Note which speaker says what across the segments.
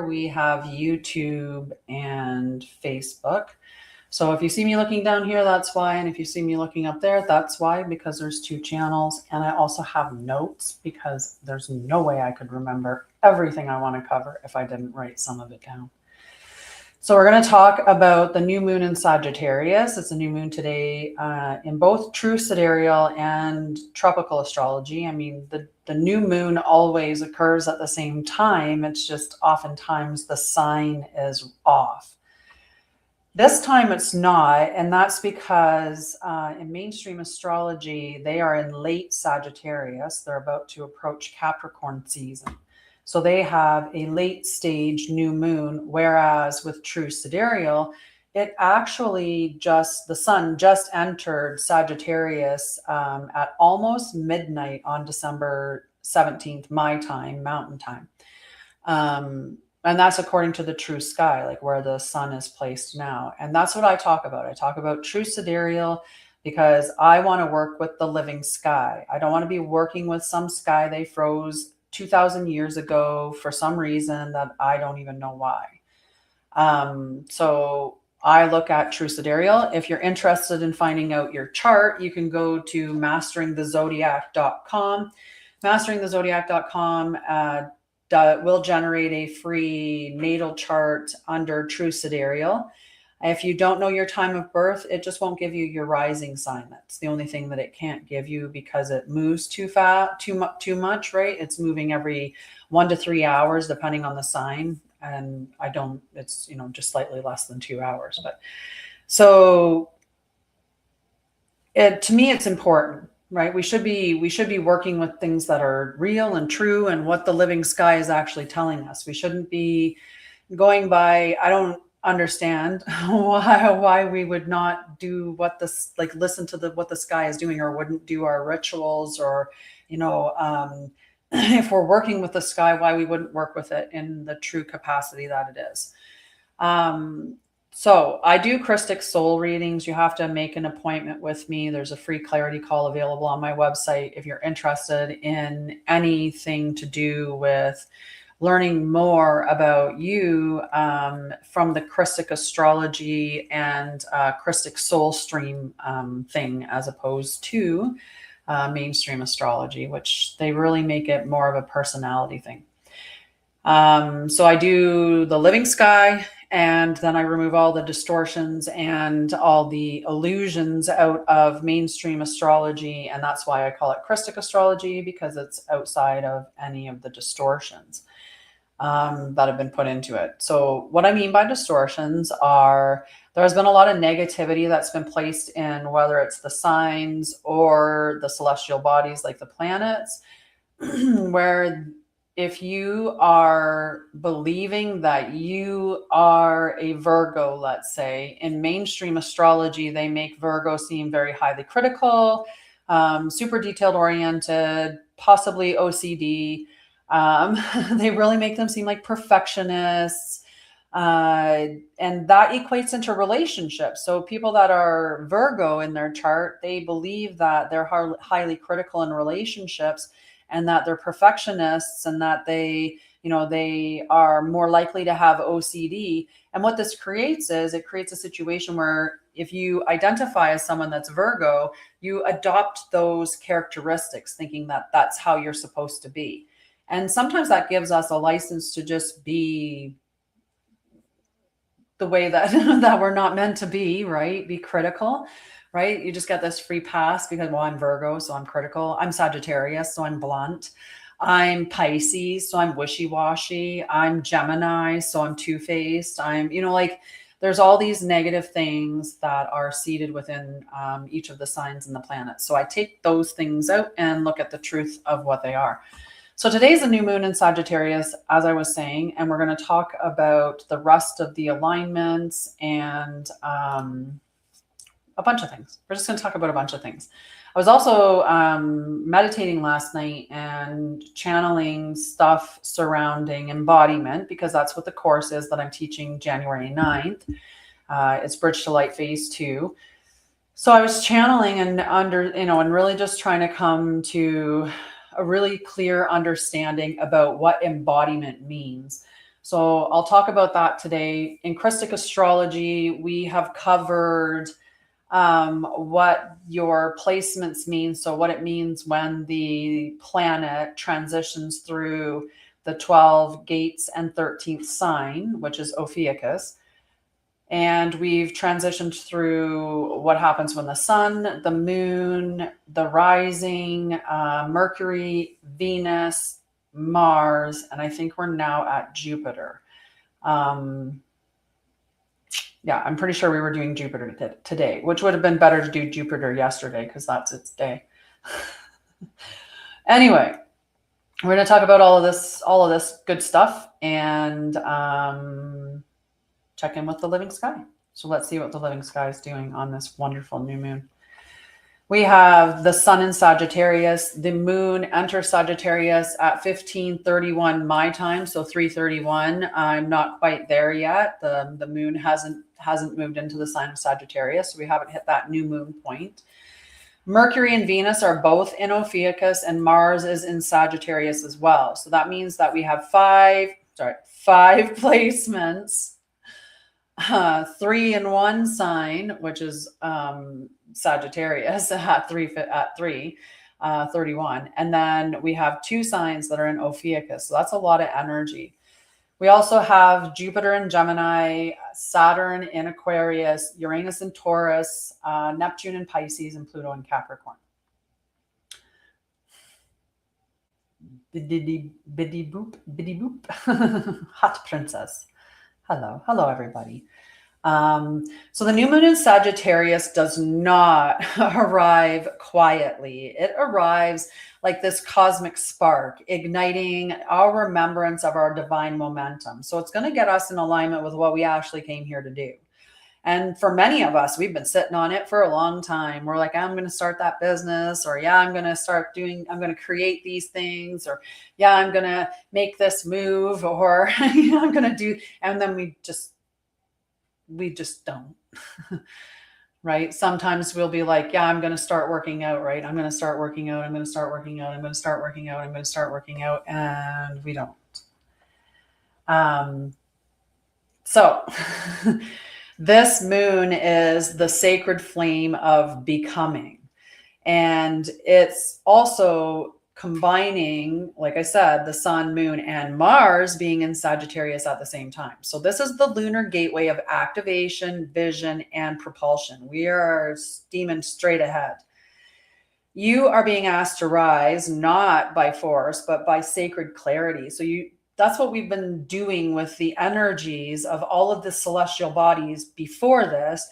Speaker 1: here. We have YouTube and Facebook. So if you see me looking down here, that's why. And if you see me looking up there, that's why, because there's 2 channels. And I also have notes because there's no way I could remember everything I want to cover if I didn't write some of it down. So we're going to talk about the new moon in Sagittarius. It's a new moon today in both true sidereal and tropical astrology. I mean, the new moon always occurs at the same time. It's just oftentimes the sign is off. This time it's not, and that's because in mainstream astrology, they are in late Sagittarius. They're about to approach Capricorn season. So they have a late stage new moon, whereas with true sidereal, it actually the sun just entered Sagittarius at almost midnight on December 17th, my time, mountain time. And that's according to the true sky, like where the sun is placed now. And that's what I talk about. I talk about true sidereal because I want to work with the living sky. I don't want to be working with some sky they froze 2,000 years ago for some reason that I don't even know why. So I look at True Sidereal. If you're interested in finding out your chart, you can go to masteringthezodiac.com. Masteringthezodiac.com will generate a free natal chart under True Sidereal. If you don't know your time of birth, it just won't give you your rising sign. That's the only thing that it can't give you because it moves too much, right? It's moving every 1 to 3 hours, depending on the sign. And it's, just slightly less than 2 hours. But so to me, it's important, right? We should be working with things that are real and true and what the living sky is actually telling us. We shouldn't be going by, I don't understand why we would not do listen to what the sky is doing, or wouldn't do our rituals, or if we're working with the sky, why we wouldn't work with it in the true capacity that it is. So I do Christic soul readings. You have to make an appointment with me. There's a free clarity call available on my website if you're interested in anything to do with learning more about you from the Christic astrology and Christic soul stream thing, as opposed to mainstream astrology, which they really make it more of a personality thing. So I do the living sky, and then I remove all the distortions and all the illusions out of mainstream astrology. And that's why I call it Christic astrology, because it's outside of any of the distortions that have been put into it. So what I mean by distortions are, there's been a lot of negativity that's been placed in, whether it's the signs or the celestial bodies like the planets, where if you are believing that you are a Virgo, let's say, in mainstream astrology, they make Virgo seem very highly critical, super detailed oriented, possibly OCD. They really make them seem like perfectionists. And that equates into relationships. So people that are Virgo in their chart, they believe that they're highly critical in relationships, and that they're perfectionists, and that they are more likely to have OCD. And what this creates is, it creates a situation where if you identify as someone that's Virgo, you adopt those characteristics, thinking that that's how you're supposed to be. And sometimes that gives us a license to just be the way that that we're not meant to be, right? Be critical, right? You just get this free pass because, well, I'm Virgo, so I'm critical. I'm Sagittarius, so I'm blunt. I'm Pisces, so I'm wishy-washy. I'm Gemini, so I'm two-faced. I'm, there's all these negative things that are seated within each of the signs and the planets. So I take those things out and look at the truth of what they are. So today's a new moon in Sagittarius, as I was saying, and we're going to talk about the rest of the alignments and a bunch of things. We're just going to talk about a bunch of things. I was also meditating last night and channeling stuff surrounding embodiment, because that's what the course is that I'm teaching January 9th. It's Bridge to Light Phase 2. So I was channeling and really just trying to come to a really clear understanding about what embodiment means. So I'll talk about that today. In Christic astrology, we have covered what your placements mean. So what it means when the planet transitions through the 12 gates and 13th sign, which is Ophiuchus. And we've transitioned through what happens when the sun, the moon, the rising, Mercury, Venus, Mars, and I think we're now at Jupiter. Yeah, I'm pretty sure we were doing Jupiter today, which would have been better to do Jupiter yesterday because that's its day. Anyway, we're going to talk about all of this good stuff and check in with the living sky. So let's see what the living sky is doing on this wonderful new moon. We have the sun in Sagittarius. The moon enters Sagittarius at 15:31 my time, so 3:31. I'm not quite there yet. The moon hasn't moved into the sign of Sagittarius, so we haven't hit that new moon point. Mercury and Venus are both in Ophiuchus, and Mars is in Sagittarius as well. So that means that we have five placements, 3 in one sign, which is Sagittarius at 3:31, and then we have 2 signs that are in Ophiuchus. So that's a lot of energy. We also have Jupiter in Gemini, Saturn in Aquarius, Uranus in Taurus, Neptune in Pisces, and Pluto in Capricorn. Biddy boop. Hot princess. Hello everybody. So the new moon in Sagittarius does not arrive quietly. It arrives like this cosmic spark, igniting our remembrance of our divine momentum. So it's going to get us in alignment with what we actually came here to do. And for many of us, we've been sitting on it for a long time. We're like, I'm going to start that business, or yeah, I'm going to create these things, or yeah, I'm going to make this move, or I'm going to do, and then we just don't. Right? Sometimes we'll be like, yeah, I'm going to start working out, right? I'm going to start working out. I'm going to start working out. I'm going to start working out. I'm going to start working out. And we don't. So this moon is the sacred flame of becoming. And it's also combining, like I said, the sun, moon, and Mars being in Sagittarius at the same time. So this is the lunar gateway of activation, vision, and propulsion. We are steaming straight ahead. You are being asked to rise, not by force, but by sacred clarity. So that's what we've been doing with the energies of all of the celestial bodies before this,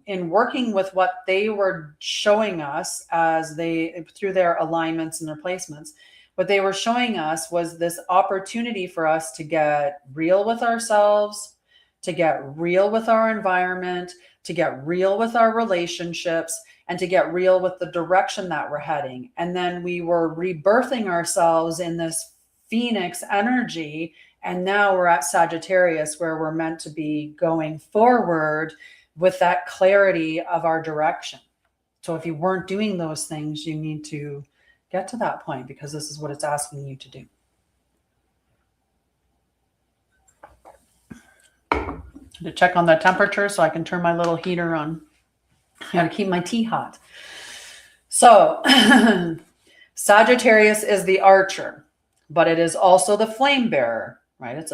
Speaker 1: in working with what they were showing us through their alignments and their placements. What they were showing us was this opportunity for us to get real with ourselves, to get real with our environment, to get real with our relationships, and to get real with the direction that we're heading. And then we were rebirthing ourselves in this Phoenix energy. And now we're at Sagittarius, where we're meant to be going forward with that clarity of our direction. So if you weren't doing those things, you need to get to that point, because this is what it's asking you to do. To check on the temperature so I can turn my little heater on. I got to keep my tea hot. So Sagittarius is the archer, but it is also the flame bearer, right? It's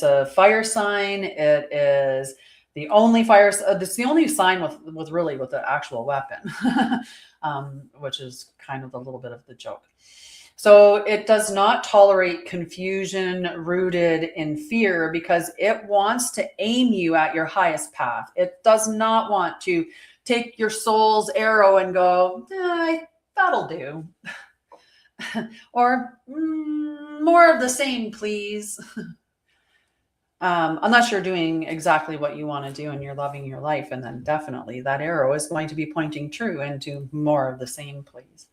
Speaker 1: a fire sign. It is the only it's the only sign with the actual weapon, which is kind of a little bit of the joke. So it does not tolerate confusion rooted in fear, because it wants to aim you at your highest path. It does not want to take your soul's arrow and go, that'll do. Or more of the same, please. Unless you're doing exactly what you want to do and you're loving your life, and then definitely that arrow is going to be pointing true into more of the same, please.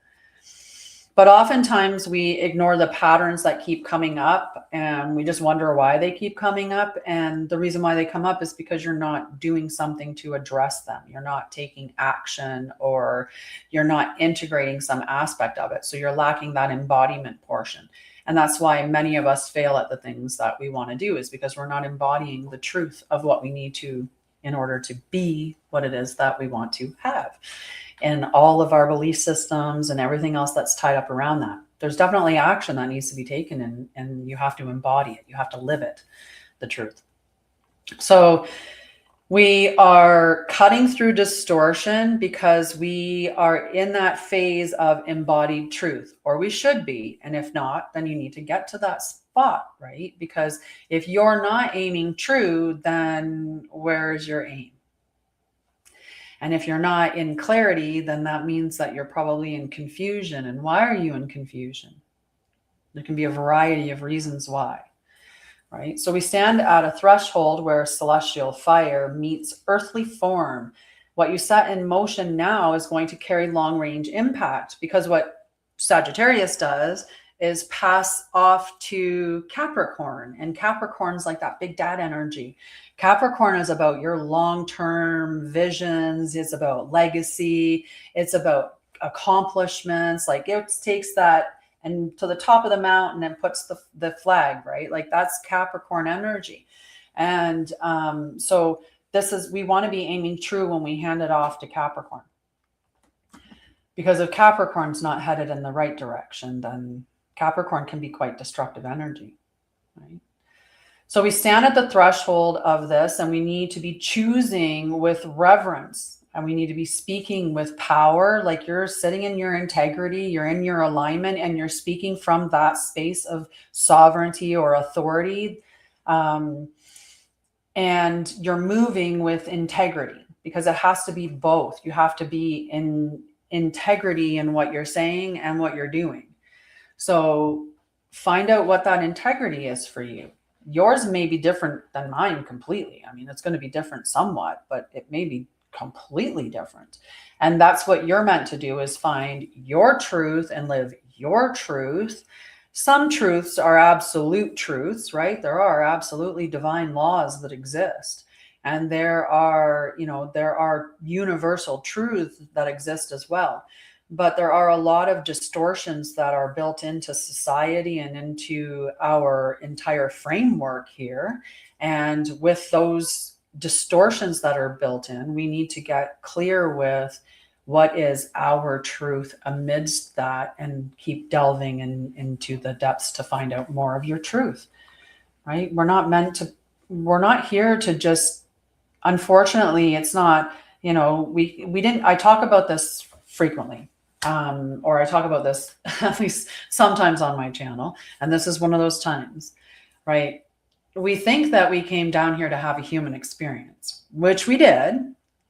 Speaker 1: But oftentimes we ignore the patterns that keep coming up, and we just wonder why they keep coming up. And the reason why they come up is because you're not doing something to address them. You're not taking action, or you're not integrating some aspect of it. So you're lacking that embodiment portion. And that's why many of us fail at the things that we want to do, is because we're not embodying the truth of what we need to in order to be what it is that we want to have. And all of our belief systems and everything else that's tied up around that. There's definitely action that needs to be taken, and you have to embody it. You have to live it, the truth. So we are cutting through distortion because we are in that phase of embodied truth, or we should be. And if not, then you need to get to that spot, right? Because if you're not aiming true, then where's your aim? And if you're not in clarity, then that means that you're probably in confusion. And why are you in confusion? There can be a variety of reasons why. Right? So we stand at a threshold where celestial fire meets earthly form. What you set in motion now is going to carry long-range impact, because what Sagittarius does is pass off to Capricorn. And Capricorn's like that big dad energy. Capricorn is about your long-term visions. It's about legacy. It's about accomplishments. Like, it takes that and to the top of the mountain and puts the flag, right? Like, that's Capricorn energy. And so we want to be aiming true when we hand it off to Capricorn. Because if Capricorn's not headed in the right direction, then Capricorn can be quite destructive energy, right? So we stand at the threshold of this, and we need to be choosing with reverence. And we need to be speaking with power, like you're sitting in your integrity, you're in your alignment, and you're speaking from that space of sovereignty or authority. And you're moving with integrity, because it has to be both. You have to be in integrity in what you're saying and what you're doing. So find out what that integrity is for you. Yours may be different than mine completely. I mean, it's going to be different somewhat, but it may be completely different. And that's what you're meant to do, is find your truth and live your truth. Some truths are absolute truths, right? There are absolutely divine laws that exist. And there are universal truths that exist as well. But there are a lot of distortions that are built into society and into our entire framework here. And with those distortions that are built in, we need to get clear with what is our truth amidst that, and keep delving into the depths to find out more of your truth, right? We're not here to just, unfortunately, it's not, I talk about this frequently, or I talk about this at least sometimes on my channel. And this is one of those times, right? We think that we came down here to have a human experience, which we did.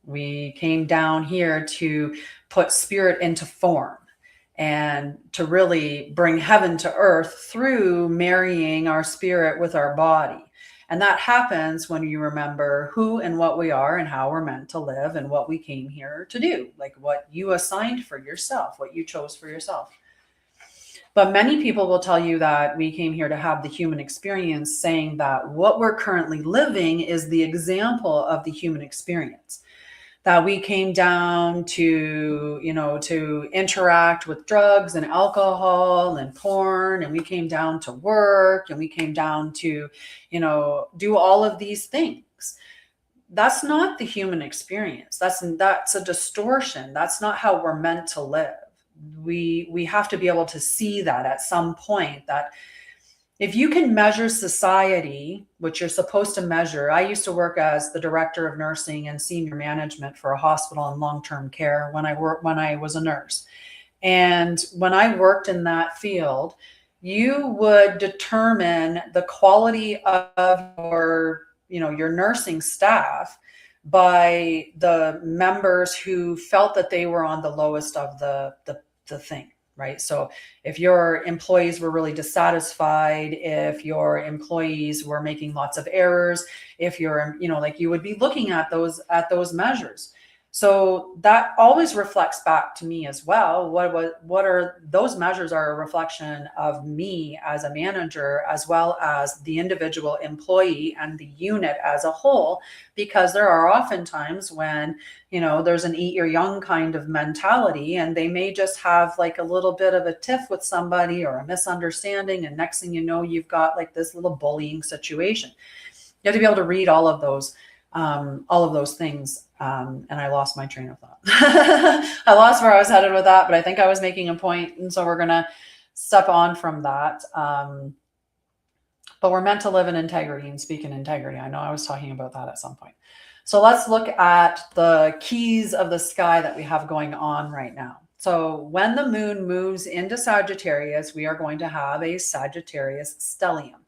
Speaker 1: We came down here to put spirit into form and to really bring heaven to earth through marrying our spirit with our body. And that happens when you remember who and what we are and how we're meant to live and what we came here to do, like what you assigned for yourself, what you chose for yourself. But many people will tell you that we came here to have the human experience, saying that what we're currently living is the example of the human experience. That we came down to, to interact with drugs and alcohol and porn, and we came down to work, and we came down to, do all of these things. That's not the human experience. That's a distortion. That's not how we're meant to live. We have to be able to see that at some point, that if you can measure society, which you're supposed to measure. I used to work as the director of nursing and senior management for a hospital in long-term care when I was a nurse. And when I worked in that field, you would determine the quality of your nursing staff by the members who felt that they were on the lowest of the thing, right? So if your employees were really dissatisfied, if your employees were making lots of errors, if you're, you would be looking at those measures. So that always reflects back to me as well. What are those measures are a reflection of me as a manager, as well as the individual employee and the unit as a whole, because there are often times when, there's an eat your young kind of mentality, and they may just have like a little bit of a tiff with somebody or a misunderstanding. And next thing you know, you've got like this little bullying situation. You have to be able to read all of those things. And I lost my train of thought. I lost where I was headed with that, but I think I was making a point. And so we're going to step on from that. But we're meant to live in integrity and speak in integrity. I know I was talking about that at some point. So let's look at the keys of the sky that we have going on right now. So when the moon moves into Sagittarius, we are going to have a Sagittarius stellium.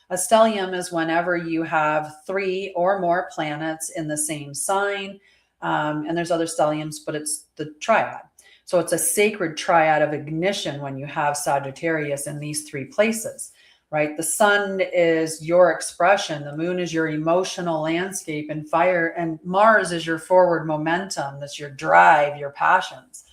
Speaker 1: A stellium is whenever you have 3 or more planets in the same sign. And there's other stelliums, but it's the triad. So it's a sacred triad of ignition when you have Sagittarius in these 3 places, right? The sun is your expression. The moon is your emotional landscape, and fire and Mars is your forward momentum. That's your drive, your passions.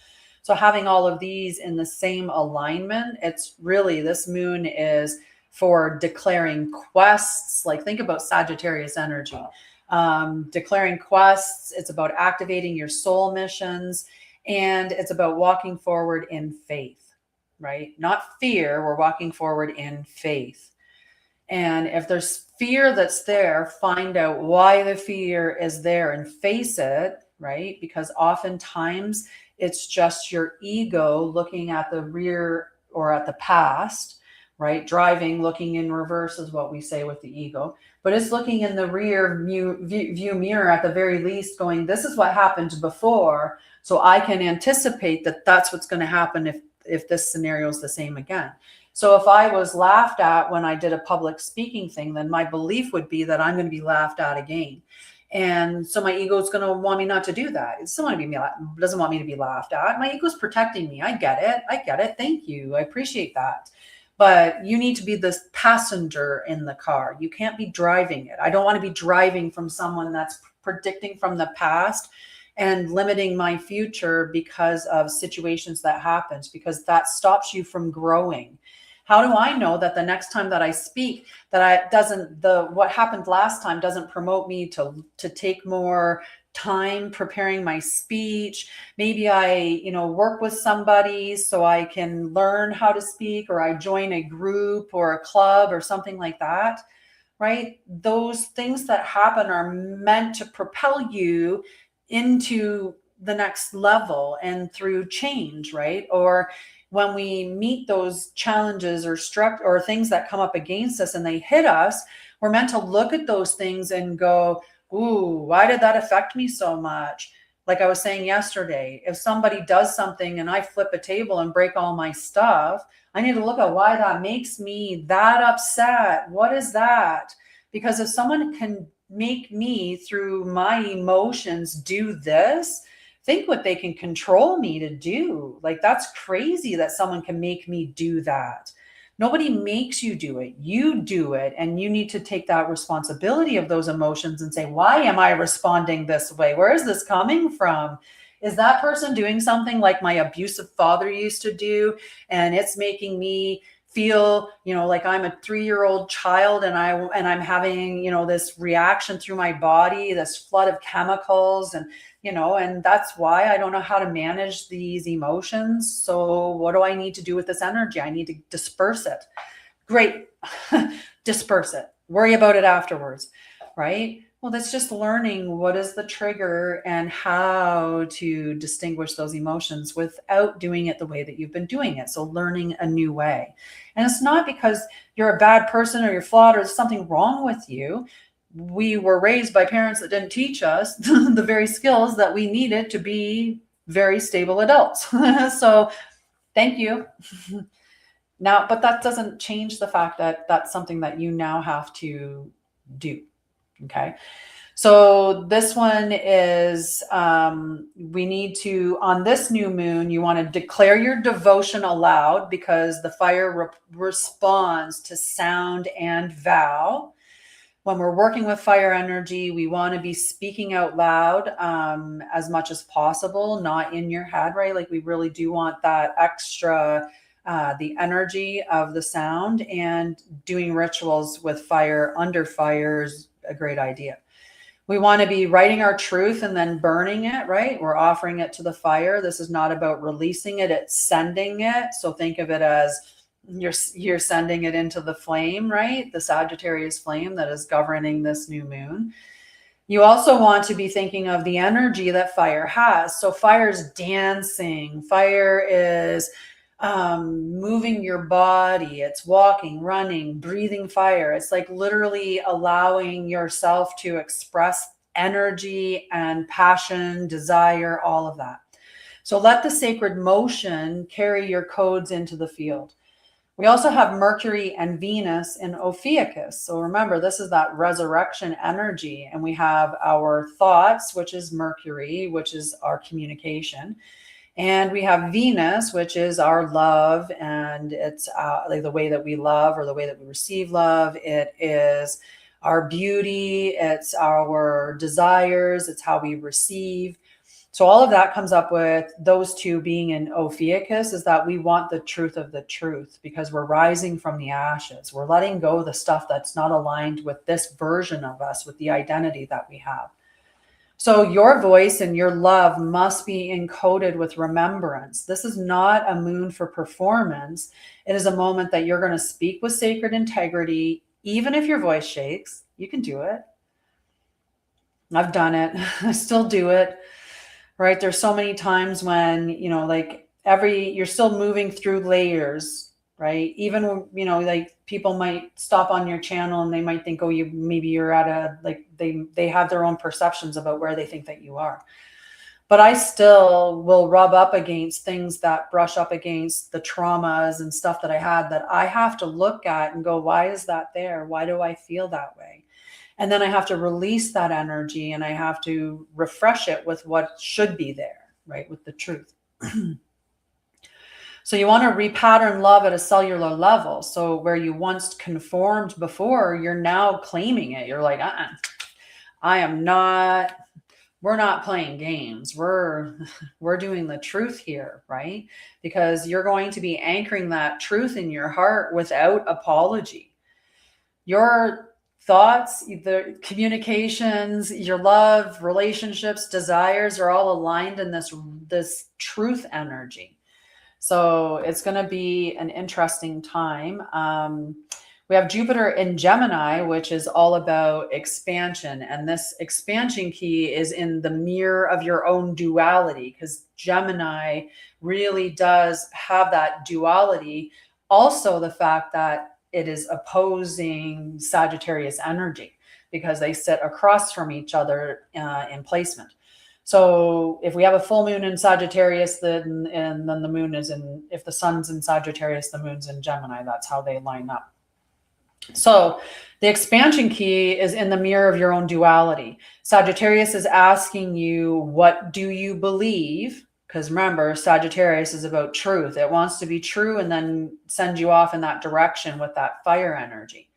Speaker 1: So having all of these in the same alignment, it's really, this moon is for declaring quests. Like, think about Sagittarius energy. Declaring quests. It's about activating your soul missions, and it's about walking forward in faith, right? Not fear. We're walking forward in faith. And if there's fear that's there, find out why the fear is there and face it, right? Because oftentimes it's just your ego looking at the rear or at the past, right? Driving, looking in reverse is what we say with the ego, but it's looking in the rear view mirror at the very least, going, this is what happened before, so I can anticipate that that's what's going to happen if this scenario is the same again. So if I was laughed at when I did a public speaking thing, then my belief would be that I'm going to be laughed at again. And so my ego is going to want me not to do that. It still doesn't want me to be laughed at. My ego is protecting me. I get it. Thank you. I appreciate that. But you need to be this passenger in the car. You can't be driving it. I don't want to be driving from someone that's predicting from the past and limiting my future because of situations that happens, because that stops you from growing. How do I know that the next time that I speak, that what happened last time doesn't promote me to take more time preparing my speech? Maybe I, work with somebody so I can learn how to speak, or I join a group or a club or something like that, right? Those things that happen are meant to propel you into the next level and through change, right? Or when we meet those challenges or things that come up against us and they hit us, we're meant to look at those things and go, ooh, why did that affect me so much? Like I was saying yesterday, if somebody does something and I flip a table and break all my stuff, I need to look at why that makes me that upset. What is that? Because if someone can make me, through my emotions, do this, think what they can control me to do. Like, that's crazy that someone can make me do that. Nobody makes you do it. You do it. And you need to take that responsibility of those emotions and say, why am I responding this way? Where is this coming from? Is that person doing something like my abusive father used to do? And it's making me feel, like I'm a 3-year-old child and I'm having, this reaction through my body, this flood of chemicals, and that's why I don't know how to manage these emotions. So what do I need to do with this energy? I need to disperse it. Great. Disperse it. Worry about it afterwards, right? Well, that's just learning what is the trigger and how to distinguish those emotions without doing it the way that you've been doing it. So learning a new way. And it's not because you're a bad person or you're flawed or there's something wrong with you. We were raised by parents that didn't teach us the very skills that we needed to be very stable adults. So thank you. Now, but that doesn't change the fact that that's something that you now have to do. Okay. So this one is, we need to, on this new moon, you want to declare your devotion aloud, because the fire responds to sound and vow. When we're working with fire energy, we want to be speaking out loud as much as possible, not in your head, right? Like we really do want that extra, the energy of the sound, and doing rituals with fire under fire is a great idea. We want to be writing our truth and then burning it, right? We're offering it to the fire. This is not about releasing it, it's sending it. So think of it as you're sending it into the flame, right? The Sagittarius flame that is governing this new moon. You also want to be thinking of the energy that fire has. So fire is dancing. Fire is moving your body. It's walking, running, breathing fire. It's like literally allowing yourself to express energy and passion, desire, all of that. So let the sacred motion carry your codes into the field. We also have Mercury and Venus in Ophiuchus. So remember, this is that resurrection energy. And we have our thoughts, which is Mercury, which is our communication. And we have Venus, which is our love, and it's like the way that we love or the way that we receive love. It is our beauty, it's our desires, it's how we receive. So all of that comes up with those two being in Ophiuchus, is that we want the truth of the truth because we're rising from the ashes. We're letting go of the stuff that's not aligned with this version of us, with the identity that we have. So your voice and your love must be encoded with remembrance. This is not a moon for performance. It is a moment that you're going to speak with sacred integrity, even if your voice shakes. You can do it. I've done it. I still do it, right? There's so many times when, like you're still moving through layers, right? Even, like people might stop on your channel and they might think, oh, maybe you're at a, like they have their own perceptions about where they think that you are. But I still will rub up against things that brush up against the traumas and stuff that I had, that I have to look at and go, why is that there? Why do I feel that way? And then I have to release that energy and I have to refresh it with what should be there, right? With the truth. So you want to repattern love at a cellular level. So where you once conformed before, you're now claiming it. You're like, we're not playing games. We're doing the truth here, right? Because you're going to be anchoring that truth in your heart without apology. Your thoughts, the communications, your love, relationships, desires are all aligned in this truth energy. So it's going to be an interesting time. We have Jupiter in Gemini, which is all about expansion. And this expansion key is in the mirror of your own duality, because Gemini really does have that duality. Also, the fact that it is opposing Sagittarius energy because they sit across from each other in placement. So if we have a full moon in Sagittarius, then the moon is if the sun's in Sagittarius, the moon's in Gemini. That's how they line up. So the expansion key is in the mirror of your own duality. Sagittarius is asking you, what do you believe? Because remember, Sagittarius is about truth. It wants to be true and then send you off in that direction with that fire energy.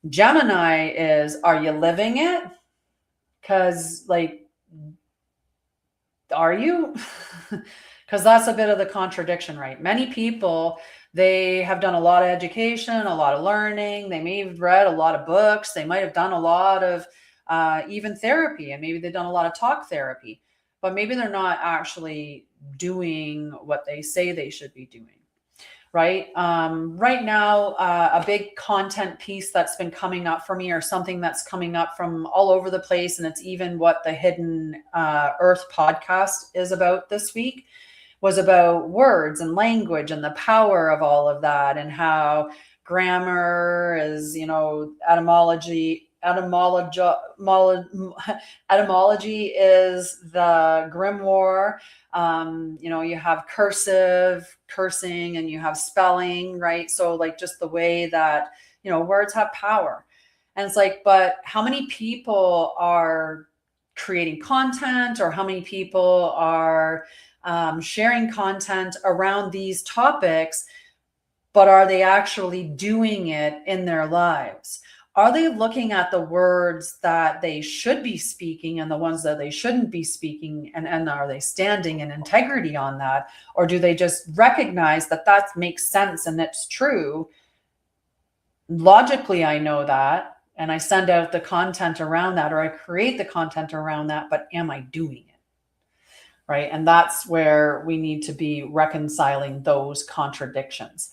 Speaker 1: Gemini is, are you living it? Because are you? Because that's a bit of the contradiction, right? Many people, they have done a lot of education, a lot of learning. They may have read a lot of books. They might have done a lot of even therapy, and maybe they've done a lot of talk therapy, but maybe they're not actually doing what they say they should be doing, right? Right now, a big content piece that's been coming up for me, or something that's coming up from all over the place, and it's even what the Hidden Earth podcast is about this week, was about words and language and the power of all of that, and how grammar is, etymology is the grimoire. You have cursive, cursing, and you have spelling, right? So just the way that, words have power. And it's but how many people are creating content, or how many people are sharing content around these topics, but are they actually doing it in their lives? Are they looking at the words that they should be speaking and the ones that they shouldn't be speaking? And are they standing in integrity on that? Or do they just recognize that that makes sense and it's true? Logically, I know that, and I send out the content around that, or I create the content around that, but am I doing it? Right? And that's where we need to be reconciling those contradictions.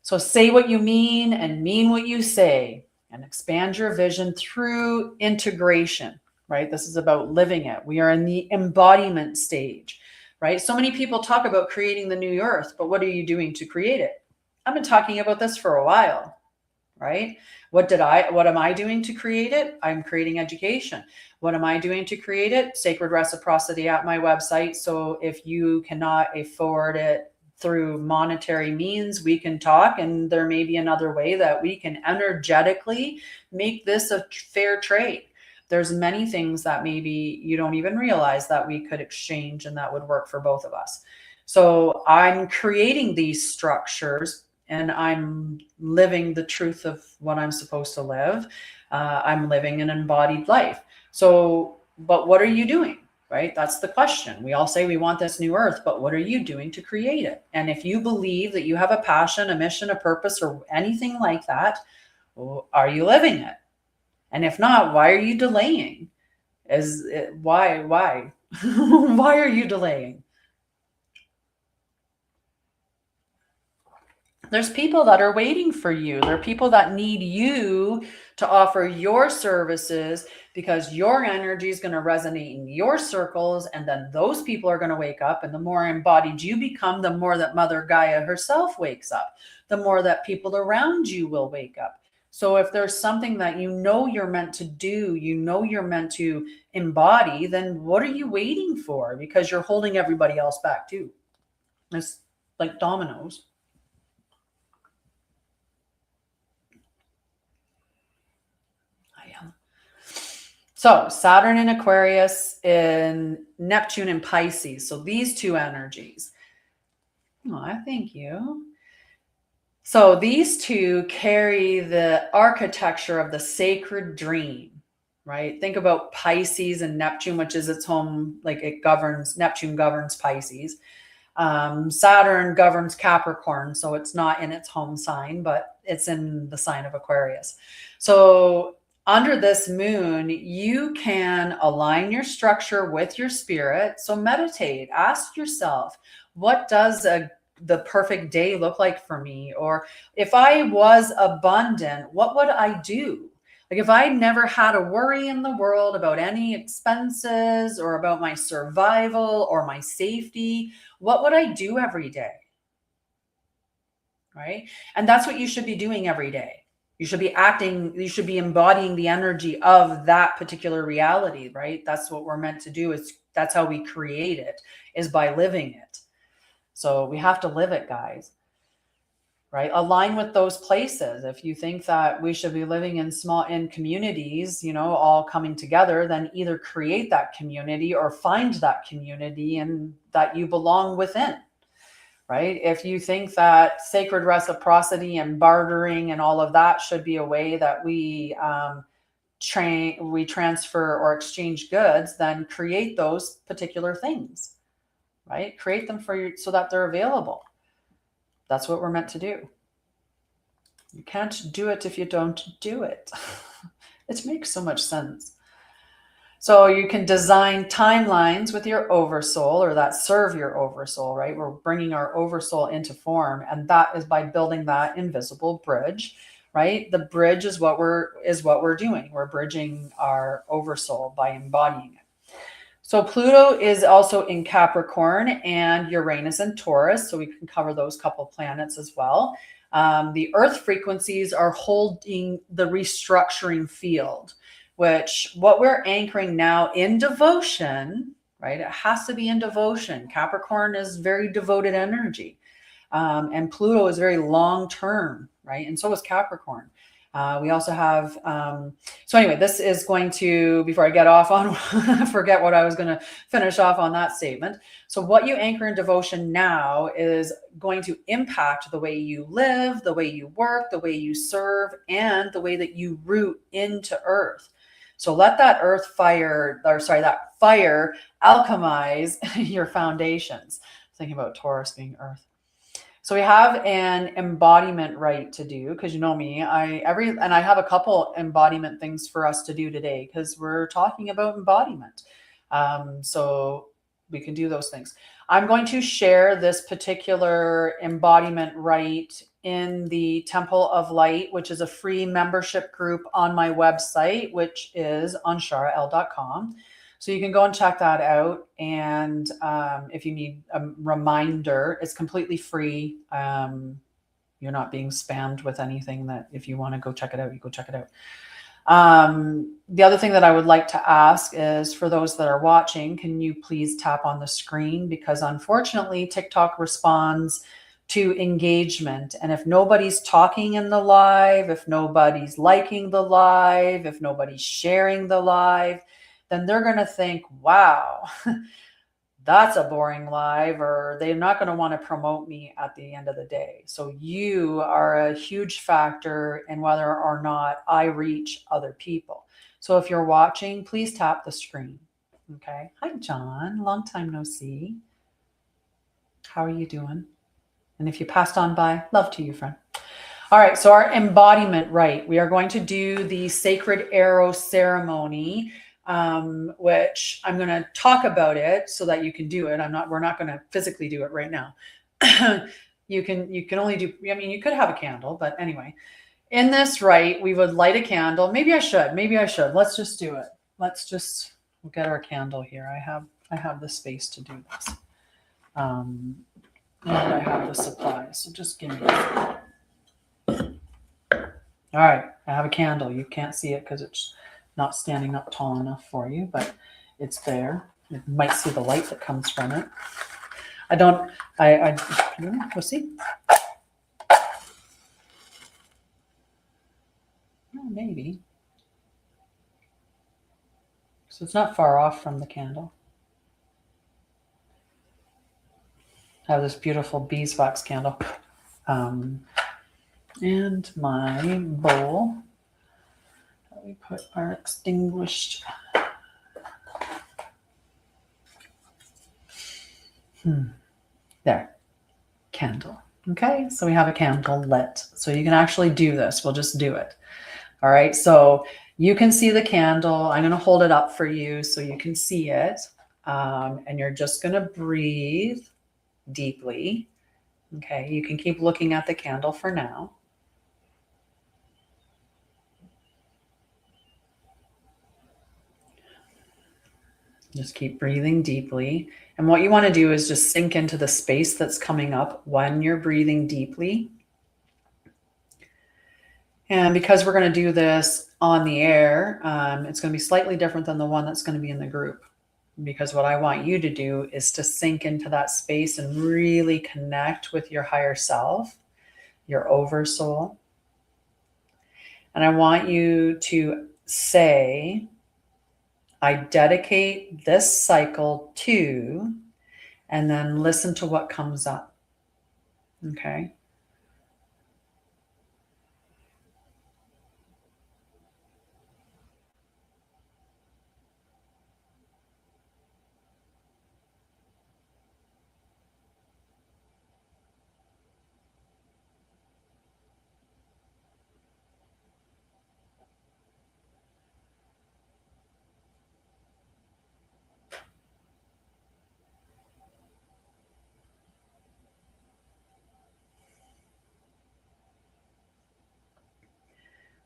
Speaker 1: So say what you mean and mean what you say, and expand your vision through integration, right? This is about living it. We are in the embodiment stage, right? So many people talk about creating the new earth, but what are you doing to create it? I've been talking about this for a while, right? What am I doing to create it? I'm creating education. What am I doing to create it? Sacred reciprocity at my website. So if you cannot afford it through monetary means, we can talk, and there may be another way that we can energetically make this a fair trade. There's many things that maybe you don't even realize that we could exchange and that would work for both of us. So I'm creating these structures and I'm living the truth of what I'm supposed to live. I'm living an embodied life. So, but what are you doing? Right? That's the question. We all say we want this new earth, but what are you doing to create it? And if you believe that you have a passion, a mission, a purpose, or anything like that, well, are you living it? And if not, why are you delaying? Why why are you delaying? There's people that are waiting for you. There are people that need you to offer your services because your energy is going to resonate in your circles. And then those people are going to wake up. And the more embodied you become, the more that Mother Gaia herself wakes up, the more that people around you will wake up. So if there's something that you know you're meant to do, you know you're meant to embody, then what are you waiting for? Because you're holding everybody else back too. It's like dominoes. So Saturn in Aquarius and Neptune in Pisces. So these two energies. Oh, I thank you. So these two carry the architecture of the sacred dream, right? Think about Pisces and Neptune, which is its home, like Neptune governs Pisces. Saturn governs Capricorn, so it's not in its home sign, but it's in the sign of Aquarius. So under this moon, you can align your structure with your spirit. So meditate, ask yourself, what does the perfect day look like for me? Or if I was abundant, what would I do? Like if I never had a worry in the world about any expenses or about my survival or my safety, what would I do every day? Right? And that's what you should be doing every day. You should be acting, you should be embodying the energy of that particular reality, right? That's what we're meant to do. That's how we create it, is by living it. So we have to live it, guys, right? Align with those places. If you think that we should be living in communities, all coming together, then either create that community or find that community and that you belong within. Right? If you think that sacred reciprocity and bartering and all of that should be a way that we transfer or exchange goods, then create those particular things, right? Create them so that they're available. That's what we're meant to do. You can't do it if you don't do it. It makes so much sense. So you can design timelines with your oversoul, or that serve your oversoul, right? We're bringing our oversoul into form, and that is by building that invisible bridge, right? The bridge is what we're doing. We're bridging our oversoul by embodying it. So Pluto is also in Capricorn and Uranus in Taurus, so we can cover those couple planets as well. The Earth frequencies are holding the restructuring field, which what we're anchoring now in devotion, right? It has to be in devotion. Capricorn is very devoted energy. And Pluto is very long-term, right? And so is Capricorn. We also have, so anyway, this is going to, before I get off on, forget what I was going to finish off on that statement. So what you anchor in devotion now is going to impact the way you live, the way you work, the way you serve, and the way that you root into earth. So let that earth fire, or sorry, that fire alchemize your foundations. Thinking about Taurus being earth. So we have an embodiment rite to do, because you know me, I have a couple embodiment things for us to do today, because we're talking about embodiment. So we can do those things. I'm going to share this particular embodiment rite in the Temple of Light, which is a free membership group on my website, which is Anshara'El.com. So you can go and check that out. And if you need a reminder, it's completely free. You're not being spammed with anything. That if you want to go check it out, you go check it out. The other thing that I would like to ask is, for those that are watching, can you please tap on the screen? Because unfortunately, TikTok responds to engagement. And if nobody's talking in the live, if nobody's liking the live, if nobody's sharing the live, then they're going to think, wow, that's a boring live, or they're not going to want to promote me at the end of the day. So you are a huge factor in whether or not I reach other people. So if you're watching, please tap the screen. Okay. Hi, John. Long time no see. How are you doing? And if you passed on by, love to you, friend. All right. So our embodiment rite, we are going to do the sacred arrow ceremony, which I'm going to talk about it so that you can do it. We're not going to physically do it right now. You can only do, I mean, you could have a candle, but anyway, in this rite, we would light a candle. Maybe I should. Let's just do it. We'll get our candle here. I have the space to do this. And I have the supplies. So just give me that. All right. I have a candle. You can't see it because it's not standing up tall enough for you, but it's there. You might see the light that comes from it. We'll see. Oh, maybe. So it's not far off from the candle. I have this beautiful beeswax candle. And my bowl that we put our extinguished. There. Candle. Okay, so we have a candle lit. So you can actually do this. We'll just do it. All right, so you can see the candle. I'm going to hold it up for you so you can see it. And you're just going to breathe deeply. Okay, you can keep looking at the candle for now. Just keep breathing deeply. And what you want to do is just sink into the space that's coming up when you're breathing deeply. And because we're going to do this on the air, it's going to be slightly different than the one that's going to be in the group. Because what I want you to do is to sink into that space and really connect with your higher self, your oversoul. And I want you to say, I dedicate this cycle to, and then listen to what comes up. Okay.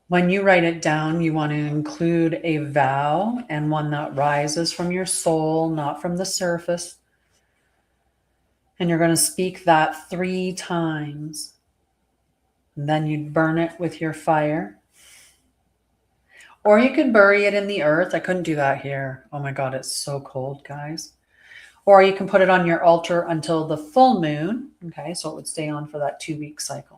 Speaker 1: When you write it down, you want to include a vow, and one that rises from your soul, not from the surface. And you're going to speak that 3 times. And then you burn it with your fire. Or you could bury it in the earth. I couldn't do that here. Oh my God, it's so cold, guys. Or you can put it on your altar until the full moon. Okay, so it would stay on for that 2-week cycle.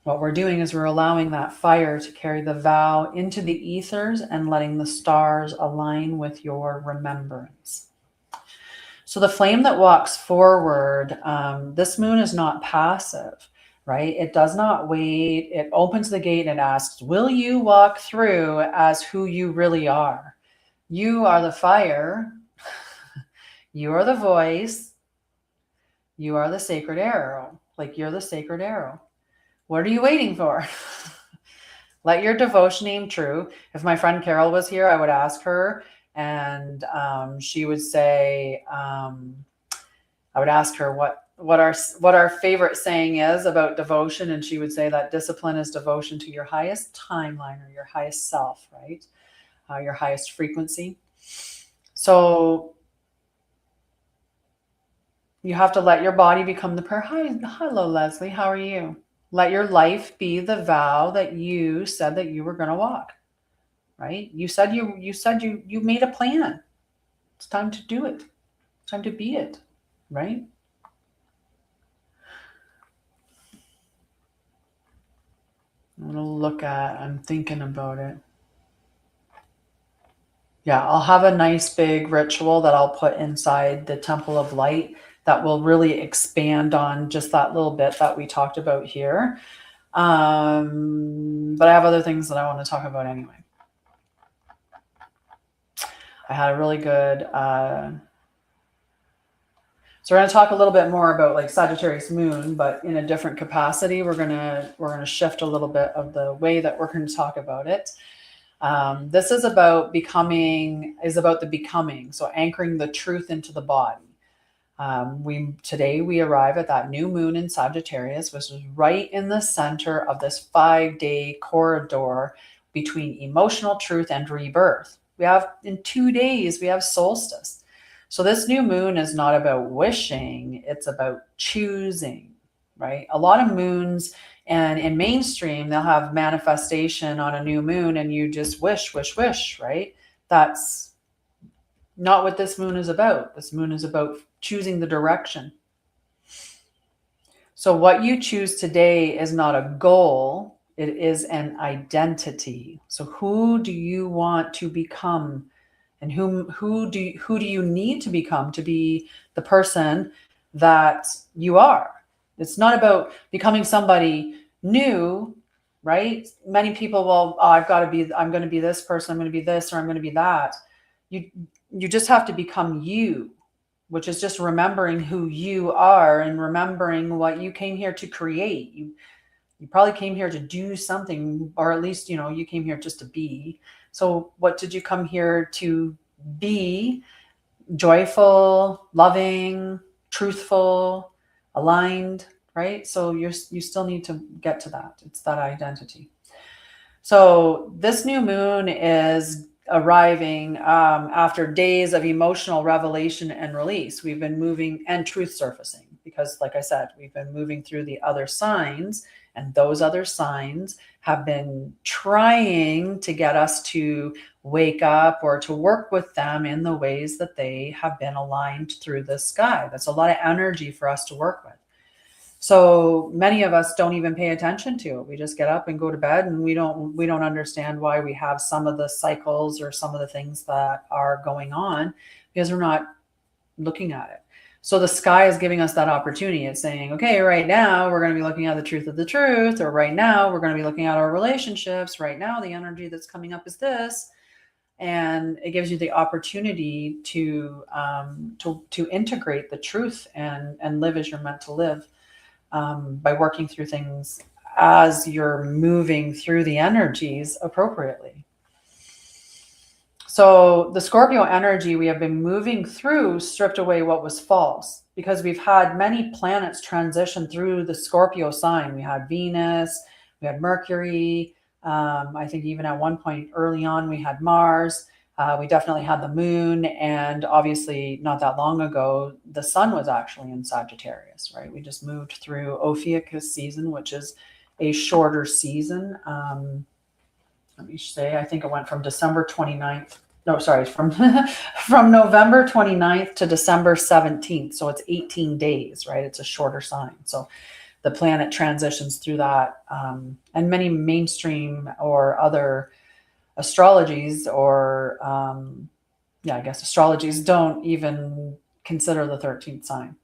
Speaker 1: What we're doing is we're allowing that fire to carry the vow into the ethers and letting the stars align with your remembrance. So the flame that walks forward, this moon is not passive, right? It does not wait. It opens the gate and asks, will you walk through as who you really are? You are the fire. You are the voice. You are the sacred arrow. Like, you're the sacred arrow. What are you waiting for? Let your devotion aim true. If my friend Carol was here, I would ask her, and she would say, I would ask her what our favorite saying is about devotion, and she would say that discipline is devotion to your highest timeline, or your highest self, right? Your highest frequency. So you have to let your body become the prayer. Hi, hello, Leslie. How are you? Let your life be the vow that you said that you were going to walk, right? You said you made a plan. It's time to do it. It's time to be it, right? I'm thinking about it. Yeah, I'll have a nice big ritual that I'll put inside the Temple of Light that will really expand on just that little bit that we talked about here. But I have other things that I want to talk about anyway. I had a really good, so we're going to talk a little bit more about like Sagittarius moon, but in a different capacity. We're going to shift a little bit of the way that we're going to talk about it. This is about the becoming. So anchoring the truth into the body. Today we arrive at that new moon in Sagittarius, which is right in the center of this 5-day corridor between emotional truth and rebirth. In 2 days, we have solstice. So this new moon is not about wishing, it's about choosing, right? A lot of moons, and in mainstream, they'll have manifestation on a new moon and you just wish, right? That's not what this moon is about. This moon is about choosing the direction. So what you choose today is not a goal, it is an identity. So who do you want to become? And who do you need to become to be the person that you are? It's not about becoming somebody new, right? Many people will, I'm going to be this person, I'm going to be this, or I'm going to be that. You just have to become you, which is just remembering who you are and remembering what you came here to create. You probably came here to do something, or at least, you came here just to be. So what did you come here to be? Joyful, loving, truthful, aligned, right? So you still need to get to that. It's that identity. So this new moon is arriving after days of emotional revelation and release. We've been moving, and truth surfacing, because like I said, we've been moving through the other signs, and those other signs have been trying to get us to wake up or to work with them in the ways that they have been aligned through the sky. That's a lot of energy for us to work with. So many of us don't even pay attention to it. We just get up and go to bed, and we don't understand why we have some of the cycles or some of the things that are going on, because we're not looking at it. So the sky is giving us that opportunity. It's saying, okay, right now we're going to be looking at the truth of the truth, or right now we're going to be looking at our relationships. Right now, the energy that's coming up is this. And it gives you the opportunity to integrate the truth and live as you're meant to live. By working through things as you're moving through the energies appropriately. So the Scorpio energy we have been moving through stripped away what was false, because we've had many planets transition through the Scorpio sign. We had Venus, we had Mercury. I think even at one point early on, we had Mars. We definitely had the moon, and obviously not that long ago, the sun was actually in Sagittarius, right? We just moved through Ophiuchus season, which is a shorter season. Let me say, I think it went from December 29th. No, sorry, from November 29th to December 17th. So it's 18 days, right? It's a shorter sign. So the planet transitions through that. And many mainstream or other astrologies or, I guess astrologies don't even consider the 13th sign.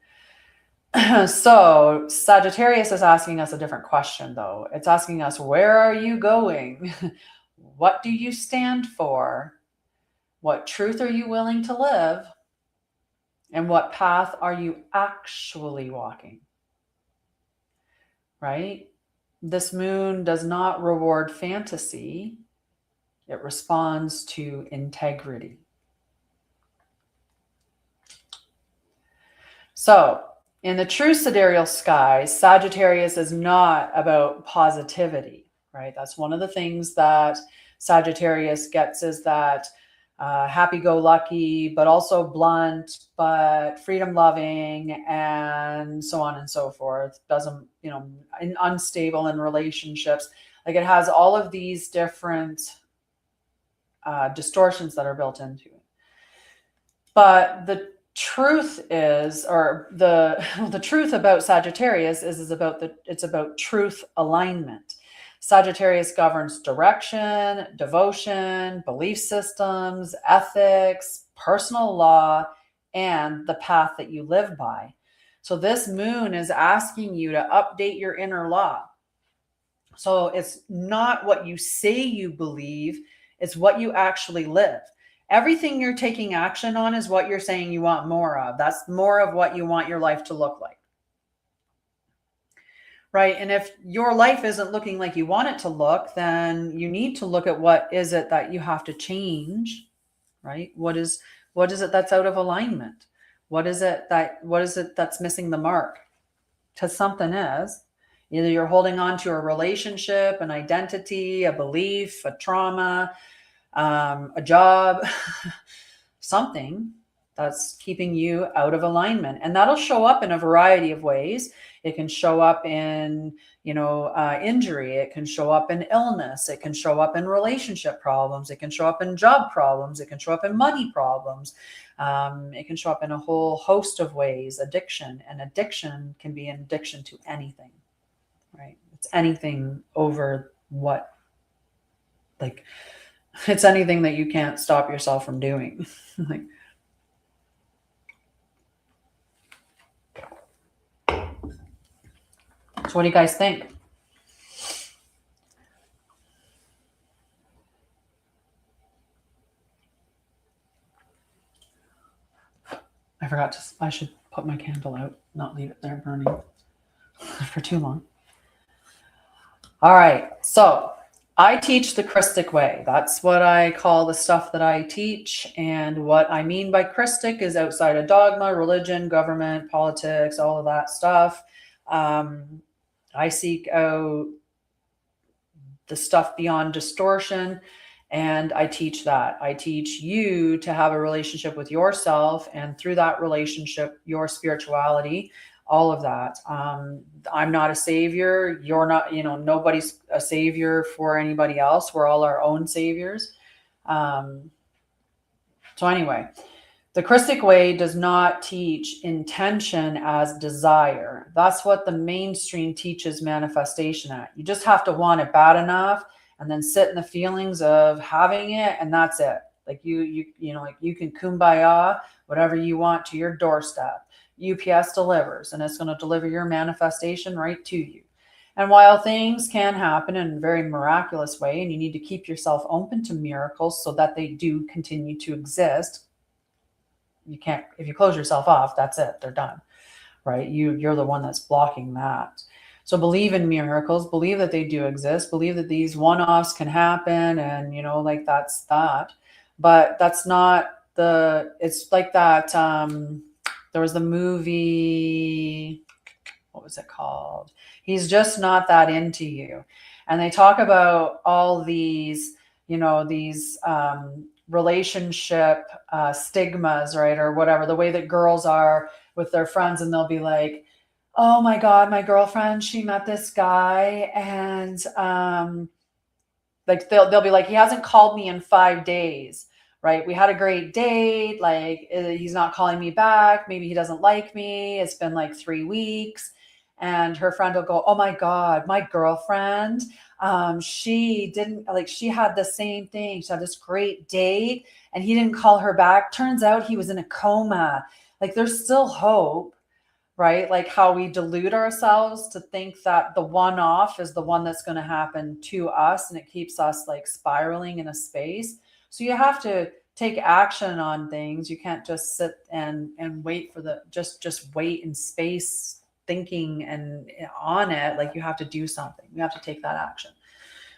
Speaker 1: So Sagittarius is asking us a different question, though. It's asking us, where are you going? What do you stand for? What truth are you willing to live? And what path are you actually walking? Right? This moon does not reward fantasy. It responds to integrity. So, in the true sidereal sky, Sagittarius is not about positivity, right? That's one of the things that Sagittarius gets, is that happy-go-lucky, but also blunt, but freedom-loving, and so on and so forth. Doesn't, unstable in relationships. Like, it has all of these different distortions that are built into it. But the truth is, or the truth about Sagittarius is it's about truth alignment. Sagittarius governs direction, devotion, belief systems, ethics, personal law, and the path that you live by. So this moon is asking you to update your inner law. So it's not what you say you believe, it's what you actually live. Everything you're taking action on is what you're saying you want more of. That's more of what you want your life to look like. Right? And if your life isn't looking like you want it to look, then you need to look at what is it that you have to change, right? What is it that's out of alignment? What is it that's missing the mark? Because something is. Either you're holding on to a relationship, an identity, a belief, a trauma, a job, something that's keeping you out of alignment. And that'll show up in a variety of ways. It can show up in, injury. It can show up in illness. It can show up in relationship problems. It can show up in job problems. It can show up in money problems. It can show up in a whole host of ways. Addiction. And addiction can be an addiction to anything, right? It's anything over what, like, it's anything that you can't stop yourself from doing. Like, so what do you guys think? I should put my candle out, not leave it there burning for too long. All right. So I teach the Christic way. That's what I call the stuff that I teach. And what I mean by Christic is outside of dogma, religion, government, politics, all of that stuff. I seek out the stuff beyond distortion, and I teach that. I teach you to have a relationship with yourself, and through that relationship, your spirituality, all of that. I'm not a savior. You're not, nobody's a savior for anybody else. We're all our own saviors. So anyway, the Christic way does not teach intention as desire. That's what the mainstream teaches manifestation at. You just have to want it bad enough and then sit in the feelings of having it, and that's it. Like you can kumbaya whatever you want to your doorstep. UPS delivers, and it's going to deliver your manifestation right to you. And while things can happen in a very miraculous way, and you need to keep yourself open to miracles so that they do continue to exist, you can't, if you close yourself off, that's it, they're done, right? You're the one that's blocking that. So believe in miracles, believe that they do exist, believe that these one-offs can happen, and that's that. But that's not it's like that. There was the movie, what was it called? He's Just Not That Into You. And they talk about all these, relationship stigmas, right? Or whatever, the way that girls are with their friends, and they'll be like, oh my God, my girlfriend, she met this guy, and like they'll be like, he hasn't called me in 5 days. Right? We had a great date. Like, he's not calling me back. Maybe he doesn't like me. It's been like 3 weeks. and her friend will go, oh my God, my girlfriend, she didn't, like, she had the same thing. She had this great date and he didn't call her back. Turns out he was in a coma. Like, there's still hope, right? Like how we delude ourselves to think that the one-off is the one that's going to happen to us, and it keeps us like spiraling in a space. So you have to take action on things. You can't just sit and wait for the just wait in space thinking and on it. Like, you have to do something. You have to take that action.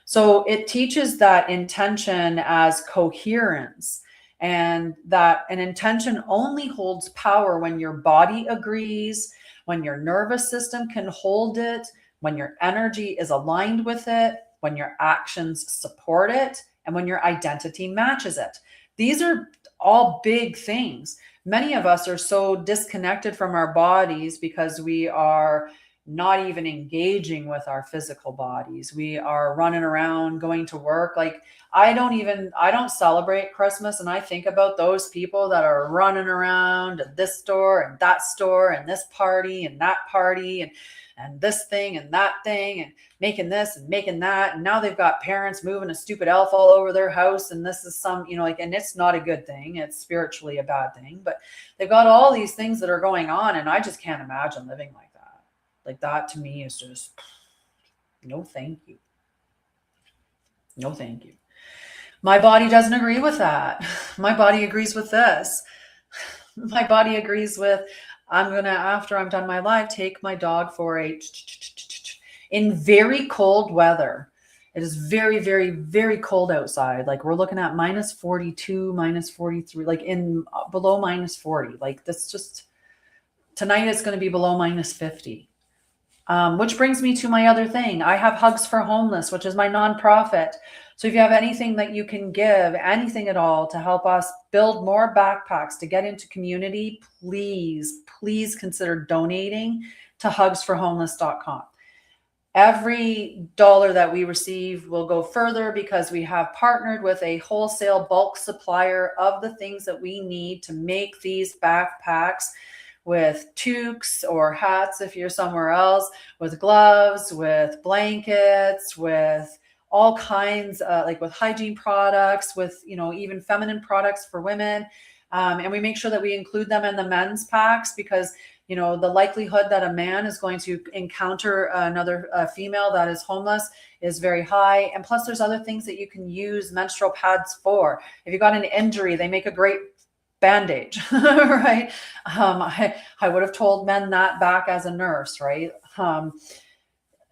Speaker 1: So it teaches that intention as coherence, and that an intention only holds power when your body agrees, when your nervous system can hold it, when your energy is aligned with it, when your actions support it, and when your identity matches it. These are all big things. Many of us are so disconnected from our bodies because we are not even engaging with our physical bodies. We are running around, going to work. Like, I don't celebrate Christmas, and I think about those people that are running around at this store and that store and this party and that party and this thing and that thing and making this and making that. And now they've got parents moving a stupid elf all over their house. And this is some, like, and it's not a good thing. It's spiritually a bad thing, but they've got all these things that are going on. And I just can't imagine living like that. Like, that to me is just, no, thank you. No, thank you. My body doesn't agree with that. My body agrees with this. My body agrees with, I'm going to, after I'm done my life, take my dog for a, in very cold weather. It is very, very, very cold outside. Like, we're looking at minus 42, minus 43, like in below minus 40. Like, that's just, tonight it's going to be below minus 50. Which brings me to my other thing. I have Hugs for Homeless, which is my nonprofit. So if you have anything that you can give, anything at all to help us build more backpacks to get into community, please, please consider donating to hugsforhomeless.com. Every dollar that we receive will go further because we have partnered with a wholesale bulk supplier of the things that we need to make these backpacks, with toques or hats if you're somewhere else, with gloves, with blankets, with all kinds, like with hygiene products, with, even feminine products for women. And we make sure that we include them in the men's packs because, the likelihood that a man is going to encounter another female that is homeless is very high. And plus, there's other things that you can use menstrual pads for. If you got an injury, they make a great bandage, right? I would have told men that back as a nurse, right?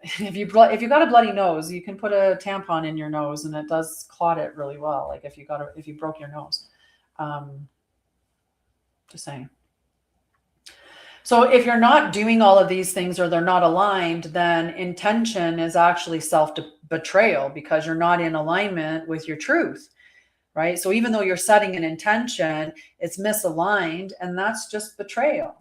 Speaker 1: If you got a bloody nose, you can put a tampon in your nose and it does clot it really well. Like, if you broke your nose, just saying. So if you're not doing all of these things or they're not aligned, then intention is actually self-betrayal because you're not in alignment with your truth. Right? So even though you're setting an intention, it's misaligned, and that's just betrayal.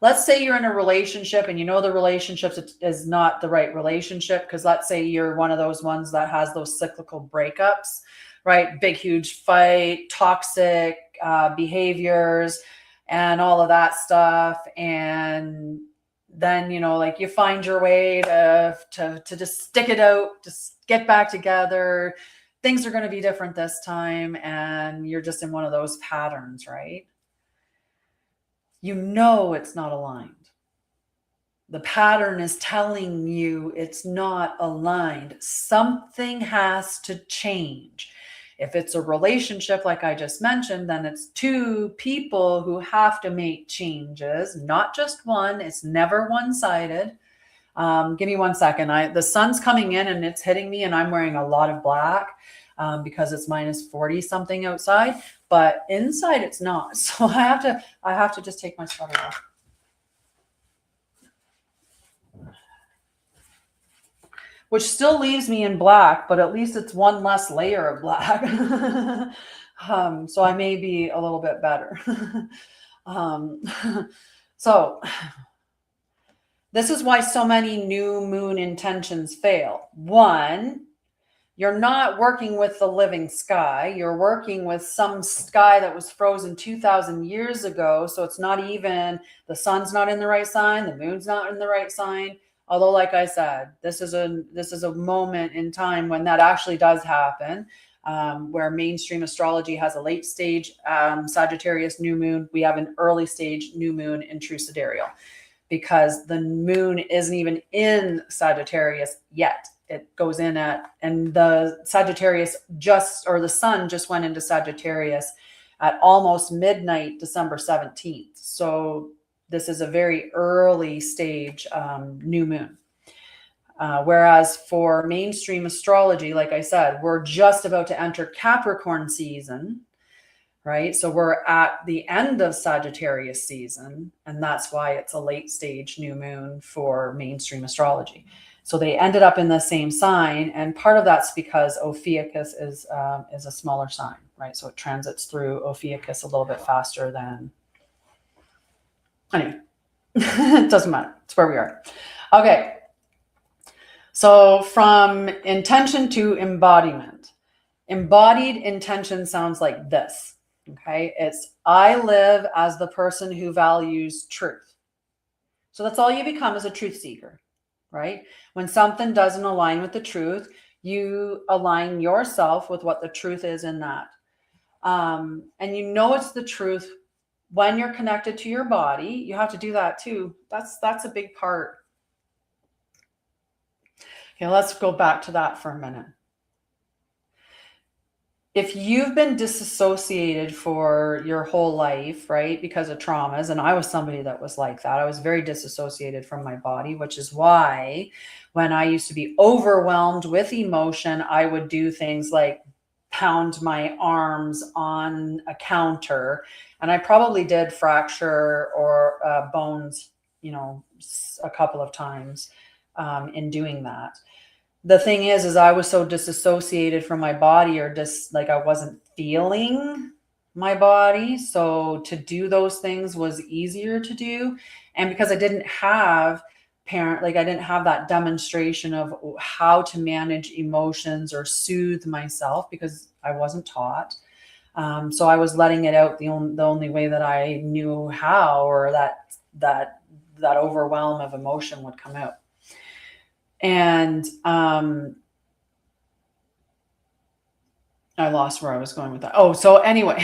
Speaker 1: Let's say you're in a relationship and the relationship is not the right relationship, because let's say you're one of those ones that has those cyclical breakups, right? Big, huge fight, toxic behaviors, and all of that stuff. And then, like, you find your way to just stick it out, just get back together. Things are going to be different this time, and you're just in one of those patterns, right? It's not aligned. The pattern is telling you it's not aligned. Something has to change. If it's a relationship, like I just mentioned, then it's two people who have to make changes, not just one. It's never one-sided. Give me 1 second. The sun's coming in and it's hitting me, and I'm wearing a lot of black because it's minus 40 something outside, but inside it's not. So I have to just take my sweater off. Which still leaves me in black, but at least it's one less layer of black. So I may be a little bit better. So this is why so many new moon intentions fail. One, you're not working with the living sky. You're working with some sky that was frozen 2,000 years ago. So it's not even, the sun's not in the right sign, the moon's not in the right sign. Although, like I said, this is a moment in time when that actually does happen, where mainstream astrology has a late stage Sagittarius new moon. We have an early stage new moon in True Sidereal, because the moon isn't even in Sagittarius yet. It goes in at, and the Sagittarius the sun just went into Sagittarius at almost midnight, December 17th. So this is a very early stage new moon. Whereas for mainstream astrology, like I said, we're just about to enter Capricorn season, right? So we're at the end of Sagittarius season, and that's why it's a late stage new moon for mainstream astrology. So they ended up in the same sign, and part of that's because Ophiuchus is a smaller sign, right? So it transits through Ophiuchus a little bit faster than. Anyway, it doesn't matter. It's where we are. Okay. So from intention to embodiment. Embodied intention sounds like this. Okay. It's, I live as the person who values truth. So that's all you become, as a truth seeker, right? When something doesn't align with the truth, you align yourself with what the truth is in that. And you know it's the truth when you're connected to your body. You have to do that too. That's a big part. Okay, let's go back to that for a minute. If you've been disassociated for your whole life, right, because of traumas, and I was somebody that was like that. I was very disassociated from my body, which is why when I used to be overwhelmed with emotion, I would do things like pound my arms on a counter. And I probably did fracture or bones, a couple of times in doing that. The thing is I was so disassociated from my body, or just like I wasn't feeling my body. So to do those things was easier to do. And because I didn't have I didn't have that demonstration of how to manage emotions or soothe myself, because I wasn't taught. So I was letting it out the only way that I knew how, or that overwhelm of emotion would come out. And I lost where I was going with that. Oh, so anyway,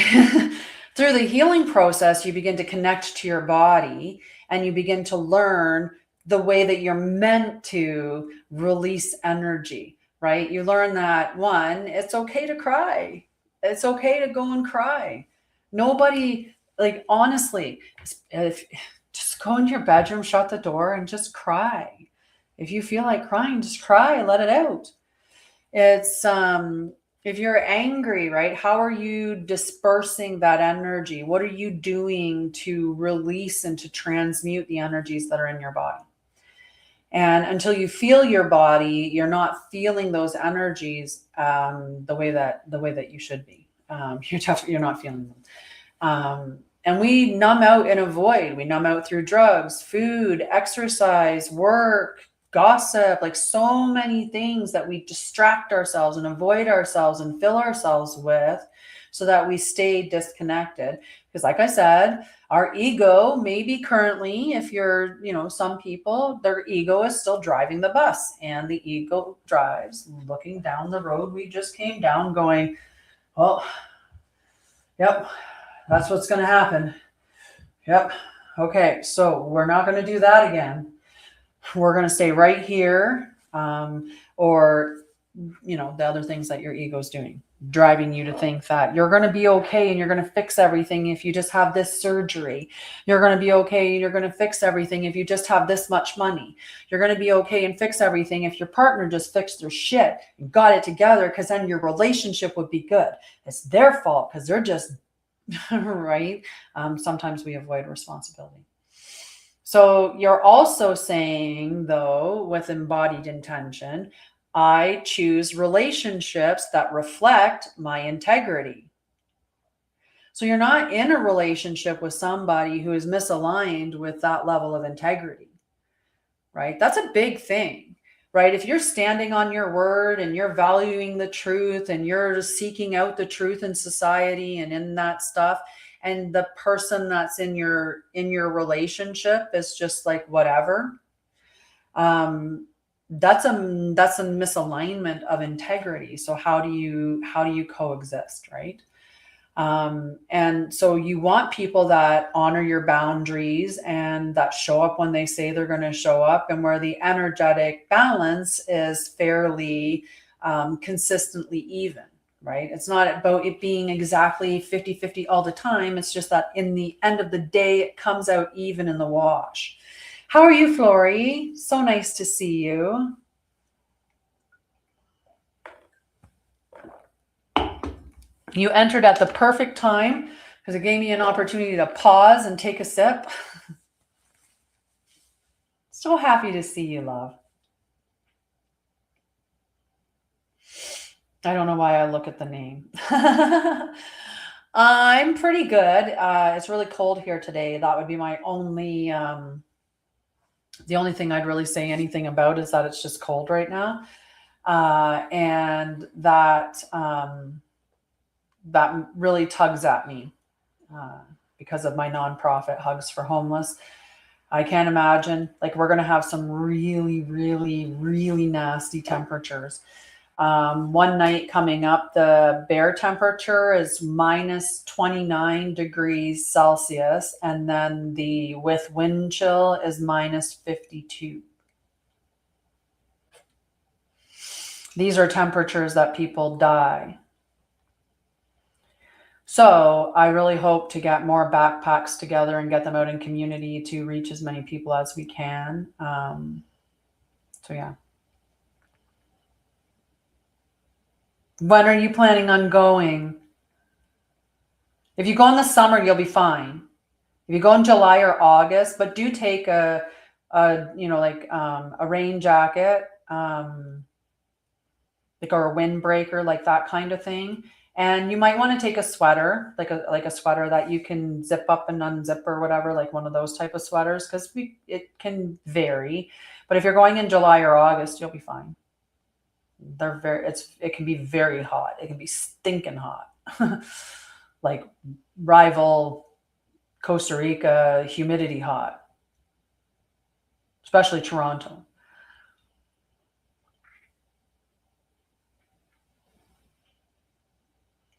Speaker 1: through the healing process, you begin to connect to your body, and you begin to learn the way that you're meant to release energy, right? You learn that, one, it's okay to cry. It's okay to go and cry. Nobody, like, honestly, just go into your bedroom, shut the door, and just cry. If you feel like crying, just cry and let it out. It's, if you're angry, right? How are you dispersing that energy? What are you doing to release and to transmute the energies that are in your body? And until you feel your body, you're not feeling those energies the way that you should be. You're not feeling them. And we numb out and avoid. We numb out through drugs, food, exercise, work, gossip, like so many things that we distract ourselves and avoid ourselves and fill ourselves with, so that we stay disconnected. Because like I said, our ego, maybe currently, if you're, some people, their ego is still driving the bus, and the ego drives looking down the road we just came down going, well, yep, that's what's going to happen. Yep. Okay. So we're not going to do that again. We're going to stay right here. Or, the other things that your ego's doing, driving you to think that you're going to be okay and you're going to fix everything if you just have this surgery. You're going to be okay and you're going to fix everything if you just have this much money. You're going to be okay and fix everything if your partner just fixed their shit and got it together, because then your relationship would be good. It's their fault because they're just right. Sometimes we avoid responsibility. So you're also saying, though, with embodied intention, I choose relationships that reflect my integrity. So you're not in a relationship with somebody who is misaligned with that level of integrity, right? That's a big thing. right? If you're standing on your word and you're valuing the truth and you're seeking out the truth in society and in that stuff, and the person that's in your relationship is just like whatever, that's a misalignment of integrity. So how do you coexist, right? And so you want people that honor your boundaries and that show up when they say they're going to show up, and where the energetic balance is fairly consistently even, right? It's not about it being exactly 50-50 all the time. It's just that in the end of the day, it comes out even in the wash. How are you, Flory? So nice to see you. You entered at the perfect time because it gave me an opportunity to pause and take a sip. So happy to see you, love. I don't know why I look at the name. I'm pretty good. It's really cold here today. That would be my only, the only thing I'd really say anything about is that it's just cold right now. And that, that really tugs at me because of my nonprofit Hugs for Homeless. I can't imagine, like, we're going to have some really, really, really nasty temperatures. One night coming up, the bare temperature is minus 29 degrees Celsius. And then the with wind chill is minus 52. These are temperatures that people die. So I really hope to get more backpacks together and get them out in community to reach as many people as we can. So yeah. When are you planning on going? If you go in the summer, you'll be fine. If you go in July or August, but do take a rain jacket, like, or a windbreaker, like that kind of thing. And you might want to take a sweater, like a sweater that you can zip up and unzip or whatever, like one of those type of sweaters, because it can vary. But if you're going in July or August, you'll be fine. It can be very hot. It can be stinking hot, like rival Costa Rica humidity hot, especially Toronto.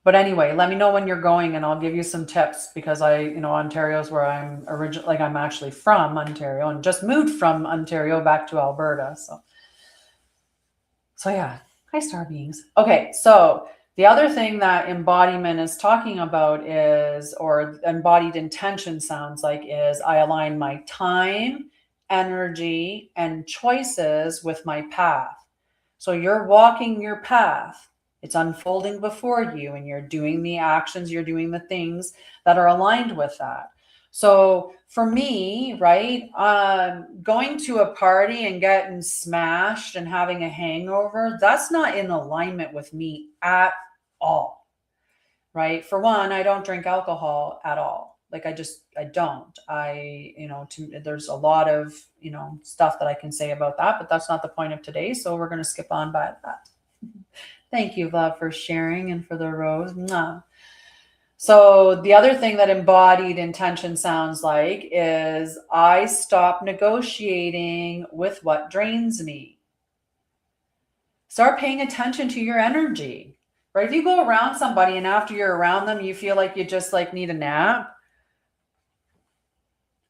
Speaker 1: But anyway, let me know when you're going and I'll give you some tips, because Ontario's where I'm I'm actually from Ontario and just moved from Ontario back to Alberta. So yeah, hi star beings. Okay, so the other thing that embodiment is talking about is, or embodied intention sounds like, is I align my time, energy, and choices with my path. So you're walking your path. It's unfolding before you, and you're doing the actions, you're doing the things that are aligned with that. So for me, right, going to a party and getting smashed and having a hangover, that's not in alignment with me at all, right? For one, I don't drink alcohol at all. Like, I don't. There's a lot of, stuff that I can say about that, but that's not the point of today. So we're going to skip on by that. Thank you, love, for sharing and for the rose. Mwah. So the other thing that embodied intention sounds like is I stop negotiating with what drains me. Start paying attention to your energy, right? If you go around somebody and after you're around them, you feel like you just need a nap,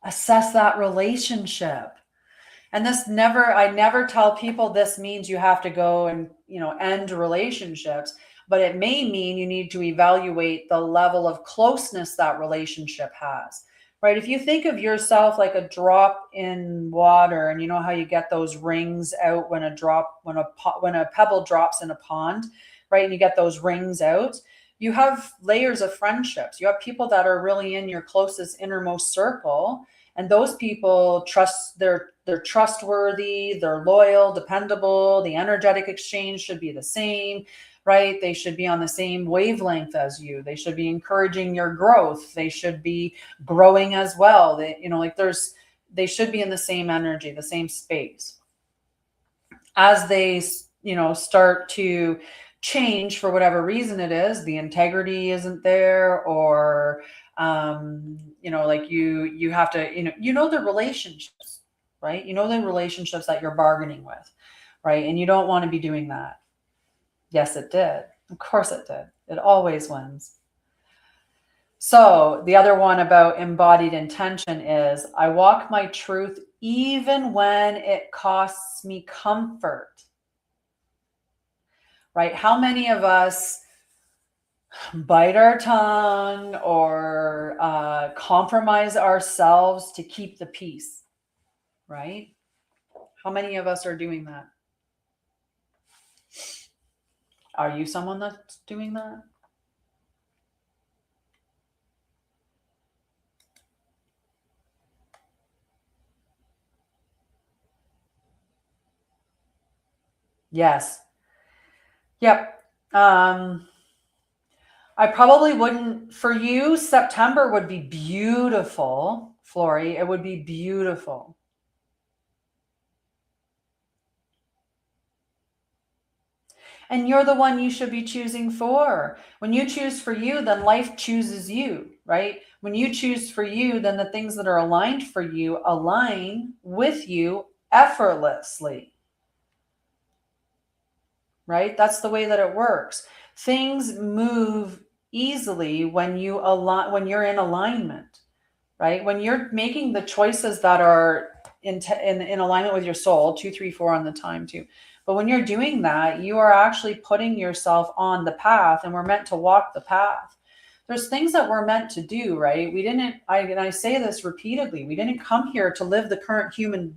Speaker 1: assess that relationship. And I never tell people this means you have to go and, end relationships, but it may mean you need to evaluate the level of closeness that relationship has, right? If you think of yourself like a drop in water, and you know how you get those rings out when a pebble drops in a pond, right? And you get those rings out. You have layers of friendships. You have people that are really in your closest innermost circle. And those people they're trustworthy, they're loyal, dependable. The energetic exchange should be the same, right? They should be on the same wavelength as you. They should be encouraging your growth. They should be growing as well. They should be in the same energy, the same space. as they, start to change for whatever reason it is, the integrity isn't there, or, like you have to, the relationships, right? The relationships that you're bargaining with, right? And you don't want to be doing that. Yes, it did. Of course it did. It always wins. So the other one about embodied intention is, I walk my truth even when it costs me comfort, right? How many of us bite our tongue or compromise ourselves to keep the peace, right? How many of us are doing that? Are you someone that's doing that? Yes. Yep. I probably wouldn't, for you, September would be beautiful, Flory. It would be beautiful. And you're the one you should be choosing for. When you choose for you, then life chooses you, right? When you choose for you, then the things that are aligned for you align with you effortlessly, right? That's the way that it works. Things move easily when you align, when you're in alignment, right? When you're making the choices that are in alignment with your soul, 2, 3, 4 on the time too. But when you're doing that, you are actually putting yourself on the path, and we're meant to walk the path. There's things that we're meant to do, right? We didn't, and I say this repeatedly, we didn't come here to live the current human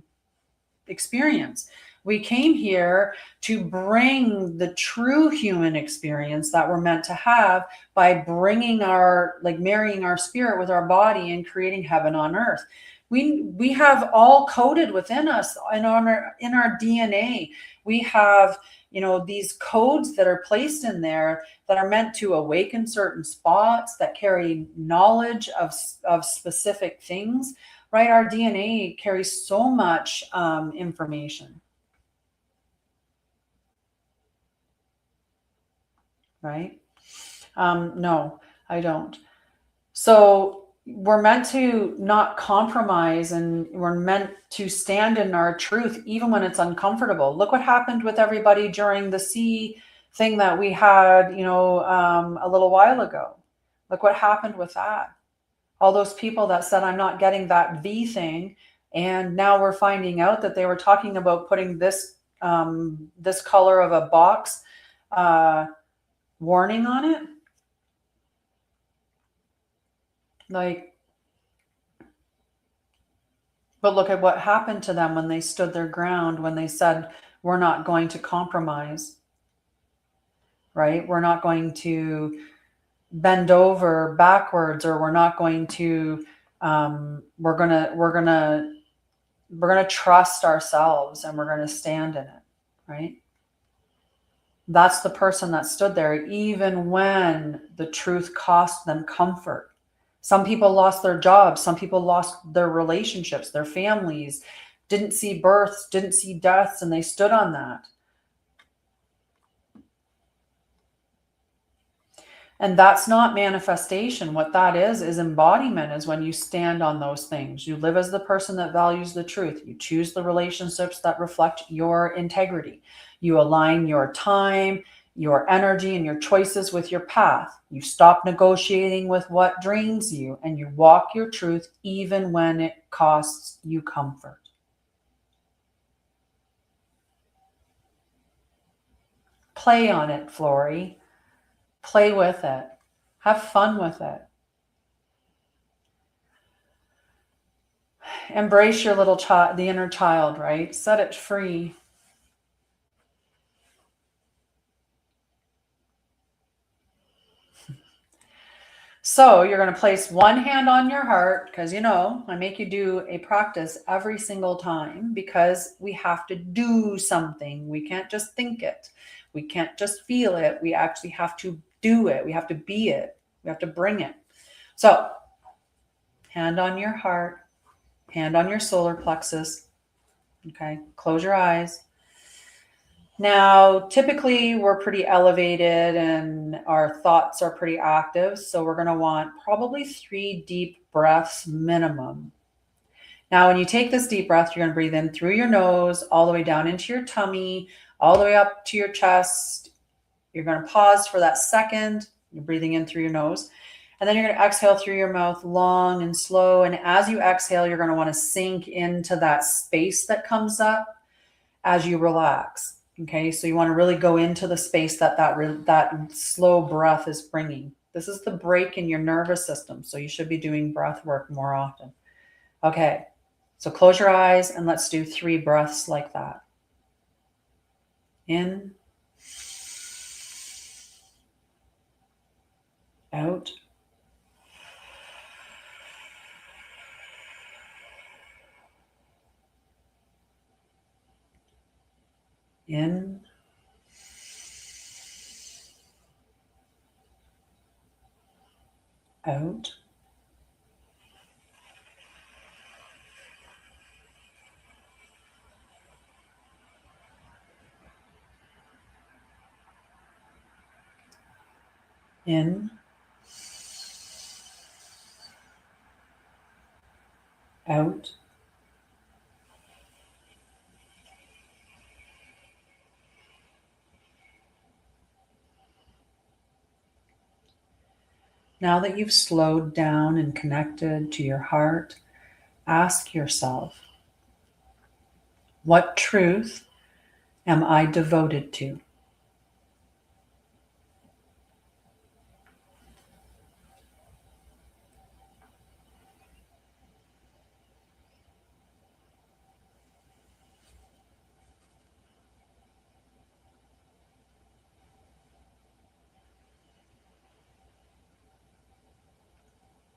Speaker 1: experience. We came here to bring the true human experience that we're meant to have by bringing marrying our spirit with our body and creating heaven on earth. We have all coded within us in our DNA. We have, these codes that are placed in there that are meant to awaken certain spots, that carry knowledge of specific things, right? Our DNA carries so much information, right? No, I don't. So we're meant to not compromise, and we're meant to stand in our truth even when it's uncomfortable. Look what happened with everybody during the sea thing that we had, a little while ago. Look what happened with that. All those people that said, I'm not getting that V thing. And now we're finding out that they were talking about putting this color of a box warning on it. But look at what happened to them when they stood their ground, when they said, we're not going to compromise, right? We're not going to bend over backwards, or we're not going to, we're going to trust ourselves, and we're going to stand in it, right? That's the person that stood there, even when the truth cost them comfort. Some people lost their jobs. Some people lost their relationships, their families, didn't see births, didn't see deaths, and they stood on that. And that's not manifestation. What that is embodiment, is when you stand on those things. You live as the person that values the truth. You choose the relationships that reflect your integrity. You align your time, your energy, and your choices with your path. You stop negotiating with what drains you, and you walk your truth even when it costs you comfort. Play on it, Flory. Play with it. Have fun with it. Embrace your little child, the inner child, right? Set it free. So you're going to place one hand on your heart, because, I make you do a practice every single time, because we have to do something. We can't just think it. We can't just feel it. We actually have to do it. We have to be it. We have to bring it. So hand on your heart, hand on your solar plexus. Okay. Close your eyes. Now, typically we're pretty elevated and our thoughts are pretty active. So we're going to want probably 3 deep breaths minimum. Now, when you take this deep breath, you're going to breathe in through your nose, all the way down into your tummy, all the way up to your chest. You're going to pause for that second. You're breathing in through your nose. And then you're going to exhale through your mouth long and slow. And as you exhale, you're going to want to sink into that space that comes up as you relax. Okay, so you want to really go into the space that slow breath is bringing. This is the break in your nervous system. So you should be doing breath work more often. Okay, so close your eyes and let's do 3 breaths like that. In, out, in, out. In, out. Now that you've slowed down and connected to your heart, ask yourself, what truth am I devoted to?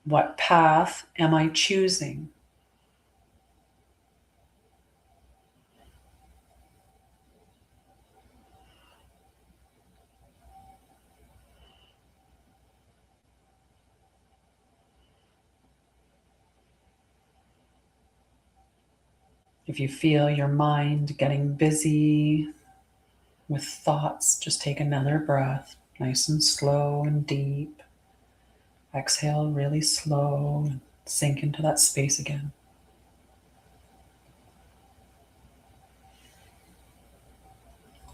Speaker 1: What path am I choosing? If you feel your mind getting busy with thoughts, just take another breath, nice and slow and deep. Exhale really slow and sink into that space again.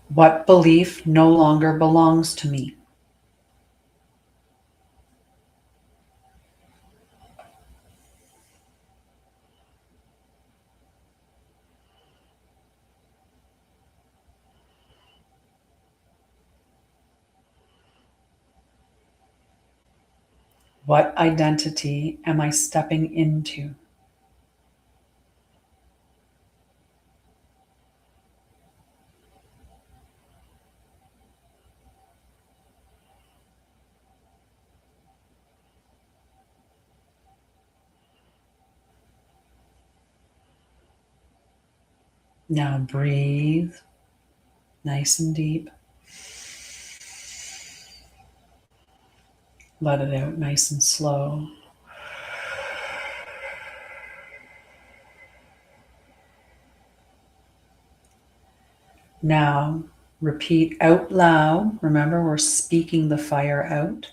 Speaker 1: What belief no longer belongs to me? What identity am I stepping into? Now breathe nice and deep. Let it out nice and slow. Now repeat out loud. Remember, we're speaking the fire out.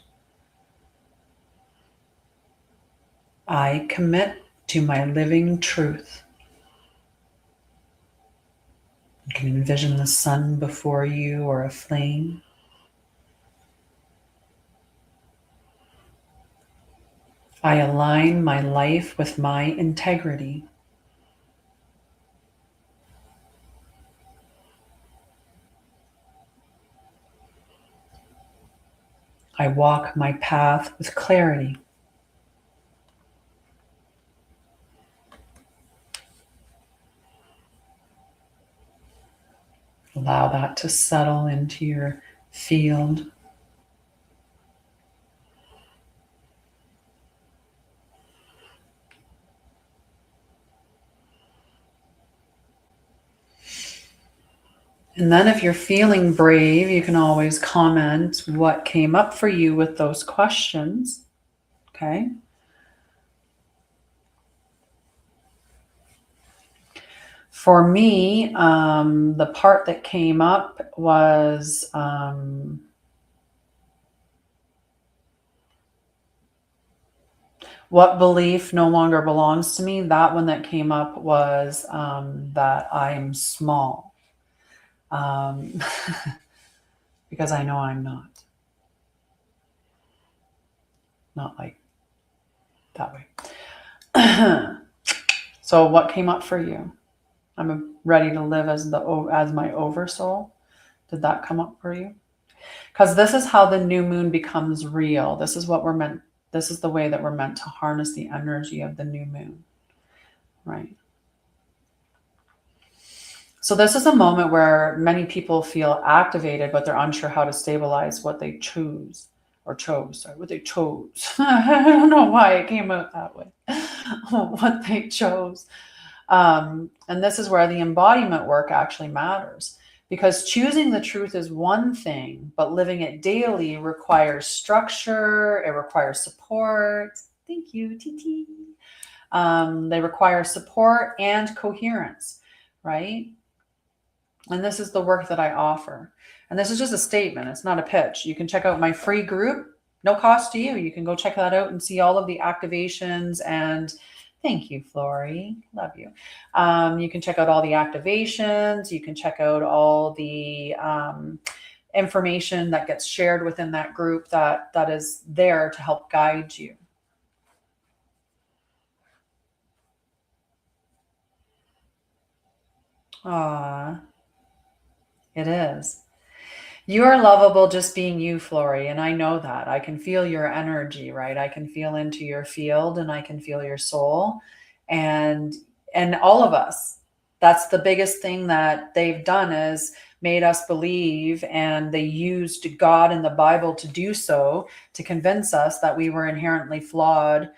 Speaker 1: I commit to my living truth. You can envision the sun before you or a flame. I align my life with my integrity. I walk my path with clarity. Allow that to settle into your field. And then if you're feeling brave, you can always comment what came up for you with those questions. Okay. For me, the part that came up was what belief no longer belongs to me. That one that came up was that I'm small, because I know I'm not like that way. So what came up for you? I'm ready to live as my oversoul. Did that come up for you? Because this is how the new moon becomes real. This is what we're meant. This is the way that we're meant to harness the energy of the new moon, right? So this is a moment where many people feel activated, but they're unsure how to stabilize what they chose. What they chose. I don't know why it came out that way. What they chose. And this is where the embodiment work actually matters, because choosing the truth is one thing, but living it daily requires structure. It requires support. Thank you, TT. They require support and coherence, right? And this is the work that I offer. And this is just a statement. It's not a pitch. You can check out my free group, no cost to you. You can go check that out and see all of the activations. And thank you, Flory. Love you. You can check out all the activations. You can check out all the information that gets shared within that group that is there to help guide you. It is. You are lovable just being you, Flory, and I know that. I can feel your energy, right? I can feel into your field and I can feel your soul. And all of us. That's the biggest thing that they've done, is made us believe, and they used God and the Bible to do so, to convince us that we were inherently flawed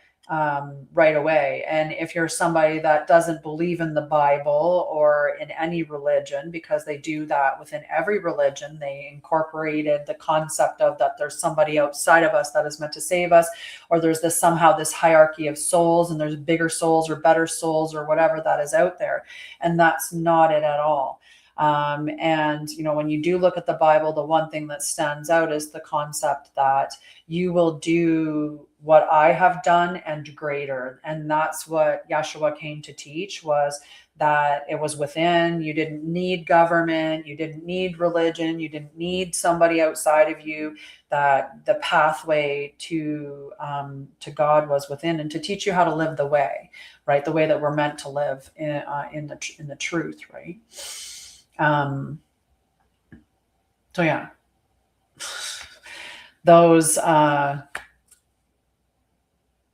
Speaker 1: right away. And if you're somebody that doesn't believe in the Bible or in any religion, because they do that within every religion, they incorporated the concept of that there's somebody outside of us that is meant to save us, or there's this somehow this hierarchy of souls, and there's bigger souls or better souls or whatever that is out there. And that's not it at all. And, when you do look at the Bible, the one thing that stands out is the concept that you will do what I have done and greater. And that's what Yeshua came to teach, was that it was within. You didn't need government. You didn't need religion. You didn't need somebody outside of you. That the pathway to God was within, and to teach you how to live the way, right? The way that we're meant to live in the truth, right? So yeah, those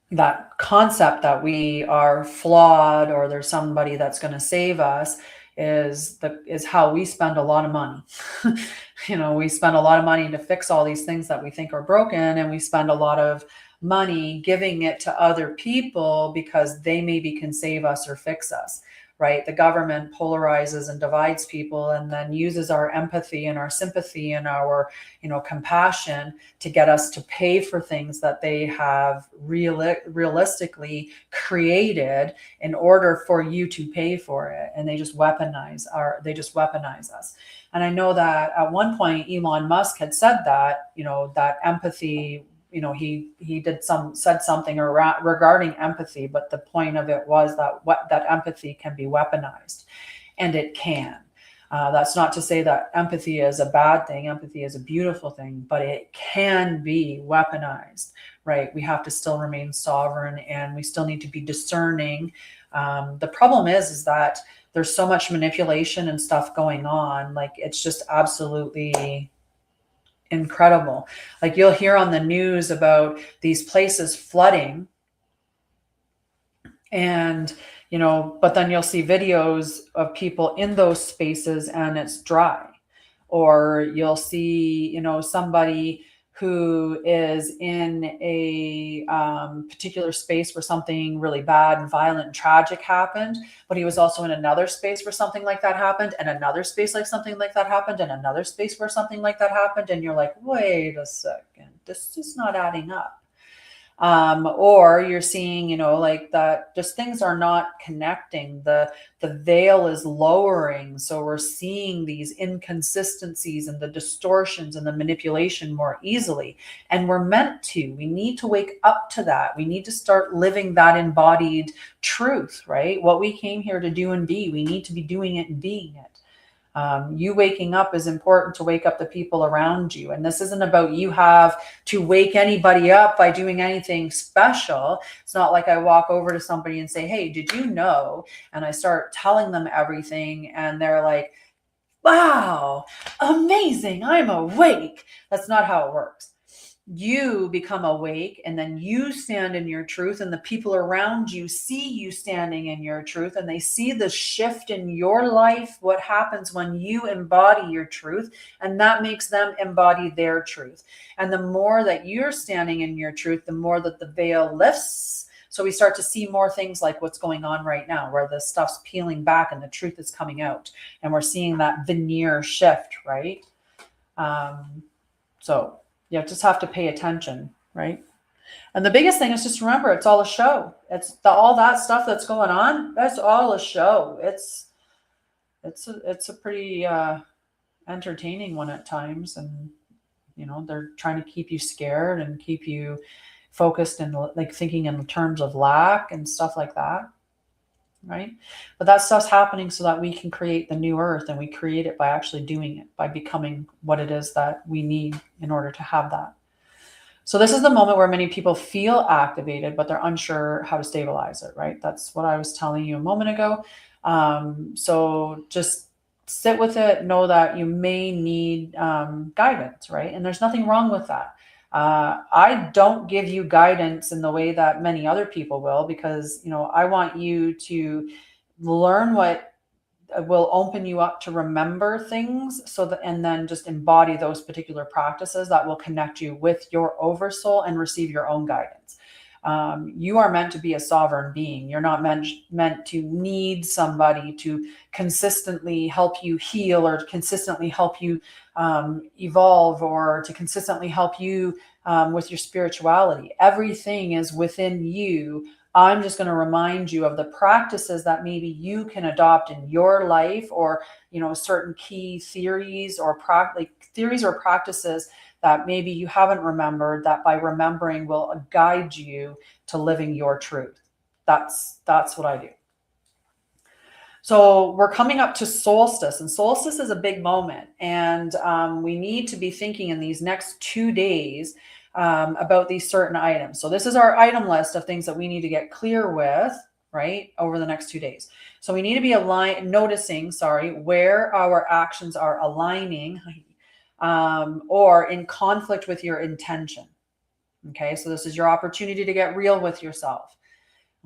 Speaker 1: that concept that we are flawed, or there's somebody that's going to save us, is how we spend a lot of money. We spend a lot of money to fix all these things that we think are broken, and we spend a lot of money giving it to other people because they maybe can save us or fix us, right? The government polarizes and divides people, and then uses our empathy and our sympathy and our, compassion to get us to pay for things that they have realistically created in order for you to pay for it. And they just weaponize us. And I know that at one point Elon Musk had said that, that empathy, he said something regarding empathy, but the point of it was that empathy can be weaponized, and it can. That's not to say that empathy is a bad thing. Empathy is a beautiful thing, but it can be weaponized, right? We have to still remain sovereign, and we still need to be discerning. The problem is that there's so much manipulation and stuff going on. Like, it's just absolutely incredible. Like, you'll hear on the news about these places flooding, and but then you'll see videos of people in those spaces and it's dry. Or you'll see somebody who is in a particular space where something really bad and violent and tragic happened, but he was also in another space where something like that happened, and another space like something like that happened, and another space where something like that happened. And you're like, wait a second, this is not adding up. Or you're seeing, you know, like that, just things are not connecting. The veil is lowering. So we're seeing these inconsistencies and the distortions and the manipulation more easily. And we're meant to, we need to wake up to that. We need to start living that embodied truth, right? What we came here to do and be, we need to be doing it and being it. You waking up is important to wake up the people around you. And this isn't about you have to wake anybody up by doing anything special. It's not like I walk over to somebody and say, hey, did you know? And I start telling them everything and they're like, wow, amazing, I'm awake. That's not how it works. You become awake and then you stand in your truth, and the people around you see you standing in your truth, and they see the shift in your life, what happens when you embody your truth, and that makes them embody their truth. And the more that you're standing in your truth, the more that the veil lifts. So we start to see more things like what's going on right now, where the stuff's peeling back and the truth is coming out, and we're seeing that veneer shift, right? So you just have to pay attention, right? And the biggest thing is just remember, it's all a show. It's all that stuff that's going on. That's all a show. It's a pretty entertaining one at times, and you know they're trying to keep you scared and keep you focused and like thinking in terms of lack and stuff like that, right? But that stuff's happening so that we can create the new earth, and we create it by actually doing it, by becoming what it is that we need in order to have that. So this is the moment where many people feel activated, but they're unsure how to stabilize it, right? That's what I was telling you a moment ago. So just sit with it, know that you may need guidance, right? And there's nothing wrong with that. I don't give you guidance in the way that many other people will, because, you know, I want you to learn what will open you up to remember things, so that, and then just embody those particular practices that will connect you with your oversoul and receive your own guidance. You are meant to be a sovereign being. You're not meant to need somebody to consistently help you heal, or consistently help you evolve, or to consistently help you with your spirituality. Everything is within you. I'm just going to remind you of the practices that maybe you can adopt in your life, or, you know, certain key theories or theories or practices that maybe you haven't remembered, that by remembering will guide you to living your truth. That's what I do. So we're coming up to solstice, and solstice is a big moment. And we need to be thinking in these next 2 days about these certain items. So this is our item list of things that we need to get clear with, right, over the next 2 days. So we need to be noticing where our actions are aligning or in conflict with your intention. Okay, so this is your opportunity to get real with yourself.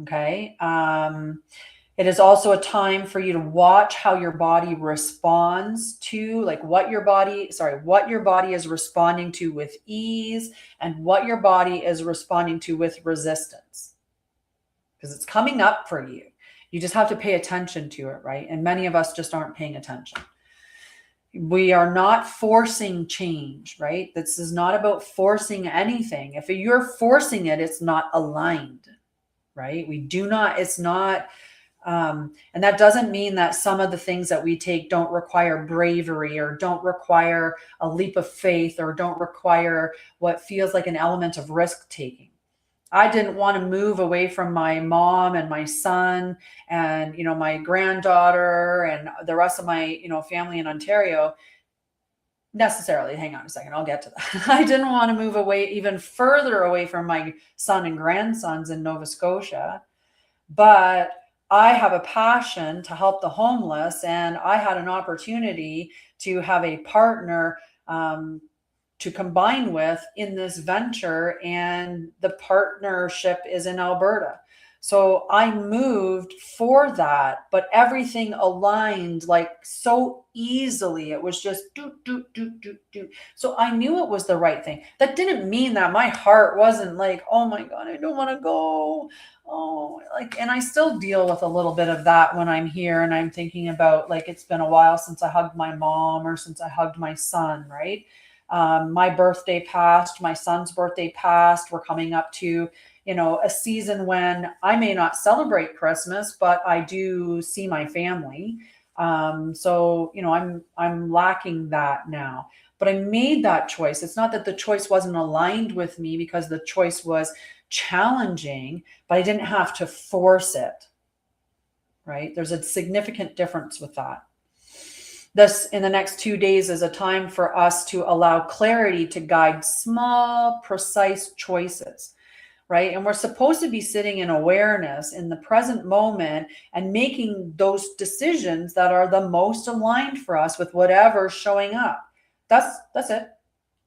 Speaker 1: Okay. It is also a time for you to watch how your body responds to, like, what your body is responding to with ease, and what your body is responding to with resistance, because it's coming up for you. You just have to pay attention to it, right? And many of us just aren't paying attention. We are not forcing change, right? This is not about forcing anything. If you're forcing it, it's not aligned, right? It's not. And that doesn't mean that some of the things that we take don't require bravery, or don't require a leap of faith, or don't require what feels like an element of risk taking. I didn't want to move away from my mom and my son and, you know, my granddaughter and the rest of my, you know, family in Ontario necessarily. Hang on a second, I'll get to that. I didn't want to move away, even further away from my son and grandsons in Nova Scotia, but I have a passion to help the homeless, and I had an opportunity to have a partner to combine with in this venture, and the partnership is in Alberta. So I moved for that, but everything aligned like so easily. It was just do. So I knew it was the right thing. That didn't mean that my heart wasn't like, oh my God, I don't want to go. Oh, like, and I still deal with a little bit of that when I'm here and I'm thinking about, like, it's been a while since I hugged my mom or since I hugged my son, right? My birthday passed, my son's birthday passed. We're coming up to, you know, a season when I may not celebrate Christmas, but I do see my family. So, you know, I'm lacking that now. But I made that choice. It's not that the choice wasn't aligned with me because the choice was challenging, but I didn't have to force it, right? There's a significant difference with that. This, in the next 2 days, is a time for us to allow clarity to guide small, precise choices, right? And we're supposed to be sitting in awareness in the present moment and making those decisions that are the most aligned for us with whatever's showing up. That's it,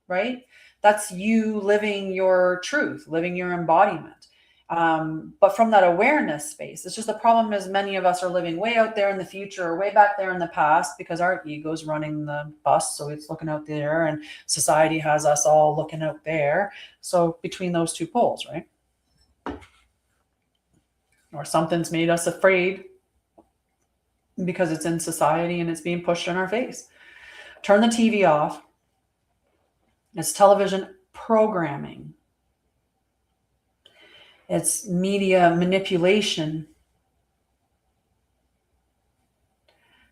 Speaker 1: right? That's you living your truth, living your embodiment. But from that awareness space, it's just the problem is many of us are living way out there in the future or way back there in the past because our ego's running the bus. So it's looking out there and society has us all looking out there. So between those two poles, right? Or something's made us afraid because it's in society and it's being pushed in our face. Turn the TV off. It's television programming. It's media manipulation,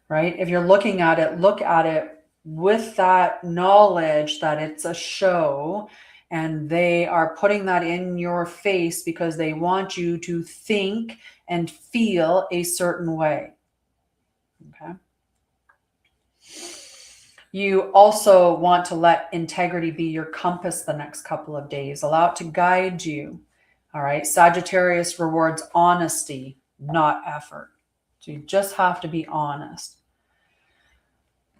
Speaker 1: right? If you're looking at it, look at it with that knowledge that it's a show and they are putting that in your face because they want you to think and feel a certain way, okay? You also want to let integrity be your compass the next couple of days. Allow it to guide you. All right. Sagittarius rewards honesty, not effort. So you just have to be honest.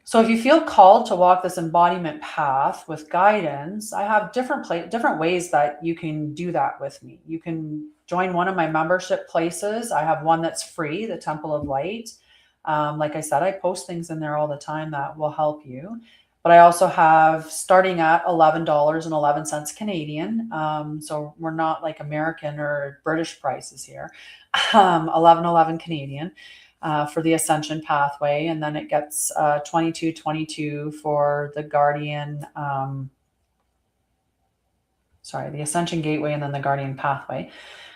Speaker 1: So if you feel called to walk this embodiment path with guidance, I have different ways that you can do that with me. You can join one of my membership places. I have one that's free, the Temple of Light. Like I said, I post things in there all the time that will help you. But I also have starting at $11.11 Canadian. So we're not like American or British prices here. $11.11 Canadian for the Ascension Pathway. And then it gets $22.22 for the Guardian, the Ascension Gateway and then the Guardian Pathway.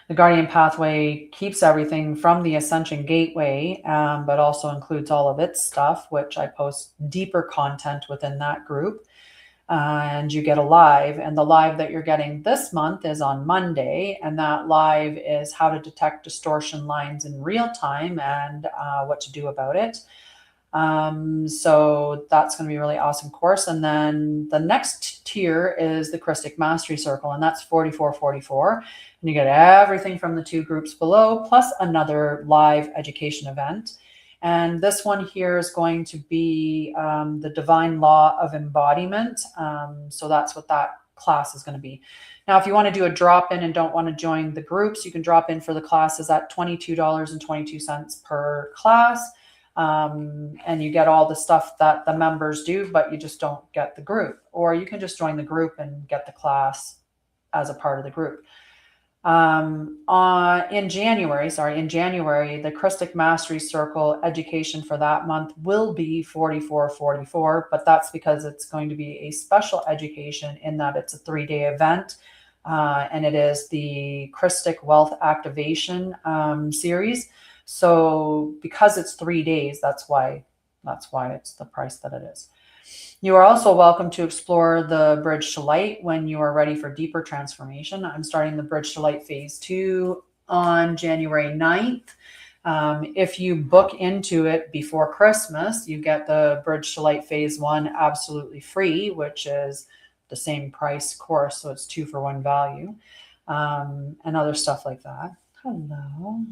Speaker 1: The Guardian Pathway keeps everything from the Ascension Gateway, but also includes all of its stuff, which I post deeper content within that group. And you get a live. And the live that you're getting this month is on Monday. And that live is how to detect distortion lines in real time and what to do about it. So that's going to be a really awesome course. And then the next tier is the Christic Mastery Circle, and that's $44.44. And you get everything from the two groups below, plus another live education event. And this one here is going to be the Divine Law of Embodiment. So that's what that class is going to be. Now, if you want to do a drop-in and don't want to join the groups, you can drop in for the classes at $22.22 per class. And you get all the stuff that the members do, but you just don't get the group. Or you can just join the group and get the class as a part of the group. In January, the Christic Mastery Circle education for that month will be $44.44, but that's because it's going to be a special education in that it's a 3-day event. And it is the Christic Wealth Activation series. So because it's 3 days, that's why it's the price that it is. You are also welcome to explore the Bridge to Light when you are ready for deeper transformation. I'm starting the Bridge to Light Phase 2 on January 9th. If you book into it before Christmas, you get the Bridge to Light Phase 1 absolutely free, which is the same price course. So it's 2 for 1 value, and other stuff like that. Hello.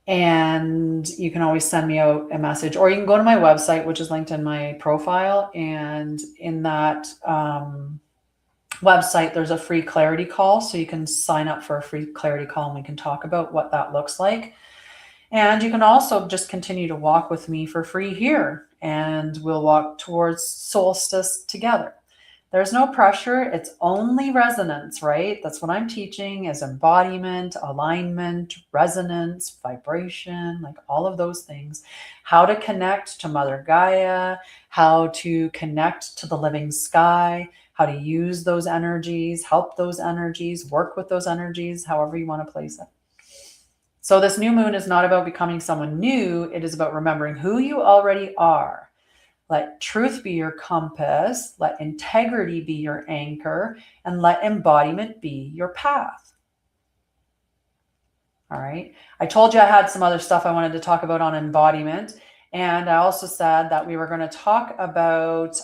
Speaker 1: And you can always send me out a message, or you can go to my website, which is linked in my profile. And in that website, there's a free clarity call. So you can sign up for a free clarity call and we can talk about what that looks like. And you can also just continue to walk with me for free here, and we'll walk towards solstice together. There's no pressure. It's only resonance, right? That's what I'm teaching is embodiment, alignment, resonance, vibration, like all of those things. How to connect to Mother Gaia, how to connect to the living sky, how to use those energies, help those energies, work with those energies, however you want to place it. So this new moon is not about becoming someone new. It is about remembering who you already are. Let truth be your compass, let integrity be your anchor, and let embodiment be your path. All right. I told you I had some other stuff I wanted to talk about on embodiment. And I also said that we were going to talk about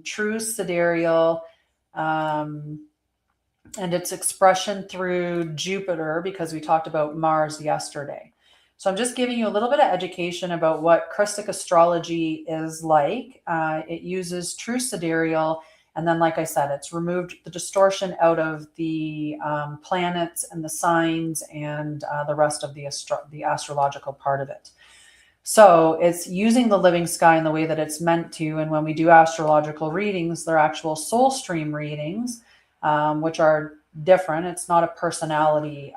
Speaker 1: true sidereal and its expression through Jupiter, because we talked about Mars yesterday. So I'm just giving you a little bit of education about what Christic astrology is like. It uses true sidereal, and then, like I said, it's removed the distortion out of the planets and the signs and the rest of the astrological part of it. So it's using the living sky in the way that it's meant to. And when we do astrological readings, they're actual soul stream readings, which are different. It's not a personality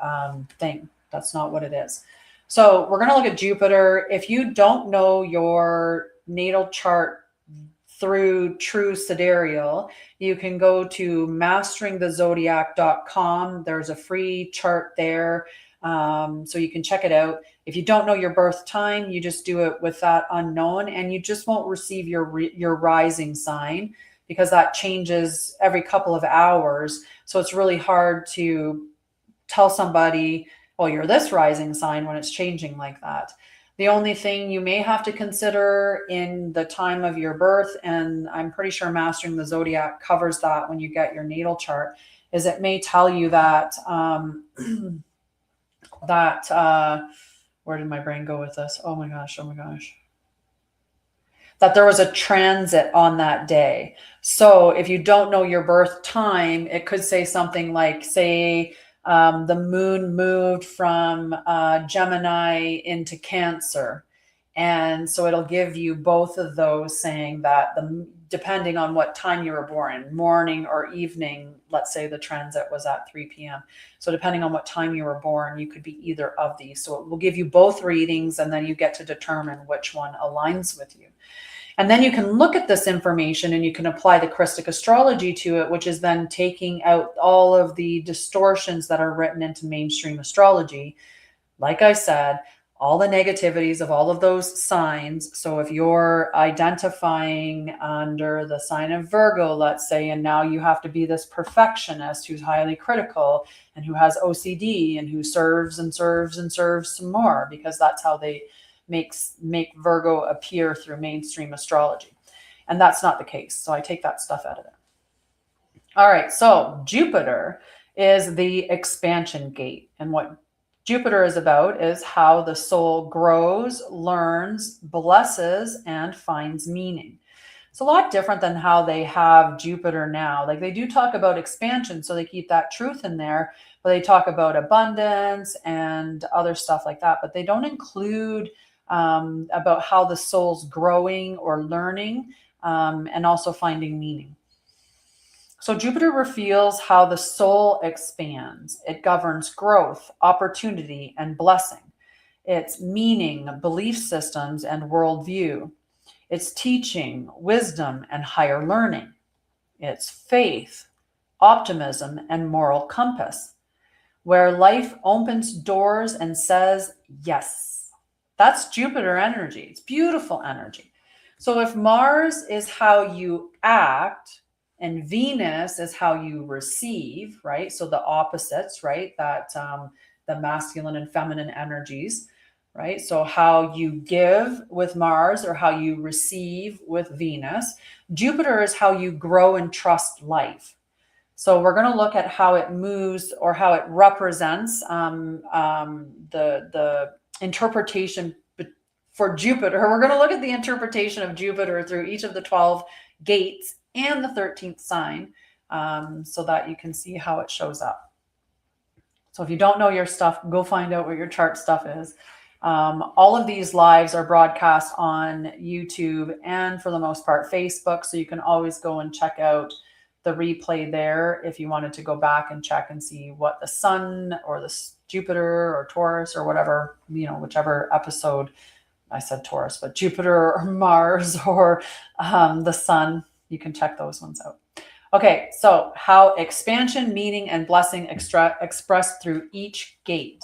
Speaker 1: thing. That's not what it is. So we're going to look at Jupiter. If you don't know your natal chart through True Sidereal, you can go to masteringthezodiac.com. There's a free chart there. So you can check it out. If you don't know your birth time, you just do it with that unknown, and you just won't receive your rising sign, because that changes every couple of hours. So it's really hard to tell somebody, well, you're this rising sign when it's changing like that. The only thing you may have to consider in the time of your birth, and I'm pretty sure Mastering the Zodiac covers that when you get your natal chart, is it may tell you that, where did my brain go with this? Oh my gosh. That there was a transit on that day. So if you don't know your birth time, it could say something like, say, the moon moved from Gemini into Cancer. And so it'll give you both of those, saying that depending on what time you were born, morning or evening, let's say the transit was at 3 p.m. So depending on what time you were born, you could be either of these. So it will give you both readings, and then you get to determine which one aligns with you. And then you can look at this information and you can apply the Christic astrology to it, which is then taking out all of the distortions that are written into mainstream astrology. Like I said, all the negativities of all of those signs. So if you're identifying under the sign of Virgo, let's say, and now you have to be this perfectionist who's highly critical and who has OCD and who serves and serves and serves some more, because that's how they make Virgo appear through mainstream astrology. And that's not the case. So I take that stuff out of it. All right. So Jupiter is the expansion gate. And what Jupiter is about is how the soul grows, learns, blesses, and finds meaning. It's a lot different than how they have Jupiter now. Like, they do talk about expansion, so they keep that truth in there, but they talk about abundance and other stuff like that. But they don't include about how the soul's growing or learning, and also finding meaning. So Jupiter reveals how the soul expands. It governs growth, opportunity, and blessing. It's meaning, belief systems, and worldview. It's teaching, wisdom, and higher learning. It's faith, optimism, and moral compass, where life opens doors and says yes. That's Jupiter energy. It's beautiful energy. So if Mars is how you act and Venus is how you receive, right? So the opposites, right? That the masculine and feminine energies, right? So how you give with Mars or how you receive with Venus. Jupiter is how you grow and trust life. So we're going to look at how it moves, or how it represents the interpretation for Jupiter. We're going to look at the interpretation of Jupiter through each of the 12 gates and the 13th sign, so that you can see how it shows up. So if you don't know your stuff, go find out what your chart stuff is. All of these lives are broadcast on YouTube and, for the most part, Facebook. So you can always go and check out the replay there if you wanted to go back and check and see what the sun or the Jupiter or Taurus or whatever, whichever episode. I said Taurus, but Jupiter or Mars or the sun, you can check those ones out. Okay, so how expansion, meaning, and blessing expressed through each gate.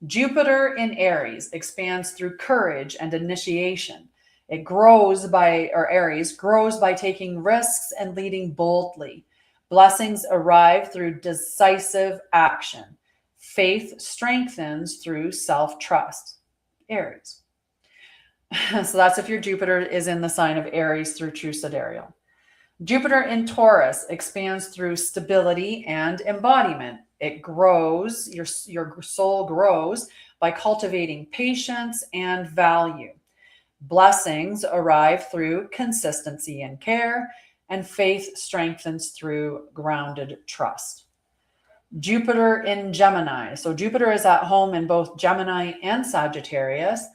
Speaker 1: Jupiter in Aries expands through courage and initiation. It Aries grows by taking risks and leading boldly. Blessings arrive through decisive action. Faith strengthens through self-trust. Aries. So that's if your Jupiter is in the sign of Aries through True Sidereal. Jupiter in Taurus expands through stability and embodiment. It grows, your soul grows by cultivating patience and value. Blessings arrive through consistency and care, and faith strengthens through grounded trust. Jupiter in Gemini. So Jupiter is at home in both Gemini and Sagittarius.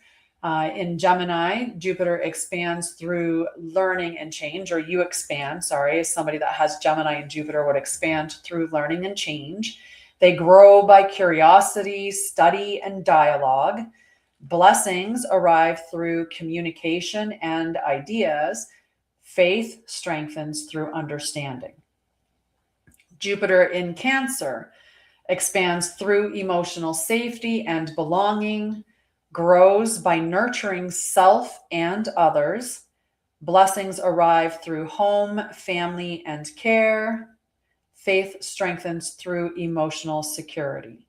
Speaker 1: In Gemini, Jupiter expands through learning and change, or you expand, somebody that has Gemini and Jupiter would expand through learning and change. They grow by curiosity, study, and dialogue. Blessings arrive through communication and ideas. Faith strengthens through understanding. Jupiter in Cancer expands through emotional safety and belonging, grows by nurturing self and others. Blessings arrive through home, family, and care. Faith strengthens through emotional security,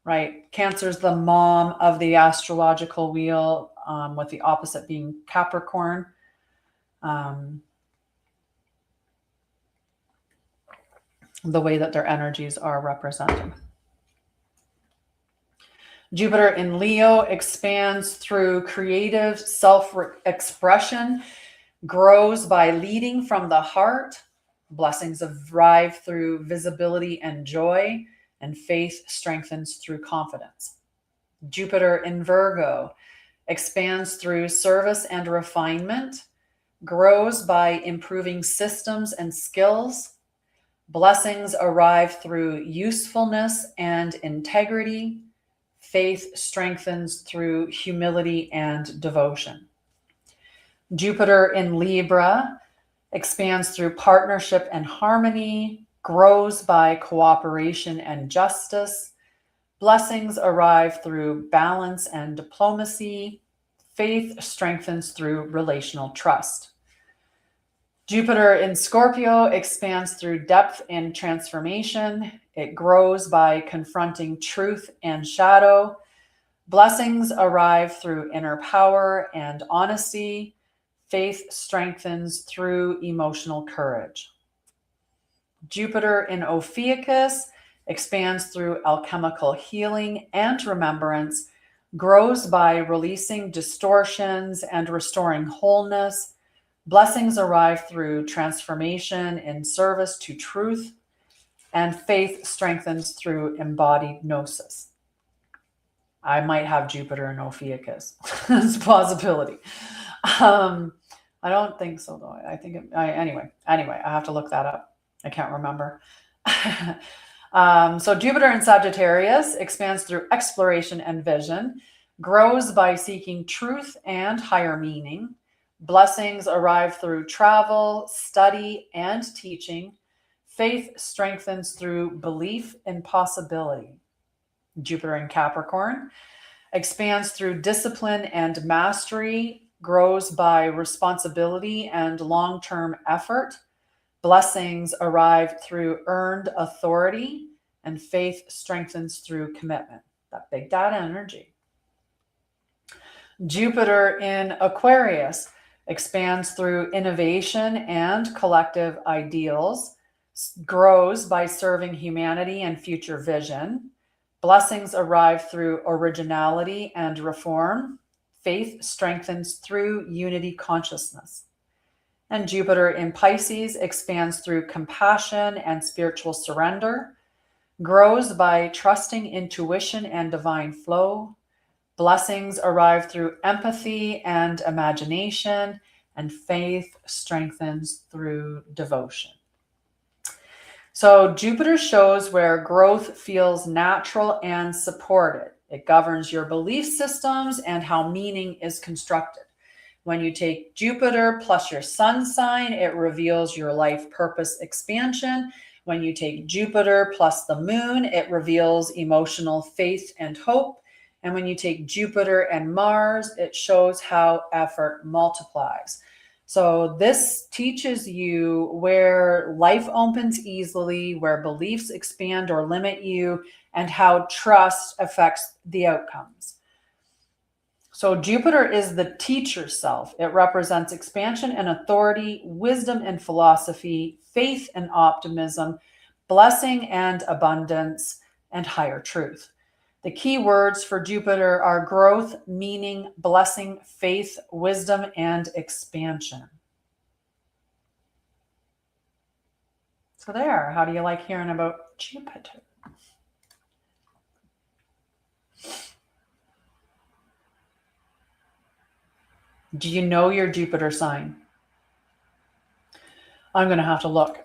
Speaker 1: right? Cancer is the mom of the astrological wheel, with the opposite being Capricorn. The way that their energies are represented. Jupiter in Leo expands through creative self-expression, grows by leading from the heart. Blessings arrive through visibility and joy, and faith strengthens through confidence. Jupiter in Virgo expands through service and refinement, grows by improving systems and skills. Blessings arrive through usefulness and integrity. Faith strengthens through humility and devotion. Jupiter in Libra expands through partnership and harmony, grows by cooperation and justice. Blessings arrive through balance and diplomacy. Faith strengthens through relational trust. Jupiter in Scorpio expands through depth and transformation. It grows by confronting truth and shadow. Blessings arrive through inner power and honesty. Faith strengthens through emotional courage. Jupiter in Ophiuchus expands through alchemical healing and remembrance, grows by releasing distortions and restoring wholeness. Blessings arrive through transformation in service to truth, and faith strengthens through embodied gnosis. I might have Jupiter in Ophiuchus. It's a possibility. I don't think so, though. I think anyway, I have to look that up. I can't remember. So Jupiter in Sagittarius expands through exploration and vision, grows by seeking truth and higher meaning. Blessings arrive through travel, study, and teaching. Faith strengthens through belief in possibility. Jupiter in Capricorn expands through discipline and mastery, grows by responsibility and long-term effort. Blessings arrive through earned authority, and faith strengthens through commitment. That big dad energy. Jupiter in Aquarius expands through innovation and collective ideals, grows by serving humanity and future vision. Blessings arrive through originality and reform. Faith strengthens through unity consciousness. And Jupiter in Pisces expands through compassion and spiritual surrender, grows by trusting intuition and divine flow. Blessings arrive through empathy and imagination, and faith strengthens through devotion. So Jupiter shows where growth feels natural and supported. It governs your belief systems and how meaning is constructed. When you take Jupiter plus your sun sign, it reveals your life purpose expansion. When you take Jupiter plus the moon, it reveals emotional faith and hope. And when you take Jupiter and Mars, it shows how effort multiplies. So this teaches you where life opens easily, where beliefs expand or limit you, and how trust affects the outcomes. So Jupiter is the teacher self. It represents expansion and authority, wisdom and philosophy, faith and optimism, blessing and abundance, and higher truth. The key words for Jupiter are growth, meaning, blessing, faith, wisdom, and expansion. So there, how do you like hearing about Jupiter? Do you know your Jupiter sign? I'm going to have to look.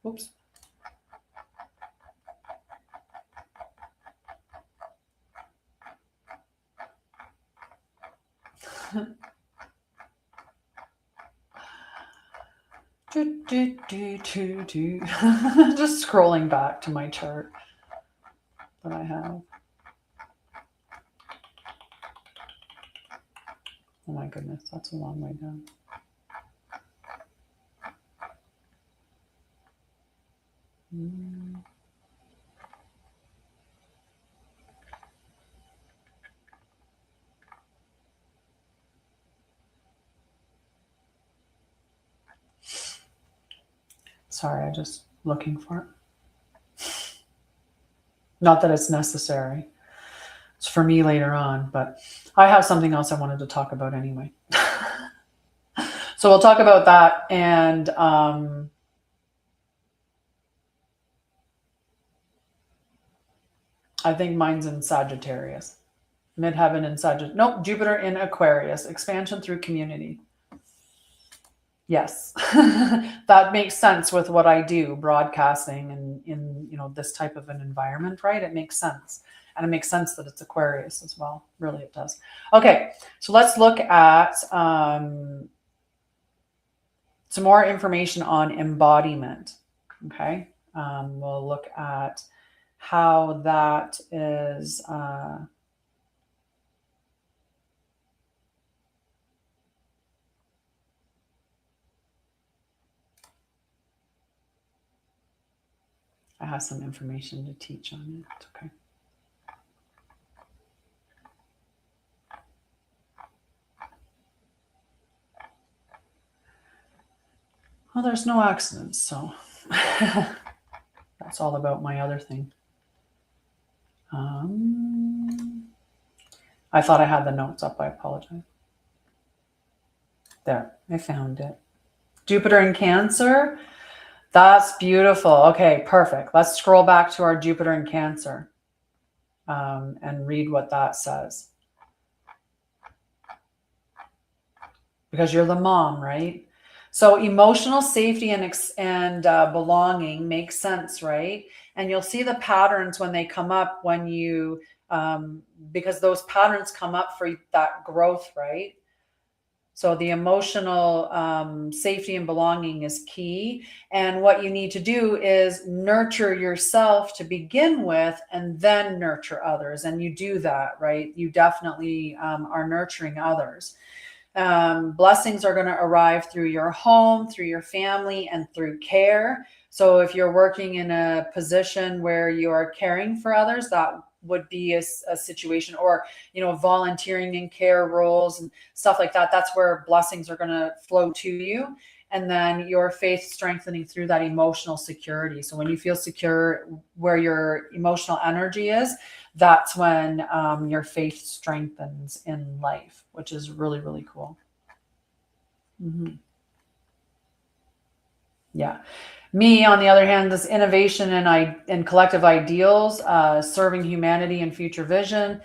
Speaker 1: Oops. Just scrolling back to my chart that I have. Oh my goodness, that's a long way down. Sorry, I'm just looking for it. Not that it's necessary. It's for me later on, but I have something else I wanted to talk about anyway. So we'll talk about that. And I think mine's in Sagittarius. Midheaven in Sagittarius. Nope, Jupiter in Aquarius. Expansion through community. Yes, that makes sense with what I do, broadcasting and in this type of an environment, right? It makes sense. And it makes sense that it's Aquarius as well. Really, it does. Okay, so let's look at some more information on embodiment. Okay, we'll look at how that is I have some information to teach on it. Okay. Well, there's no accidents, so that's all about my other thing. I thought I had the notes up. I apologize. There, I found it. Jupiter in Cancer. That's beautiful. Okay, perfect. Let's scroll back to our Jupiter in Cancer and read what that says. Because you're the mom, right? So emotional safety and belonging makes sense, right? And you'll see the patterns when they come up when you, because those patterns come up for that growth, right? So the emotional safety and belonging is key. And what you need to do is nurture yourself to begin with and then nurture others. And you do that, right? You definitely are nurturing others. Blessings are going to arrive through your home, through your family, and through care. So if you're working in a position where you are caring for others, that would be a situation, or volunteering in care roles and stuff like that. That's where blessings are going to flow to you, and then your faith strengthening through that emotional security. So when you feel secure where your emotional energy is, that's when your faith strengthens in life, which is really, really cool. Yeah. Me, on the other hand, this innovation and collective ideals, serving humanity and future vision.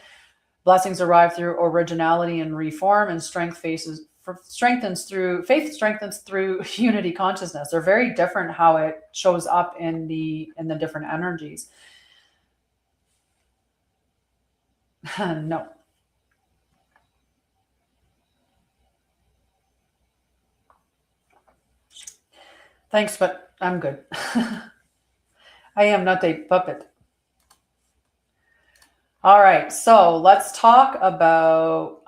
Speaker 1: Blessings arrive through originality and reform, and strength faith strengthens through unity consciousness. They're very different how it shows up in the different energies. No. Thanks, but I'm good. I am not a puppet. All right, so let's talk about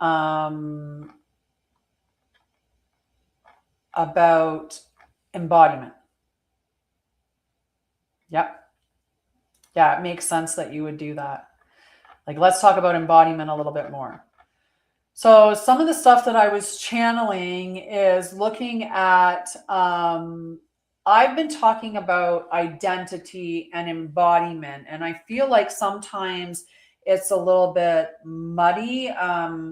Speaker 1: embodiment. Yep. Yeah, it makes sense that you would do that. Like, let's talk about embodiment a little bit more. So some of the stuff that I was channeling is looking at, I've been talking about identity and embodiment, and I feel like sometimes it's a little bit muddy,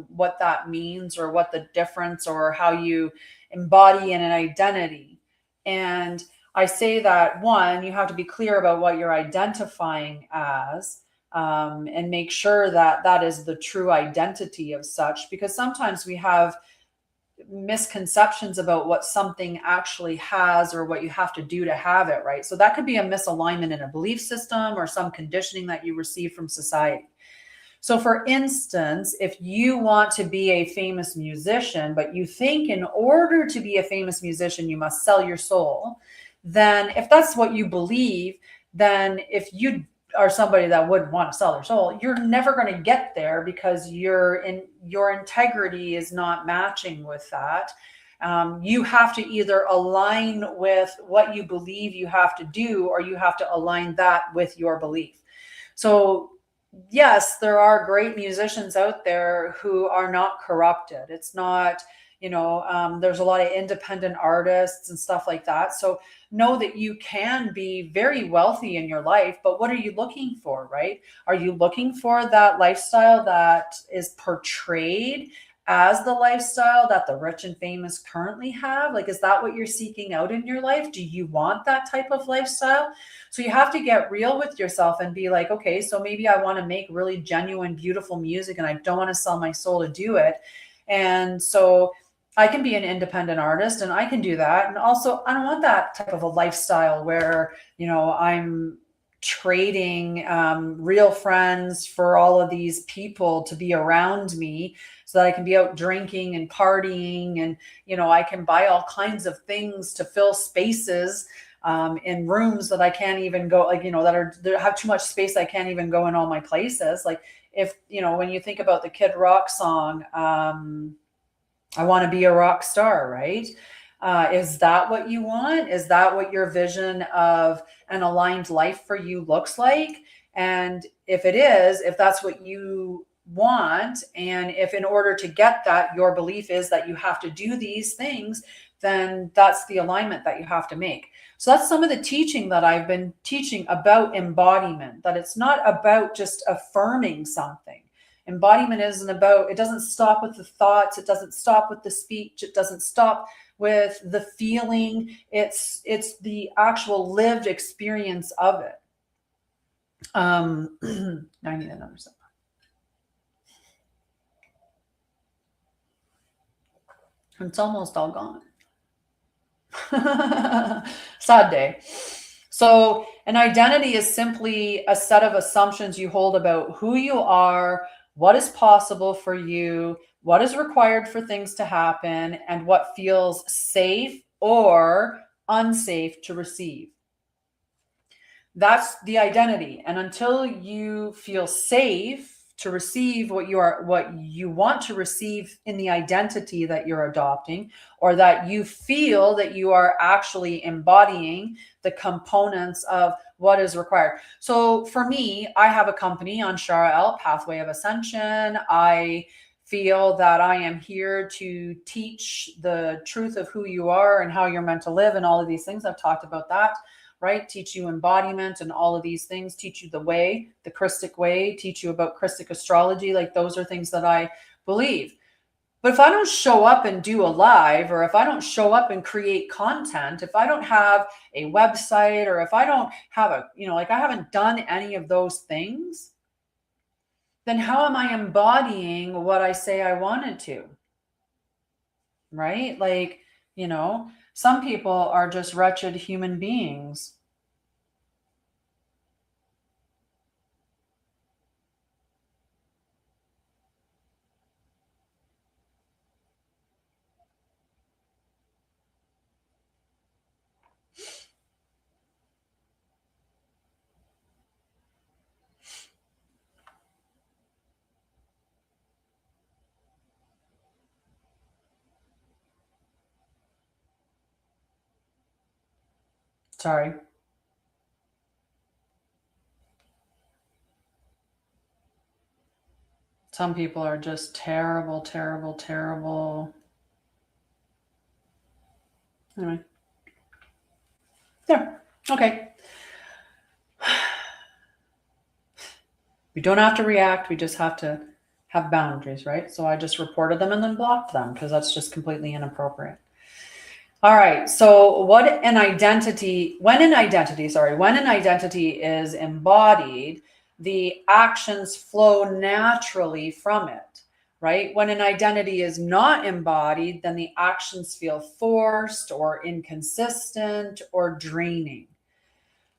Speaker 1: what that means or what the difference or how you embody in an identity. And I say that, one, you have to be clear about what you're identifying as, and make sure that that is the true identity of such, because sometimes we have misconceptions about what something actually has or what you have to do to have it, right? So that could be a misalignment in a belief system or some conditioning that you receive from society. So for instance, if you want to be a famous musician, but you think in order to be a famous musician, you must sell your soul, then if that's what you believe, then if you are somebody that would want to sell their soul, you're never going to get there because your integrity is not matching with that. You have to either align with what you believe you have to do, or you have to align that with your belief. So yes, there are great musicians out there who are not corrupted. It's not, there's a lot of independent artists and stuff like that. So know that you can be very wealthy in your life, but what are you looking for, right? Are you looking for that lifestyle that is portrayed as the lifestyle that the rich and famous currently have? Like, is that what you're seeking out in your life? Do you want that type of lifestyle? So you have to get real with yourself and be like, okay, so maybe I want to make really genuine, beautiful music and I don't want to sell my soul to do it. And so I can be an independent artist and I can do that. And also, I don't want that type of a lifestyle where, I'm trading real friends for all of these people to be around me so that I can be out drinking and partying. And, I can buy all kinds of things to fill spaces in rooms that I can't even go, like, that have too much space. I can't even go in all my places. Like, if, when you think about the Kid Rock song, I want to be a rock star, right? Is that what you want? Is that what your vision of an aligned life for you looks like? And if it is, if that's what you want, and if in order to get that, your belief is that you have to do these things, then that's the alignment that you have to make. So that's some of the teaching that I've been teaching about embodiment, that it's not about just affirming something. Embodiment isn't about, it doesn't stop with the thoughts. It doesn't stop with the speech. It doesn't stop with the feeling. It's the actual lived experience of it. I need another sip. It's almost all gone. Sad day. So an identity is simply a set of assumptions you hold about who you are, what is possible for you, what is required for things to happen, and what feels safe or unsafe to receive. That's the identity. And until you feel safe to receive what you want to receive in the identity that you're adopting, or that you feel that you are actually embodying the components of what is required. So for me, I have a company, Anshara'El, Pathway of Ascension. I feel that I am here to teach the truth of who you are and how you're meant to live and all of these things. I've talked about that, right? Teach you embodiment and all of these things, teach you the way, the Christic way, teach you about Christic astrology. Like, those are things that I believe. But if I don't show up and do a live, or if I don't show up and create content, if I don't have a website, or if I don't have I haven't done any of those things, then how am I embodying what I say I wanted to? right? Like, you know, some people are just wretched human beings. Sorry. Some people are just terrible, terrible, terrible. Anyway. Yeah. Okay. We don't have to react. We just have to have boundaries, right? So I just reported them and then blocked them because that's just completely inappropriate. All right. So when an identity is embodied, the actions flow naturally from it, right? When an identity is not embodied, then the actions feel forced or inconsistent or draining.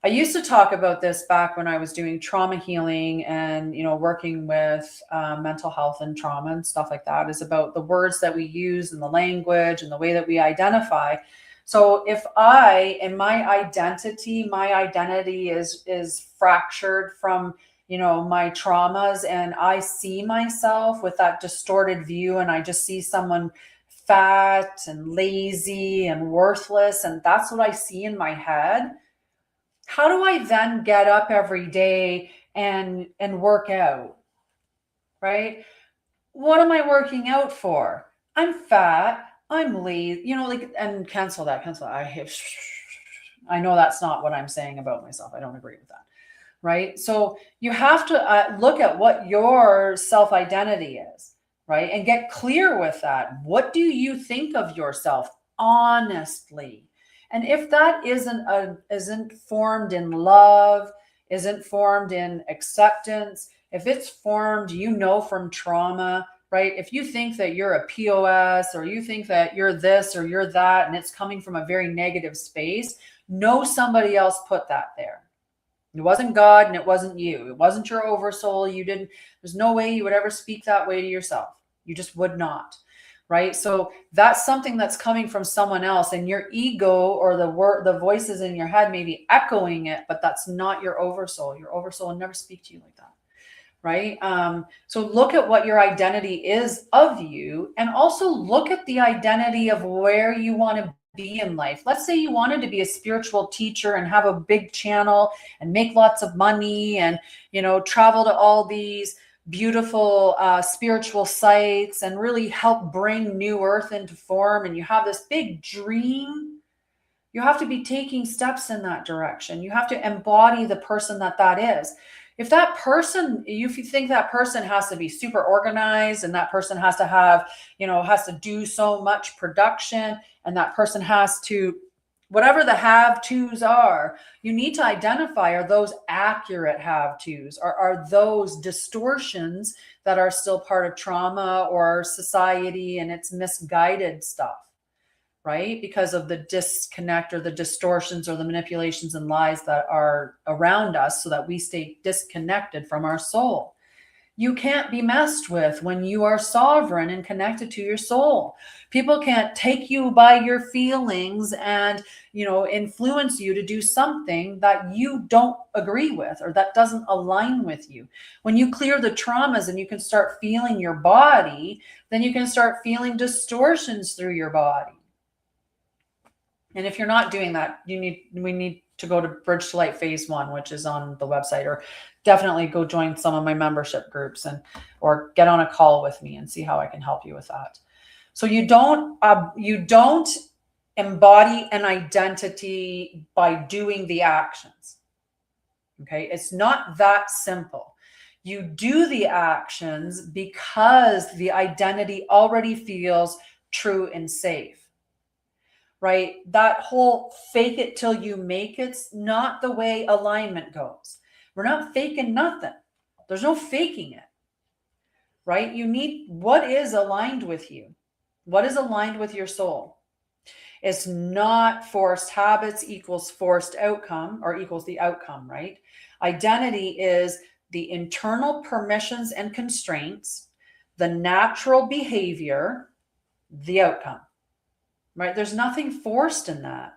Speaker 1: I used to talk about this back when I was doing trauma healing and, working with mental health and trauma and stuff like that, is about the words that we use and the language and the way that we identify. So if my identity is fractured from, my traumas, and I see myself with that distorted view, and I just see someone fat and lazy and worthless, and that's what I see in my head. How do I then get up every day and work out? Right? What am I working out for? I'm fat. I'm lazy. And cancel that. I know that's not what I'm saying about myself. I don't agree with that. Right? So you have to look at what your self-identity is, right? And get clear with that. What do you think of yourself honestly? And if that isn't formed in love, isn't formed in acceptance, if it's formed, from trauma, right? If you think that you're a POS, or you think that you're this or you're that, and it's coming from a very negative space, know somebody else put that there. It wasn't God, and it wasn't you. It wasn't your oversoul. There's no way you would ever speak that way to yourself. You just would not. Right? So that's something that's coming from someone else, and your ego or the voices in your head may be echoing it, but that's not your oversoul. Your oversoul will never speak to you like that. Right? So look at what your identity is of you, and also look at the identity of where you want to be in life. Let's say you wanted to be a spiritual teacher and have a big channel and make lots of money and, travel to all these beautiful spiritual sites and really help bring new earth into form, and you have this big dream. You have to be taking steps in that direction. You have to embody the person that is. If you think that person has to be super organized, and that person has to have, has to do so much production, and that person has to, whatever the have-tos are, you need to identify, are those accurate have-tos, or are those distortions that are still part of trauma or society and it's misguided stuff, right? Because of the disconnect or the distortions or the manipulations and lies that are around us, so that we stay disconnected from our soul. You can't be messed with when you are sovereign and connected to your soul. People can't take you by your feelings and, influence you to do something that you don't agree with or that doesn't align with you. When you clear the traumas and you can start feeling your body, then you can start feeling distortions through your body. And if you're not doing that, we need to go to Bridge to Light Phase 1, which is on the website, or definitely go join some of my membership groups or get on a call with me and see how I can help you with that. So you don't embody an identity by doing the actions. Okay. It's not that simple. You do the actions because the identity already feels true and safe. Right? That whole fake it till you make it's not the way alignment goes. We're not faking nothing. There's no faking it. Right? You need what is aligned with you. What is aligned with your soul? It's not forced habits equals forced outcome or equals the outcome, right? Identity is the internal permissions and constraints, the natural behavior, the outcome, right? There's nothing forced in that.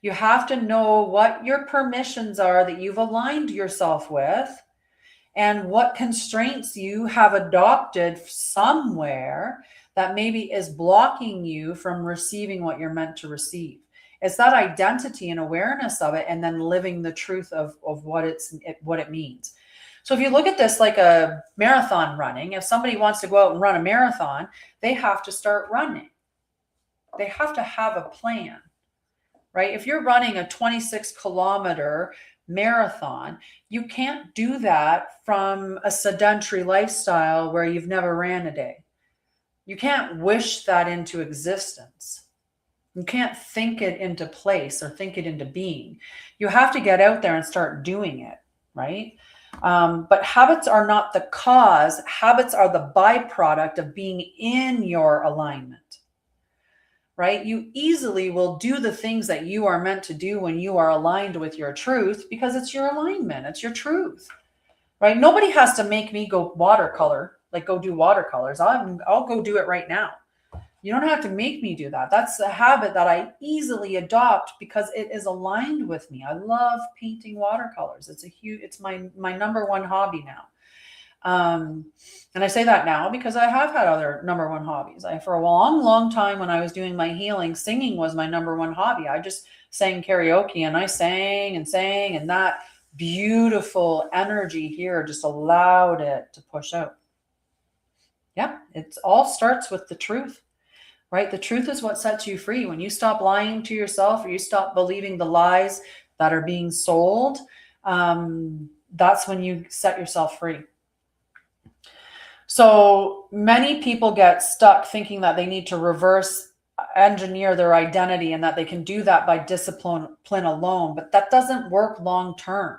Speaker 1: You have to know what your permissions are that you've aligned yourself with and what constraints you have adopted somewhere that maybe is blocking you from receiving what you're meant to receive. It's that identity and awareness of it, and then living the truth of what it means. So if you look at this like a marathon running, if somebody wants to go out and run a marathon, they have to start running. They have to have a plan, right? If you're running a 26-kilometer marathon, you can't do that from a sedentary lifestyle where you've never ran a day. You can't wish that into existence. You can't think it into place or think it into being. You have to get out there and start doing it, right? But habits are not the cause. Habits are the byproduct of being in your alignment, right? You easily will do the things that you are meant to do when you are aligned with your truth, because it's your alignment. It's your truth, right? Nobody has to make me go watercolor, like go do watercolors. I'll go do it right now. You don't have to make me do that. That's a habit that I easily adopt because it is aligned with me. I love painting watercolors. It's my number one hobby now. And I say that now because I have had other number one hobbies. For a long time when I was doing my healing, singing was my number one hobby. I just sang karaoke and I sang, and that beautiful energy here just allowed it to push out. Yeah, it all starts with the truth. Right? The truth is what sets you free. When you stop lying to yourself or you stop believing the lies that are being sold, that's when you set yourself free. So many people get stuck thinking that they need to reverse engineer their identity and that they can do that by discipline alone, but that doesn't work long term,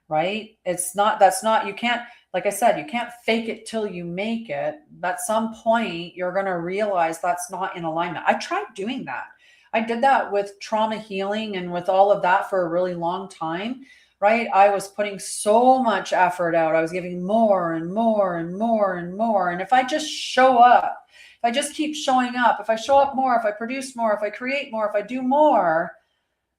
Speaker 1: right? You can't, like I said, you can't fake it till you make it. At some point, you're going to realize that's not in alignment. I tried doing that. I did that with trauma healing and with all of that for a really long time, right? I was putting so much effort out. I was giving more and more and more and more. And if I just show up, if I just keep showing up, if I show up more, if I produce more, if I create more, if I do more,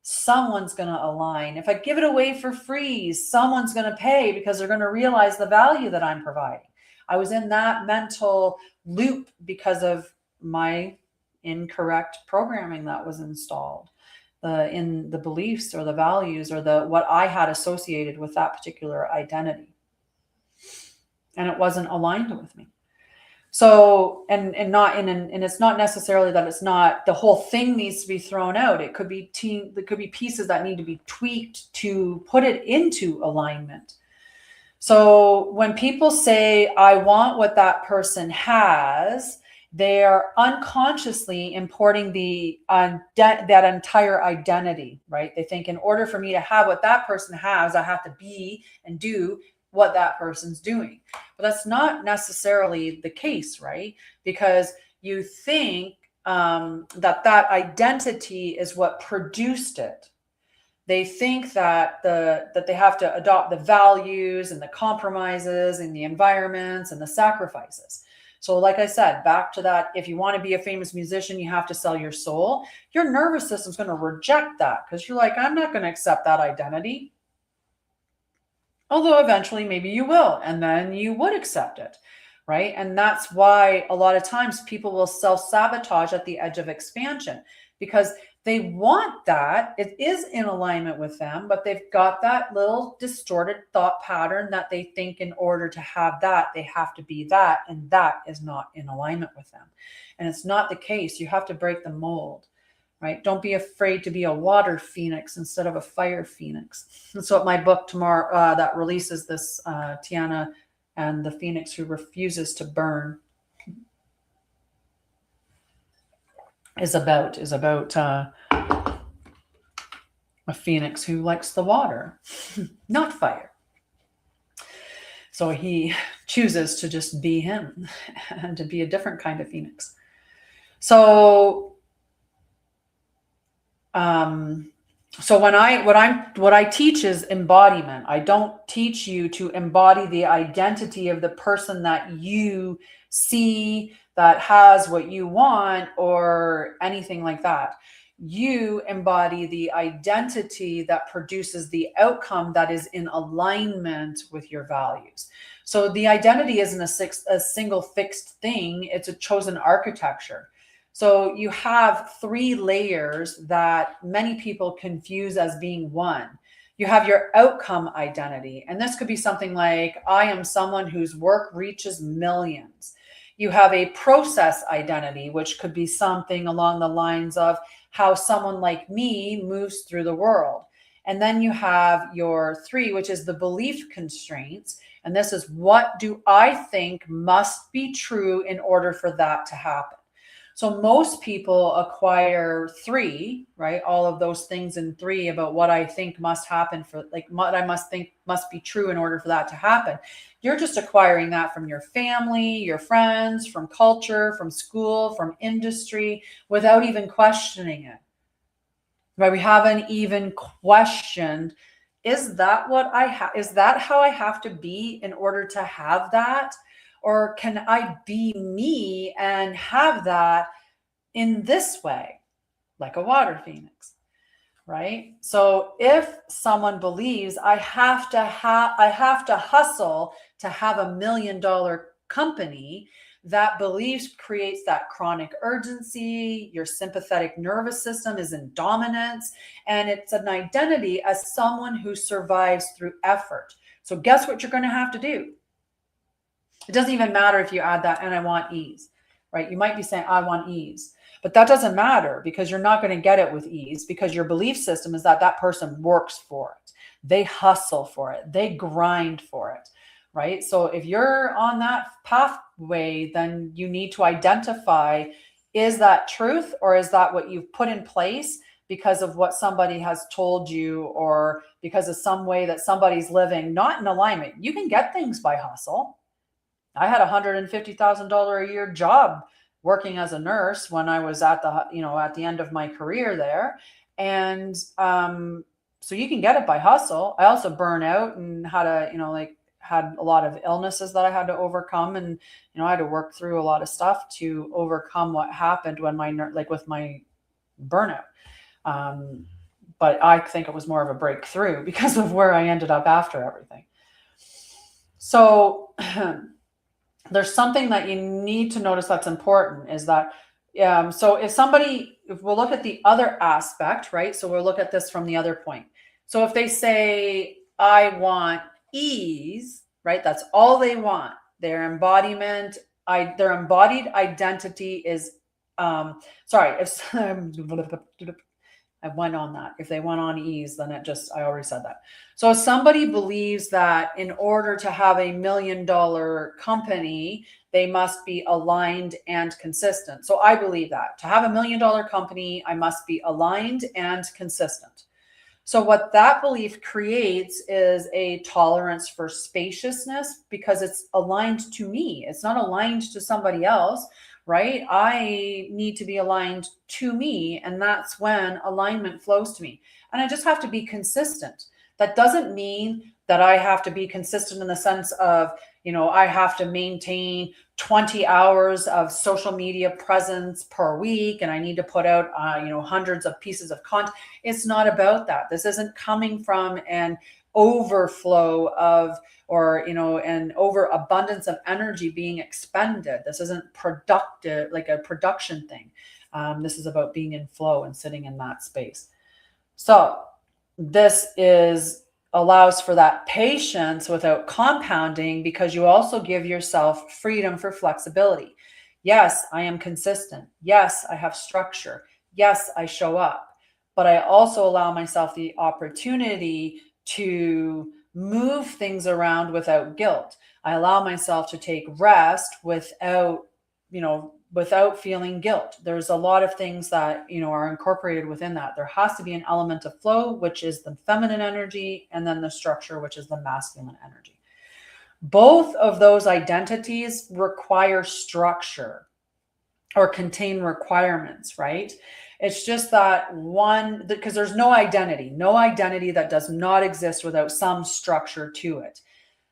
Speaker 1: someone's going to align. If I give it away for free, someone's going to pay because they're going to realize the value that I'm providing. I was in that mental loop because of my incorrect programming that was installed in the beliefs or the values or what I had associated with that particular identity. And it wasn't aligned with me. So, and it's not necessarily that it's not the whole thing needs to be thrown out. It could be pieces that need to be tweaked to put it into alignment. So when people say, I want what that person has, they are unconsciously importing that entire identity, right? They think in order for me to have what that person has, I have to be and do what that person's doing. But that's not necessarily the case, right? Because you think that identity is what produced it. They think that they have to adopt the values and the compromises and the environments and the sacrifices. So like I said, back to that, if you want to be a famous musician, you have to sell your soul. Your nervous system's going to reject that because you're like, I'm not going to accept that identity. Although eventually maybe you will, and then you would accept it, right? And that's why a lot of times people will self-sabotage at the edge of expansion because they want that. It is in alignment with them, but they've got that little distorted thought pattern that they think in order to have that, they have to be that, and that is not in alignment with them. And it's not the case. You have to break the mold. Right? Don't be afraid to be a water phoenix instead of a fire phoenix. That's what my book tomorrow that releases this, Tiana and the Phoenix Who Refuses to Burn, is about a phoenix who likes the water, not fire. So he chooses to just be him and to be a different kind of phoenix. So, so what I teach is embodiment. I don't teach you to embody the identity of the person that you see that has what you want or anything like that. You embody the identity that produces the outcome that is in alignment with your values. So the identity isn't a single fixed thing, it's a chosen architecture. So you have three layers that many people confuse as being one. You have your outcome identity, and this could be something like, I am someone whose work reaches millions. You have a process identity, which could be something along the lines of how someone like me moves through the world. And then you have your three, which is the belief constraints. And this is, what do I think must be true in order for that to happen? So most people acquire three, right? All of those things in three about what I think must happen for, like, what I must think must be true in order for that to happen. You're just acquiring that from your family, your friends, from culture, from school, from industry, without even questioning it. Right? We haven't even questioned, is that what I have? Is that how I have to be in order to have that? Or can I be me and have that in this way, like a water phoenix, right? So if someone believes I have to hustle to have $1 million company, that belief creates that chronic urgency. Your sympathetic nervous system is in dominance, and it's an identity as someone who survives through effort. So guess what you're going to have to do? It doesn't even matter if you add that, and I want ease, right? You might be saying, I want ease, but that doesn't matter, because you're not going to get it with ease, because your belief system is that that person works for it. They hustle for it. They grind for it, right? So if you're on that pathway, then you need to identify, is that truth, or is that what you've put in place because of what somebody has told you, or because of some way that somebody's living not in alignment? You can get things by hustle. I had a $150,000 a year job working as a nurse when I was at the end of my career there. And so you can get it by hustle. I also burn out and had a lot of illnesses that I had to overcome. And, I had to work through a lot of stuff to overcome what happened when with my burnout. But I think it was more of a breakthrough because of where I ended up after everything. So there's something that you need to notice that's important, is that, so if we'll look at the other aspect, right? So we'll look at this from the other point. So if they say, I want ease, right? That's all they want. Their embodied identity is, I went on that. If they went on ease, then I already said that. So if somebody believes that in order to have $1 million company, they must be aligned and consistent. So I believe that to have $1 million company, I must be aligned and consistent. So what that belief creates is a tolerance for spaciousness, because it's aligned to me. It's not aligned to somebody else, right? I need to be aligned to me, and that's when alignment flows to me. And I just have to be consistent. That doesn't mean that I have to be consistent in the sense of, I have to maintain 20 hours of social media presence per week, and I need to put out, hundreds of pieces of content. It's not about that. This isn't coming from an overflow of, an overabundance of energy being expended. This isn't productive, like a production thing. This is about being in flow and sitting in that space. So this allows for that patience without compounding, because you also give yourself freedom for flexibility. Yes, I am consistent. Yes, I have structure. Yes, I show up. But I also allow myself the opportunity to move things around without guilt. I allow myself to take rest without feeling guilt. There's a lot of things that, are incorporated within that. There has to be an element of flow, which is the feminine energy, and then the structure, which is the masculine energy. Both of those identities require structure. or contain requirements, right? It's just that one, because there's no identity that does not exist without some structure to it.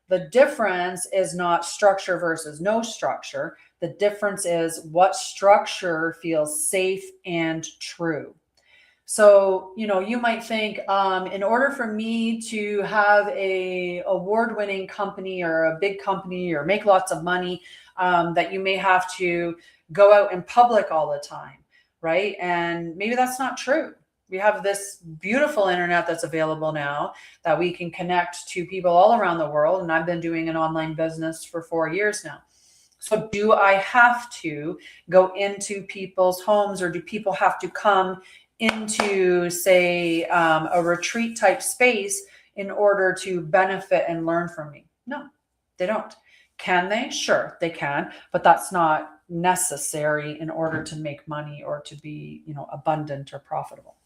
Speaker 1: The difference is not structure versus no structure. The difference is what structure feels safe and true. So, you might think, in order for me to have a award-winning company or a big company or make lots of money, that you may have to go out in public all the time, right? And maybe that's not true. We have this beautiful internet that's available now that we can connect to people all around the world. And I've been doing an online business for 4 years now. So do I have to go into people's homes, or do people have to come into, say, a retreat type space in order to benefit and learn from me? No, they don't. Can they? Sure, they can, but that's not necessary in order to make money or to be, abundant or profitable.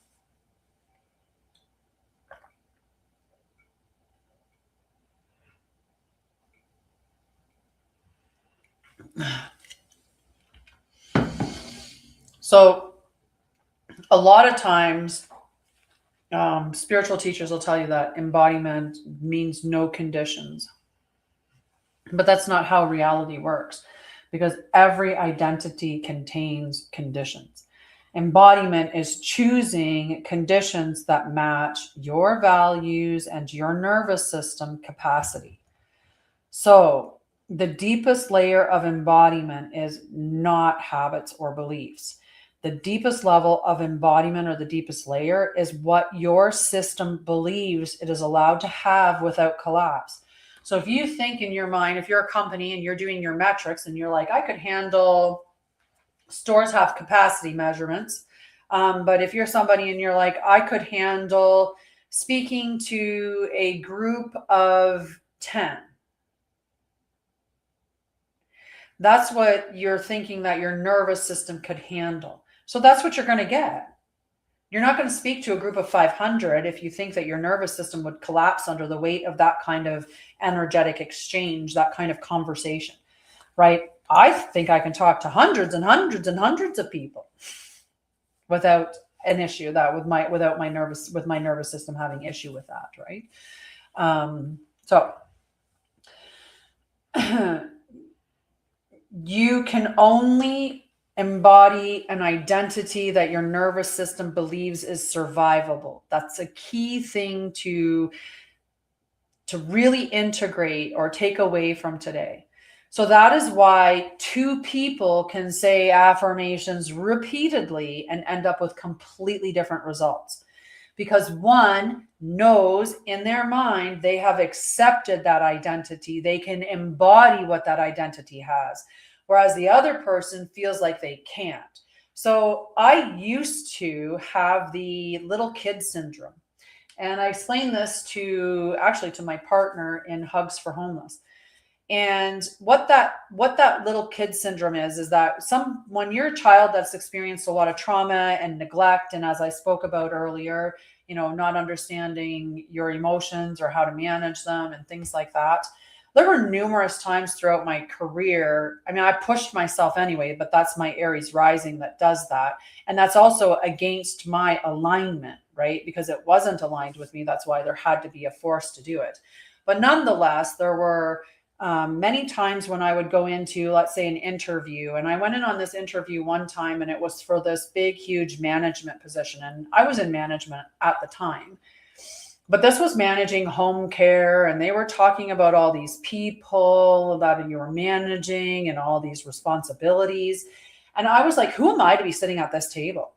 Speaker 1: So a lot of times, spiritual teachers will tell you that embodiment means no conditions. But that's not how reality works, because every identity contains conditions. Embodiment is choosing conditions that match your values and your nervous system capacity. So the deepest layer of embodiment is not habits or beliefs. The deepest level of embodiment, or the deepest layer, is what your system believes it is allowed to have without collapse. So if you think in your mind, if you're a company and you're doing your metrics and you're like, I could handle, stores have capacity measurements. But if you're somebody and you're like, I could handle speaking to a group of 10. That's what you're thinking that your nervous system could handle. So that's what you're going to get. You're not going to speak to a group of 500 if you think that your nervous system would collapse under the weight of that kind of energetic exchange, that kind of conversation, right? I think I can talk to hundreds and hundreds and hundreds of people without an issue, that with my nervous system having issue with that, right? So you can only embody an identity that your nervous system believes is survivable. That's a key thing to really integrate or take away from today. So that is why two people can say affirmations repeatedly and end up with completely different results. Because one knows in their mind they have accepted that identity. They can embody what that identity has. Whereas the other person feels like they can't. So I used to have the little kid syndrome. And I explained this to my partner in Hugs for Homeless. And what that little kid syndrome is that when you're a child that's experienced a lot of trauma and neglect, and as I spoke about earlier, not understanding your emotions or how to manage them and things like that. There were numerous times throughout my career. I mean, I pushed myself anyway, but that's my Aries rising that does that. And that's also against my alignment, right? Because it wasn't aligned with me. That's why there had to be a force to do it. But nonetheless, there were many times when I would go into, let's say, an interview. And I went in on this interview one time, and it was for this big, huge management position. And I was in management at the time. But this was managing home care, and they were talking about all these people that you were managing and all these responsibilities. And I was like, who am I to be sitting at this table?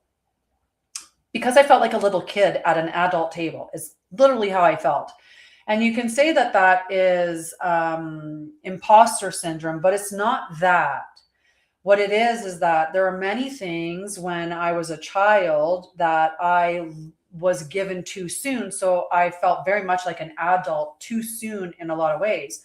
Speaker 1: Because I felt like a little kid at an adult table is literally how I felt. And you can say that that is imposter syndrome, but it's not that. What it is that there are many things when I was a child that I was given too soon. So I felt very much like an adult too soon in a lot of ways.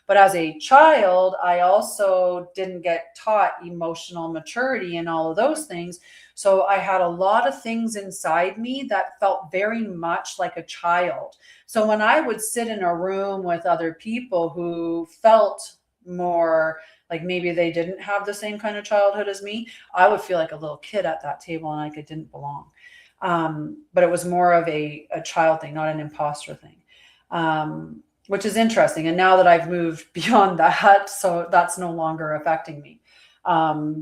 Speaker 1: But as a child, I also didn't get taught emotional maturity and all of those things. So I had a lot of things inside me that felt very much like a child. So when I would sit in a room with other people who felt more like maybe they didn't have the same kind of childhood as me, I would feel like a little kid at that table and like I didn't belong. But it was more of a child thing, not an imposter thing, which is interesting. And now that I've moved beyond that, so that's no longer affecting me,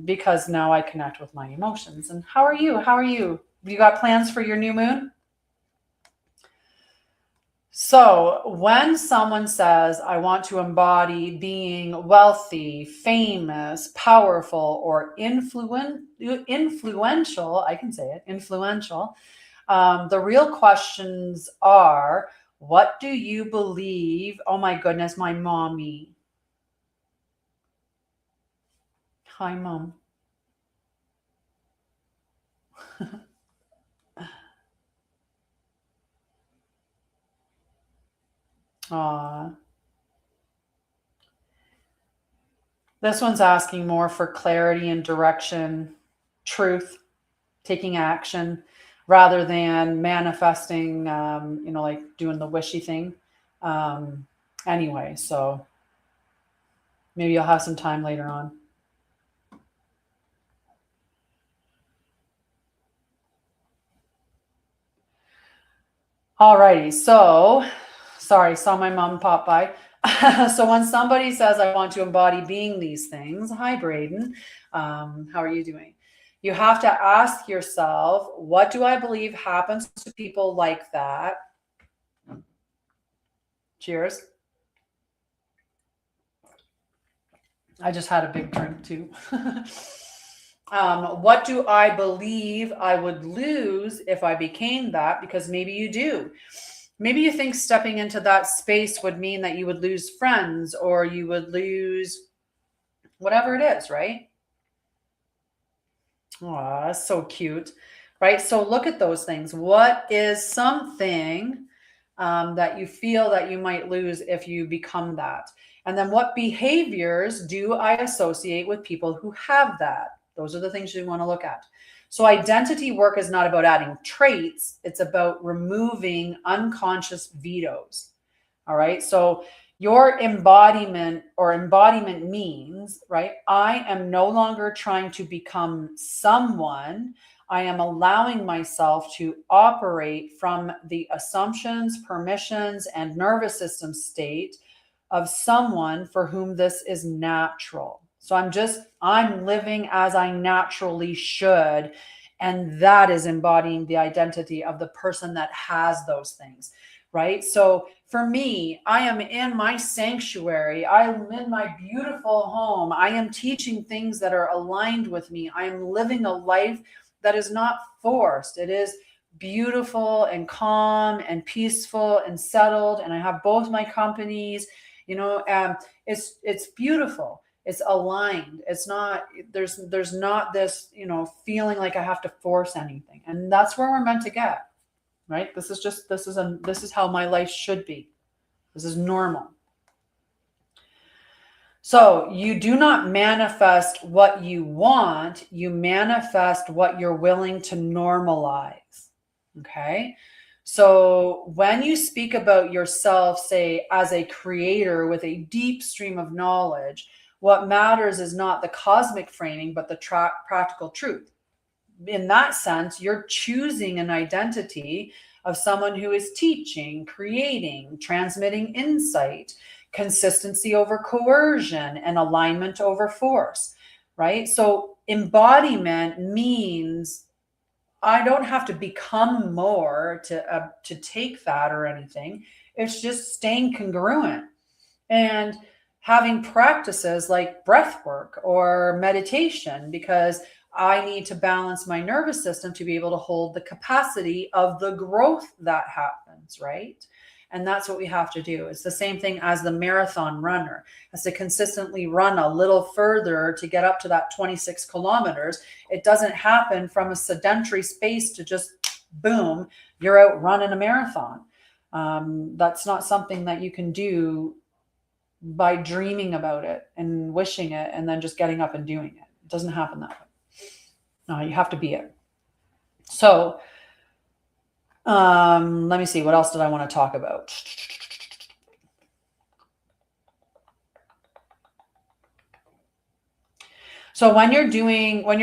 Speaker 1: because now I connect with my emotions. And how are you? How are you? You got plans for your new moon? So when someone says, I want to embody being wealthy, famous, powerful, or influential, I can say it, influential, the real questions are, what do you believe? Oh my goodness, my mommy. Hi, Mom. Aw. This one's asking more for clarity and direction, truth, taking action, rather than manifesting, like doing the wishy thing. Anyway, so maybe you'll have some time later on. Alrighty, so sorry, saw my mom pop by. So when somebody says, I want to embody being these things, hi, Braden, how are you doing? You have to ask yourself, what do I believe happens to people like that? Cheers. I just had a big drink too. What do I believe I would lose if I became that? Because maybe you do. Maybe you think stepping into that space would mean that you would lose friends or you would lose whatever it is, right? Aw, that's so cute, right? So look at those things. What is something that you feel that you might lose if you become that? And then what behaviors do I associate with people who have that? Those are the things you want to look at. So identity work is not about adding traits. It's about removing unconscious vetoes. All right. So your embodiment means, right? I am no longer trying to become someone. I am allowing myself to operate from the assumptions, permissions, and nervous system state of someone for whom this is natural. So I'm living as I naturally should. And that is embodying the identity of the person that has those things, right? So for me, I am in my sanctuary. I am in my beautiful home. I am teaching things that are aligned with me. I am living a life that is not forced. It is beautiful and calm and peaceful and settled. And I have both my companies, it's beautiful. It's aligned. It's not, there's not this, feeling like I have to force anything. And that's where we're meant to get, right? This is how my life should be. This is normal. So you do not manifest what you want, you manifest what you're willing to normalize. Okay. So when you speak about yourself, say, as a creator with a deep stream of knowledge, what matters is not the cosmic framing, but the practical truth. In that sense, you're choosing an identity of someone who is teaching, creating, transmitting insight, consistency over coercion, and alignment over force, right? So embodiment means I don't have to become more to take that or anything. It's just staying congruent and having practices like breath work or meditation, because I need to balance my nervous system to be able to hold the capacity of the growth that happens, right? And that's what we have to do. It's the same thing as the marathon runner has to consistently run a little further to get up to that 26 kilometers. It doesn't happen from a sedentary space to just boom, you're out running a marathon. That's not something that you can do by dreaming about it and wishing it and then just getting up and doing it. It doesn't happen that way. No, you have to be it. So let me see. What else did I want to talk about? So when you're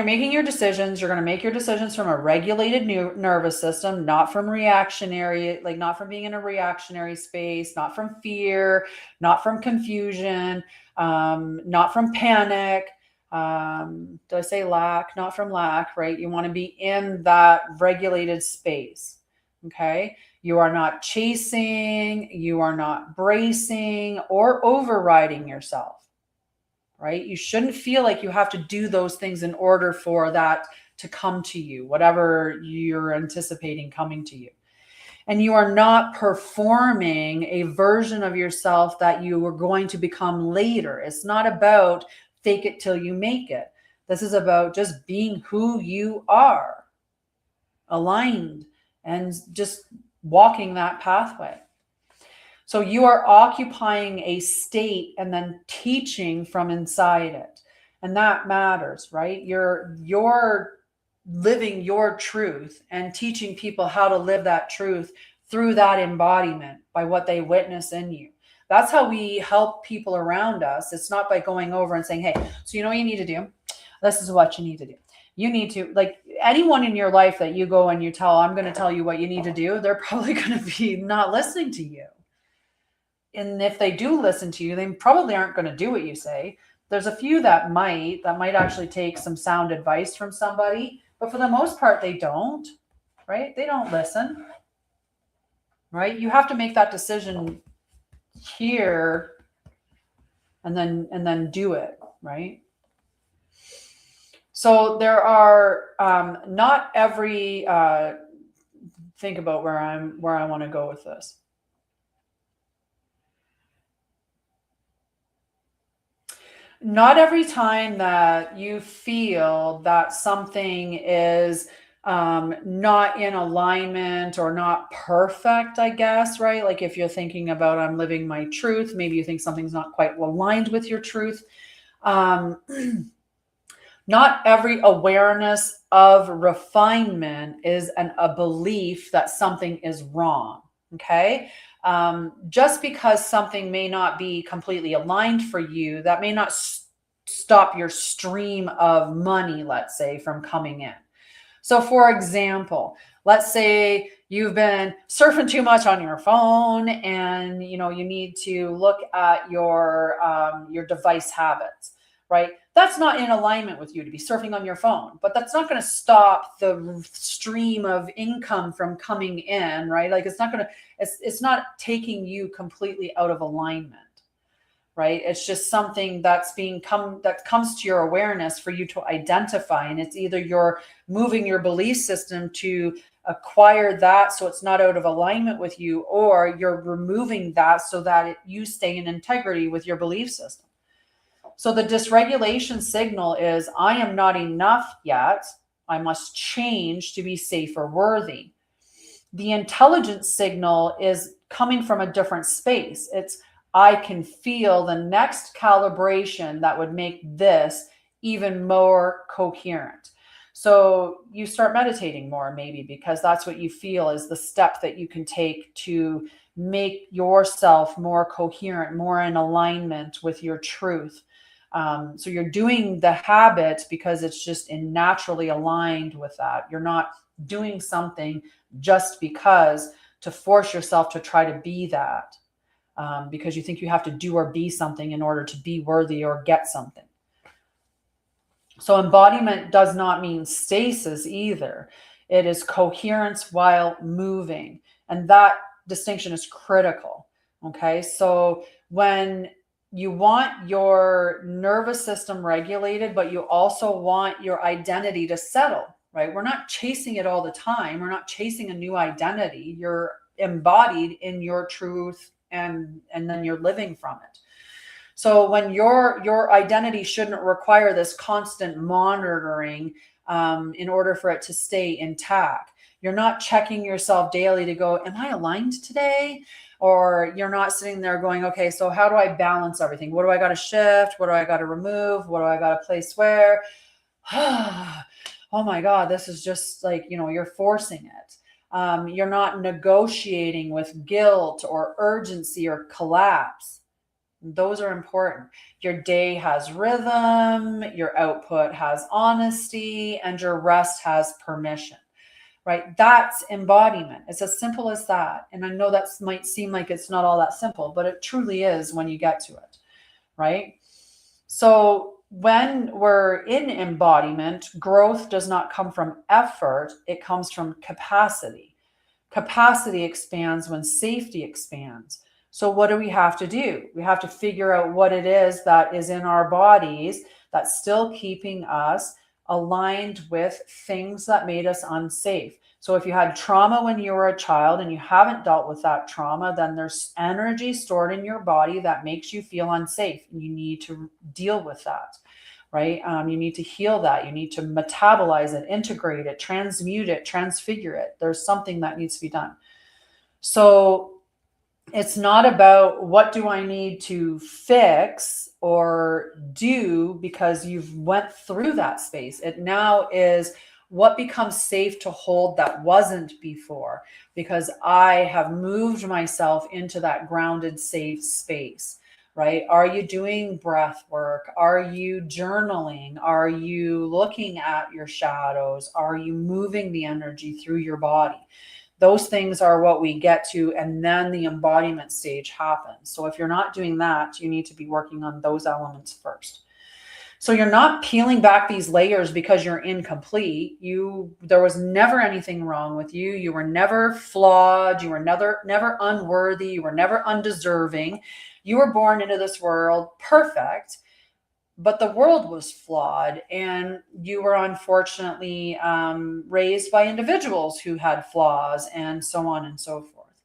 Speaker 1: making your decisions, you're going to make your decisions from a regulated nervous system, not from reactionary, like not from being in a reactionary space, not from fear, not from confusion, not from panic. Did I say lack? Not from lack, right? You want to be in that regulated space. Okay. You are not chasing, you are not bracing or overriding yourself. Right? You shouldn't feel like you have to do those things in order for that to come to you, whatever you're anticipating coming to you. And you are not performing a version of yourself that you are going to become later. It's not about fake it till you make it. This is about just being who you are, aligned, and just walking that pathway. So you are occupying a state and then teaching from inside it. And that matters, right? You're living your truth and teaching people how to live that truth through that embodiment by what they witness in you. That's how we help people around us. It's not by going over and saying, hey, so you know what you need to do? This is what you need to do. You need to, like anyone in your life that you go and you tell, I'm going to tell you what you need to do, they're probably going to be not listening to you. And if they do listen to you, they probably aren't going to do what you say. There's a few that might actually take some sound advice from somebody, but for the most part, they don't, right? They don't listen, right? You have to make that decision here and then do it, right? So there are not every think about where I want to go with this. Not every time that you feel that something is not in alignment or not perfect, I guess, right? Like if you're thinking about, I'm living my truth, maybe you think something's not quite aligned with your truth. Not every awareness of refinement is a belief that something is wrong. Okay. Just because something may not be completely aligned for you, that may not stop your stream of money, let's say, from coming in. So for example, let's say you've been surfing too much on your phone and you need to look at your device habits, right? That's not in alignment with you to be surfing on your phone, but that's not going to stop the stream of income from coming in, right? Like it's not taking you completely out of alignment, right? It's just something that comes to your awareness for you to identify. And it's either you're moving your belief system to acquire that so it's not out of alignment with you, or you're removing that so that you stay in integrity with your belief system. So the dysregulation signal is, I am not enough yet. I must change to be safe or worthy. The intelligence signal is coming from a different space. It's, I can feel the next calibration that would make this even more coherent. So you start meditating more, maybe, because that's what you feel is the step that you can take to make yourself more coherent, more in alignment with your truth. So you're doing the habit because it's just naturally aligned with that. You're not doing something just because to force yourself to try to be that, because you think you have to do or be something in order to be worthy or get something. So embodiment does not mean stasis either. It is coherence while moving. And that distinction is critical. Okay. So when you want your nervous system regulated, but you also want your identity to settle, right? We're not chasing it all the time. We're not chasing a new identity. You're embodied in your truth, and then you're living from it. So when your identity shouldn't require this constant monitoring in order for it to stay intact. You're not checking yourself daily to go, am I aligned today? Or you're not sitting there going, okay, so how do I balance everything? What do I got to shift? What do I got to remove? What do I got to place where? Oh my God, this is just like, you're forcing it. You're not negotiating with guilt or urgency or collapse. Those are important. Your day has rhythm, your output has honesty, and your rest has permission, right? That's embodiment. It's as simple as that. And I know that might seem like it's not all that simple, but it truly is when you get to it, right? So when we're in embodiment, growth does not come from effort, it comes from capacity. Capacity expands when safety expands. So what do we have to do? We have to figure out what it is that is in our bodies that's still keeping us aligned with things that made us unsafe. So if you had trauma when you were a child and you haven't dealt with that trauma, then there's energy stored in your body that makes you feel unsafe. And you need to deal with that, right? You need to heal that. You need to metabolize it, integrate it, transmute it, transfigure it. There's something that needs to be done. So it's not about what do I need to fix or do because you've went through that space. It now is what becomes safe to hold that wasn't before, because I have moved myself into that grounded, safe space, right? Are you doing breath work? Are you journaling? Are you looking at your shadows? Are you moving the energy through your body? Those things are what we get to, and then the embodiment stage happens. So if you're not doing that, you need to be working on those elements first. So you're not peeling back these layers because you're incomplete. There was never anything wrong with you. You were never flawed. You were never unworthy. You were never undeserving. You were born into this world perfect, but the world was flawed, and you were unfortunately raised by individuals who had flaws, and so on and so forth.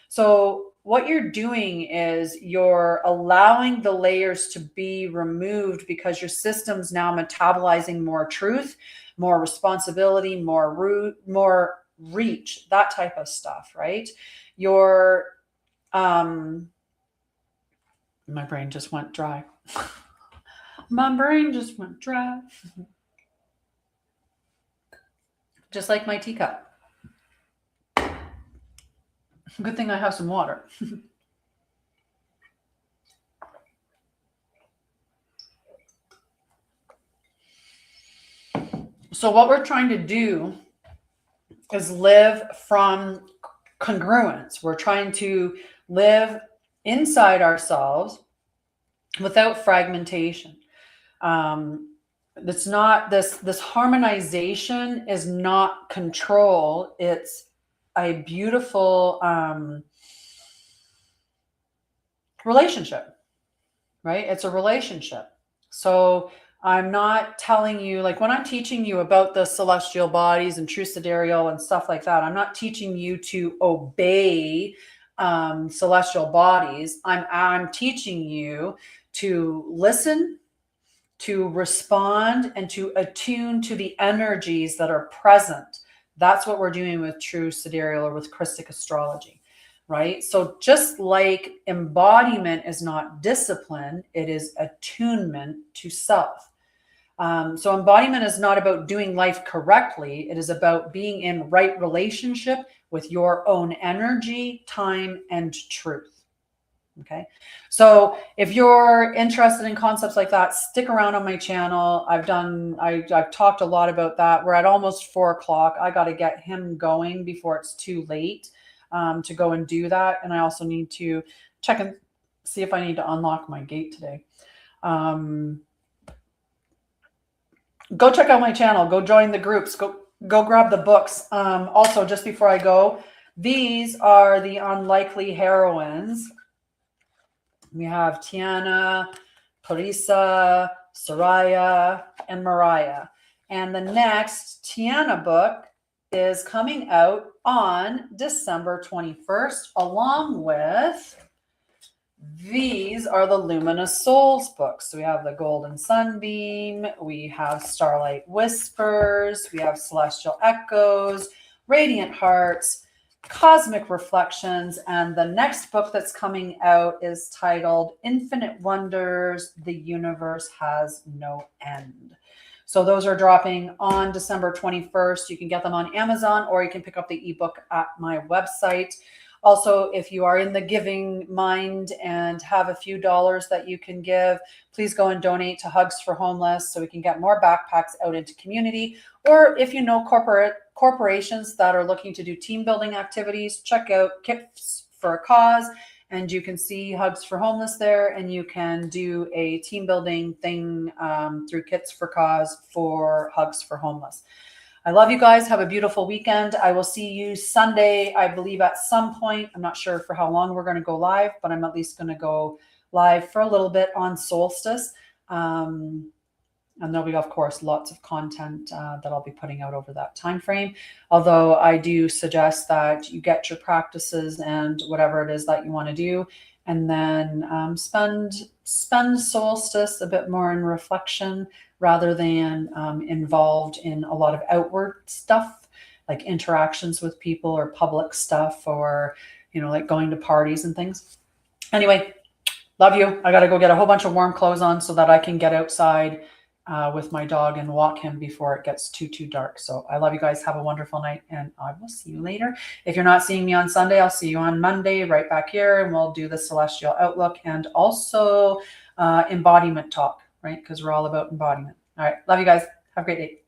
Speaker 1: So what you're doing is you're allowing the layers to be removed because your system's now metabolizing more truth, more responsibility, more reach, that type of stuff, right? My brain just went dry. My brain just went dry. Just like my teacup. Good thing I have some water. So what we're trying to do is live from congruence. We're trying to live inside ourselves without fragmentation. It's not this harmonization is not control. It's a beautiful relationship, right? It's a relationship. So I'm not telling you, like when I'm teaching you about the celestial bodies and true sidereal and stuff like that, I'm not teaching you to obey celestial bodies. I'm teaching you to listen, to respond, and to attune to the energies that are present. That's what we're doing with true sidereal or with Christic astrology, right? So just like embodiment is not discipline, it is attunement to self. So embodiment is not about doing life correctly. It is about being in right relationship with your own energy, time, and truth. Okay. So if you're interested in concepts like that, stick around on my channel. I've talked a lot about that. We're at almost 4 o'clock. I got to get him going before it's too late to go and do that. And I also need to check and see if I need to unlock my gate today. Go check out my channel. Go join the groups. Go grab the books. Also, just before I go, these are the unlikely heroines. We have Tiana, Parisa, Soraya, and Mariah. And the next Tiana book is coming out on December 21st, along with these are the Luminous Souls books. So we have the Golden Sunbeam, we have Starlight Whispers, we have Celestial Echoes, Radiant Hearts, Cosmic Reflections, and the next book that's coming out is titled Infinite Wonders, The Universe Has No End. So those are dropping on December 21st. You can get them on Amazon, or you can pick up the ebook at my website. Also, if you are in the giving mind and have a few dollars that you can give, please go and donate to Hugs for Homeless so we can get more backpacks out into community. Or if you know corporations that are looking to do team building activities, check out Kits for a Cause, and you can see Hugs for Homeless there, and you can do a team building thing through Kits for Cause for Hugs for Homeless. I love you guys. Have a beautiful weekend. I will see you Sunday, I believe, at some point. I'm not sure for how long we're going to go live, but I'm at least going to go live for a little bit on solstice. And there'll be, of course, lots of content that I'll be putting out over that time frame. Although I do suggest that you get your practices and whatever it is that you want to do, and then spend solstice a bit more in reflection rather than involved in a lot of outward stuff like interactions with people or public stuff, or like going to parties and things. Anyway, love you. I got to go get a whole bunch of warm clothes on so that I can get outside with my dog and walk him before it gets too dark. So I love you guys. Have a wonderful night, and I will see you later. If you're not seeing me on Sunday, I'll see you on Monday right back here, and we'll do the celestial outlook and also embodiment talk, right? Because we're all about embodiment. All right. Love you guys. Have a great day.